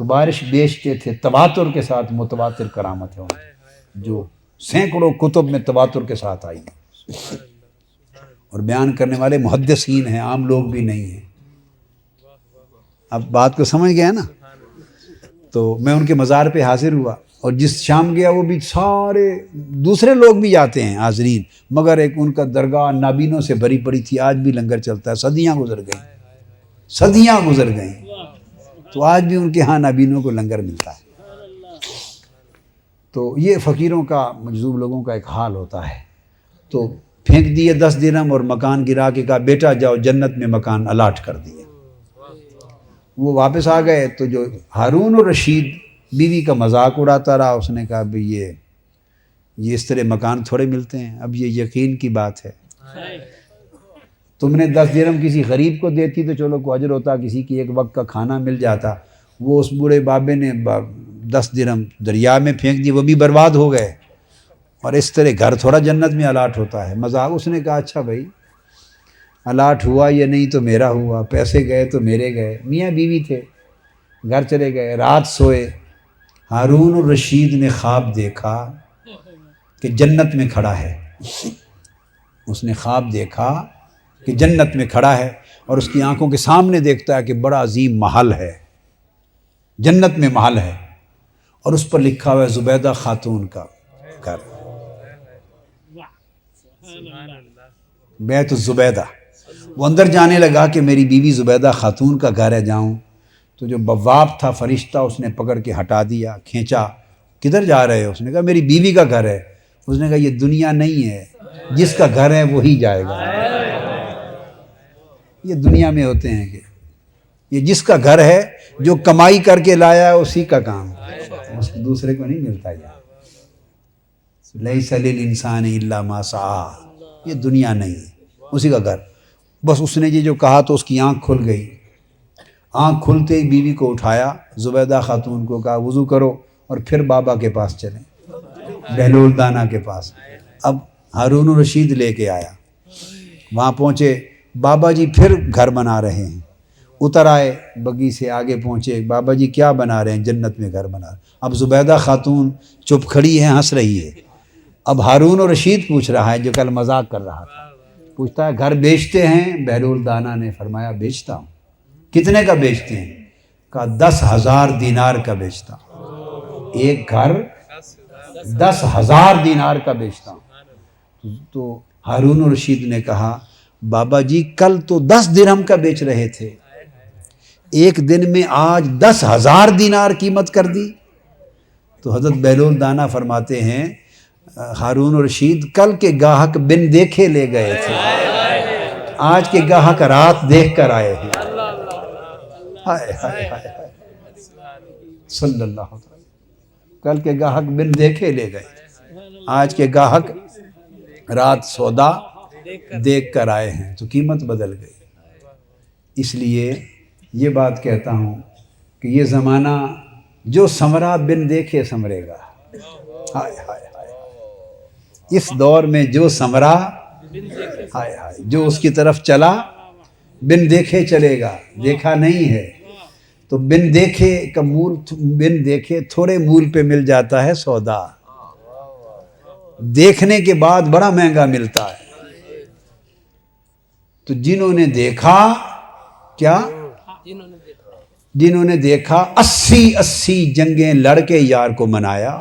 تو بارش بیچتے تھے، تواتر کے ساتھ، متواتر کرامت ہے جو سینکڑوں کتب میں تواتر کے ساتھ آئی ہے، اور بیان کرنے والے محدثین ہیں، عام لوگ بھی نہیں ہیں۔ اب بات کو سمجھ گئے نا؟ تو میں ان کے مزار پہ حاضر ہوا، اور جس شام گیا وہ بھی سارے دوسرے لوگ بھی جاتے ہیں حاضرین، مگر ایک ان کا درگاہ نابینوں سے بھری پڑی تھی۔ آج بھی لنگر چلتا ہے، صدیاں گزر گئیں، تو آج بھی ان کے ہاں نابینوں کو لنگر ملتا ہے۔ تو یہ فقیروں کا، مجذوب لوگوں کا ایک حال ہوتا ہے۔ تو پھینک دیے 10 درہم، اور مکان گرا کے کہا بیٹا جاؤ جنت میں مکان الاٹ کر دیے۔ وہ واپس آ گئے، تو جو ہارون الرشید بیوی کا مذاق اڑاتا رہا، اس نے کہا بھئی یہ اس طرح مکان تھوڑے ملتے ہیں، اب یہ یقین کی بات ہے۔ تم نے 10 درہم کسی غریب کو دیتی تو چلو کوئی اجر ہوتا، کسی کی ایک وقت کا کھانا مل جاتا۔ وہ اس بوڑھے بابے نے 10 درہم دریا میں پھینک دی، وہ بھی برباد ہو گئے، اور اس طرح گھر تھوڑا جنت میں الاٹ ہوتا ہے۔ مذاق، اس نے کہا اچھا بھائی الاٹ ہوا یا نہیں تو میرا ہوا، پیسے گئے تو میرے گئے۔ میاں بیوی تھے، گھر چلے گئے، رات سوئے۔ ہارون الرشید نے خواب دیکھا کہ جنت میں کھڑا ہے۔ اس نے خواب دیکھا کہ جنت میں کھڑا ہے، اور اس کی آنکھوں کے سامنے دیکھتا ہے کہ بڑا عظیم محل ہے، جنت میں محل ہے، اور اس پر لکھا ہوا ہے زبیدہ خاتون کا گھر، بیت الزبیدہ۔ وہ اندر جانے لگا کہ میری بیوی زبیدہ خاتون کا گھر ہے، جاؤں؟ تو جو بواب تھا فرشتہ، اس نے پکڑ کے ہٹا دیا، کھینچا۔ کدھر جا رہے ہو؟ اس نے کہا میری بیوی کا گھر ہے۔ اس نے کہا یہ دنیا نہیں ہے، جس کا گھر ہے وہی جائے گا۔ یہ دنیا میں ہوتے ہیں کہ یہ جس کا گھر ہے، جو کمائی کر کے لایا ہے، اسی کا کام ہے، اس دوسرے کو نہیں ملتا۔ لیس للانسان الا ما سعی، یہ دنیا نہیں ہے، اسی کا گھر۔ بس اس نے یہ جو کہا تو اس کی آنکھ کھل گئی۔ آنکھ کھلتے ہی بیوی کو اٹھایا، زبیدہ خاتون کو کہا وضو کرو اور پھر بابا کے پاس چلیں، بہلول دانا کے پاس۔ اب ہارون الرشید لے کے آیا، وہاں پہنچے، بابا جی پھر گھر بنا رہے ہیں، اتر آئے بگی سے آگے پہنچے، بابا جی کیا بنا رہے ہیں؟ جنت میں گھر بنا رہے ہیں۔ اب زبیدہ خاتون چپ کھڑی ہے، ہنس رہی ہے۔ اب ہارون الرشید پوچھ رہا ہے جو کل مذاق کر رہا تھا، پوچھتا ہے گھر بیچتے ہیں؟ بہلول دانا نے فرمایا بیچتا ہوں۔ کتنے کا بیچتے ہیں؟ کہا 10,000 دینار کا بیچتا ہوں، ایک گھر 10,000 دینار کا بیچتا ہوں۔ تو ہارون الرشید نے کہا بابا جی کل تو 10 درہم کا بیچ رہے تھے، ایک دن میں آج 10,000 دینار قیمت کر دی۔ تو حضرت بہلول دانا فرماتے ہیں ہارون الرشید کل کے گاہک بن دیکھے لے گئے تھے، آج کے گاہک رات دیکھ کر آئے ہیں۔ ہائے ہائے ہائے صلی اللہ علیہ وسلم، کل کے گاہک بن دیکھے لے گئے، آج کے گاہک رات سودا دیکھ کر آئے ہیں، تو قیمت بدل گئی۔ اس لیے یہ بات کہتا ہوں کہ یہ زمانہ جو سمرا بن دیکھے سمرے گا۔ ہائے ہائے ہائے، اس دور میں جو سمرا، ہائے ہائے، جو اس کی طرف چلا بن دیکھے چلے گا، دیکھا نہیں ہے تو بن دیکھے کا مول، بن دیکھے تھوڑے مول پہ مل جاتا ہے سودا، دیکھنے کے بعد بڑا مہنگا ملتا ہے۔ تو جنہوں نے دیکھا کیا؟ جنہوں نے دیکھا 80 جنگیں لڑ کے یار کو منایا۔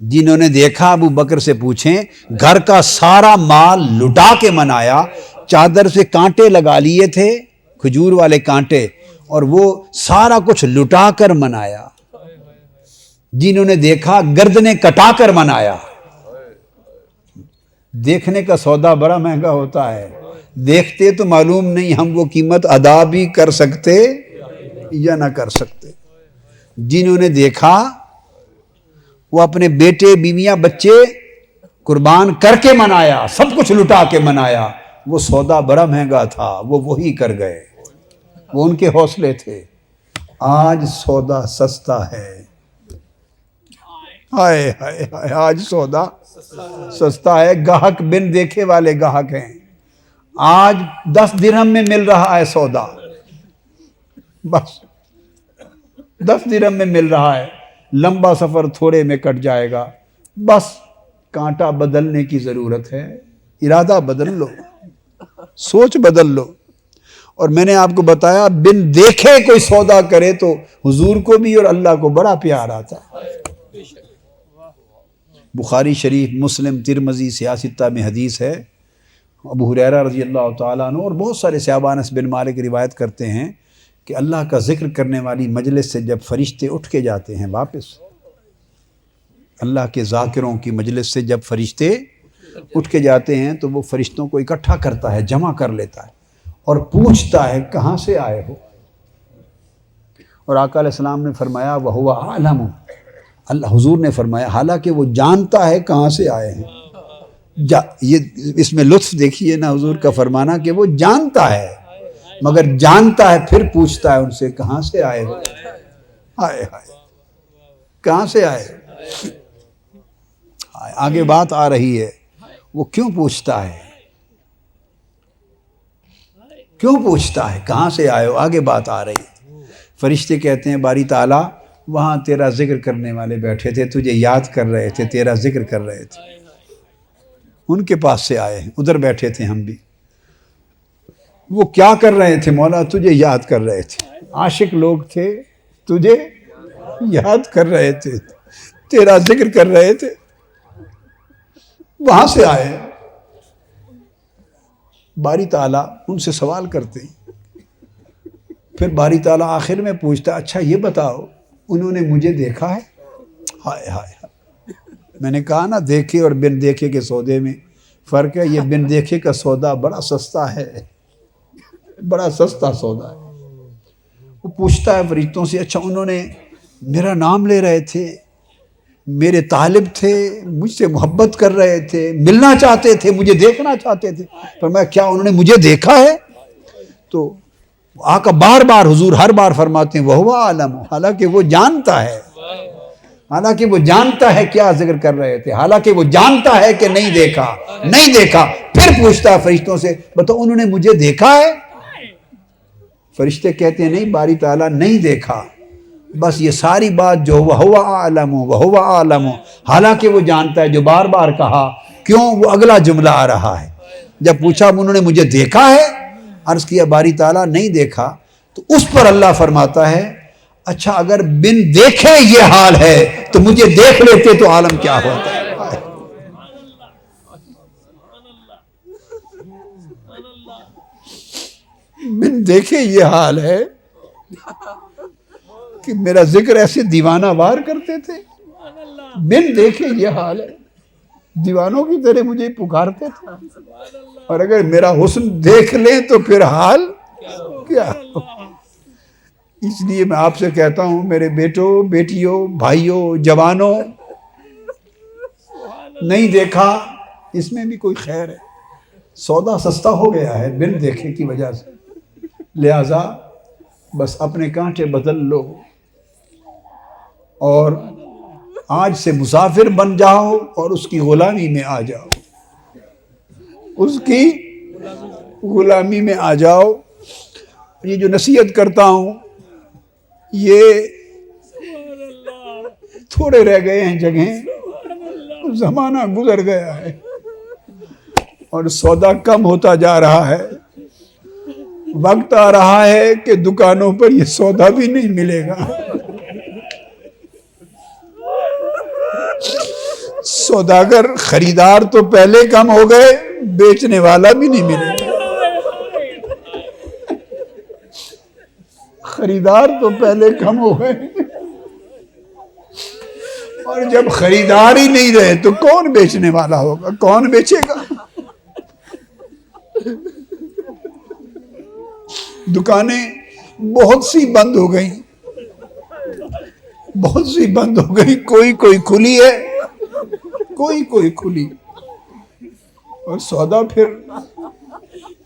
جنہوں نے دیکھا ابو بکر سے پوچھیں، گھر کا سارا مال لٹا کے منایا، چادر سے کانٹے لگا لیے تھے، کھجور والے کانٹے، اور وہ سارا کچھ لٹا کر منایا۔ جنہوں نے دیکھا گردنیں کٹا کر منایا۔ دیکھنے کا سودا بڑا مہنگا ہوتا ہے، دیکھتے تو معلوم نہیں ہم وہ قیمت ادا بھی کر سکتے یا نہ کر سکتے۔ جنہوں نے دیکھا وہ اپنے بیٹے بیویاں بچے قربان کر کے منایا، سب کچھ لٹا کے منایا، وہ سودا بڑا مہنگا تھا، وہ وہی کر گئے، وہ ان کے حوصلے تھے۔ آج سودا سستا ہے، ہائے ہائے ہائے، آج سودا سستا ہے، گاہک بن دیکھے والے گاہک ہیں۔ آج 10 درہم میں مل رہا ہے سودا، بس 10 درہم میں مل رہا ہے، لمبا سفر تھوڑے میں کٹ جائے گا، بس کانٹا بدلنے کی ضرورت ہے، ارادہ بدل لو، سوچ بدل لو۔ اور میں نے آپ کو بتایا بن دیکھے کوئی سودا کرے تو حضور کو بھی اور اللہ کو بڑا پیار آتا ہے۔ بخاری شریف، مسلم، ترمذی، سیاستہ میں حدیث ہے، ابو ہریرہ رضی اللہ تعالیٰ عنہ اور بہت سارے صحابہ انس بن مالک روایت کرتے ہیں کہ اللہ کا ذکر کرنے والی مجلس سے جب فرشتے اٹھ کے جاتے ہیں واپس، اللہ کے ذاکروں کی مجلس سے جب فرشتے اٹھ کے جاتے ہیں تو وہ فرشتوں کو اکٹھا کرتا ہے، جمع کر لیتا ہے اور پوچھتا ہے کہاں سے آئے ہو؟ اور آقا علیہ السلام نے فرمایا وَهُوَ أَعْلَمُ، اللہ حضور نے فرمایا حالانکہ وہ جانتا ہے کہاں سے آئے ہیں۔ یہ اس میں لطف دیکھیے نا حضور کا فرمانا کہ وہ جانتا ہے، مگر جانتا ہے پھر پوچھتا ہے ان سے کہاں سے آئے ہو؟ ہائے ہائے، کہاں سے آئے ہو؟ آگے بات آ رہی ہے، وہ کیوں پوچھتا ہے؟ کیوں پوچھتا ہے کہاں سے آئے ہو؟ آگے بات آ رہی ہے۔ فرشتے کہتے ہیں باری تعالیٰ وہاں تیرا ذکر کرنے والے بیٹھے تھے، تجھے یاد کر رہے تھے، تیرا ذکر کر رہے تھے، ان کے پاس سے آئے ہیں، ادھر بیٹھے تھے ہم بھی۔ وہ کیا کر رہے تھے مولا؟ تجھے یاد کر رہے تھے، عاشق لوگ تھے، تجھے یاد کر رہے تھے، تیرا ذکر کر رہے تھے، وہاں سے آئے۔ باری تعالیٰ ان سے سوال کرتے ہیں، پھر باری تعالیٰ آخر میں پوچھتا اچھا یہ بتاؤ انہوں نے مجھے دیکھا ہے؟ ہائے ہائے، میں نے کہا نا دیکھے اور بن دیکھے کے سودے میں فرق ہے، یہ بن دیکھے کا سودا بڑا سستا ہے، بڑا سستا سودا ہے۔ وہ پوچھتا ہے فرشتوں سے اچھا انہوں نے میرا نام لے رہے تھے، میرے طالب تھے، مجھ سے محبت کر رہے تھے، ملنا چاہتے تھے، مجھے دیکھنا چاہتے تھے، فرمایا کیا انہوں نے مجھے دیکھا ہے؟ تو آقا بار بار حضور ہر بار فرماتے ہیں وَهُوَ عَالَمُ، حالانکہ وہ جانتا ہے، حالانکہ وہ جانتا ہے کیا ذکر کر رہے تھے، حالانکہ وہ جانتا ہے کہ نہیں دیکھا، نہیں دیکھا، پھر پوچھتا ہے فرشتوں سے بتاؤ انہوں نے مجھے دیکھا ہے؟ فرشتے کہتے ہیں نہیں باری تعالیٰ نہیں دیکھا، بس یہ ساری بات جو وَهُوَ عَالَمُ وَهُوَ عَالَمُ، حالانکہ وہ جانتا ہے، جو بار بار کہا، کیوں؟ وہ اگلا جملہ آ رہا ہے۔ جب پوچھا انہوں نے مجھے دیکھا ہے، عرض کیا باری تعالیٰ نہیں دیکھا، تو اس پر اللہ فرماتا ہے اچھا اگر بن دیکھے یہ حال ہے تو مجھے دیکھ لیتے تو عالم کیا ہوتا ہے۔ بن دیکھے یہ حال ہے کہ میرا ذکر ایسے دیوانہ وار کرتے تھے، بن دیکھے یہ حال ہے، دیوانوں کی طرح مجھے پکارتے تھے، اور اگر میرا حسن دیکھ لیں تو پھر حال کیا ہو۔ اس لیے میں آپ سے کہتا ہوں میرے بیٹوں، بیٹیوں، بھائیوں، جوانوں، نہیں دیکھا اس میں بھی کوئی خیر ہے، سودا سستا ہو گیا ہے بن دیکھے کی وجہ سے، لہذا بس اپنے کانٹے بدل لو اور آج سے مسافر بن جاؤ اور اس کی غلامی میں آ جاؤ، اس کی غلامی میں آ جاؤ۔ یہ جو نصیحت کرتا ہوں یہ تھوڑے رہ گئے ہیں جگہیں، زمانہ گزر گیا ہے اور سودا کم ہوتا جا رہا ہے، وقت آ رہا ہے کہ دکانوں پر یہ سودا بھی نہیں ملے گا، سوداگر خریدار تو پہلے کم ہو گئے، بیچنے والا بھی نہیں ملے گا، خریدار تو پہلے کم ہو گئے، اور جب خریدار ہی نہیں رہے تو کون بیچنے والا ہوگا، کون بیچے گا؟ دکانیں بہت سی بند ہو گئیں، بہت سی بند ہو گئی، کوئی کھلی ہے، کوئی کھلی، اور سودا پھر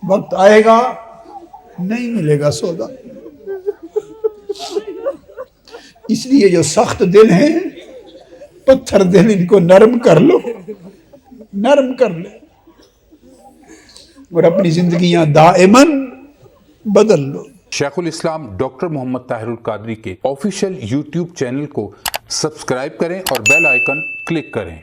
وقت آئے گا نہیں ملے گا سودا۔ اس لیے جو سخت دل ہیں، پتھر دل، ان کو نرم کر لو، نرم کر لو اور اپنی زندگیاں دائماً بدل لو۔ شیخ الاسلام ڈاکٹر محمد طاہر القادری کے آفیشیل یوٹیوب چینل کو سبسکرائب کریں اور بیل آئیکن کلک کریں۔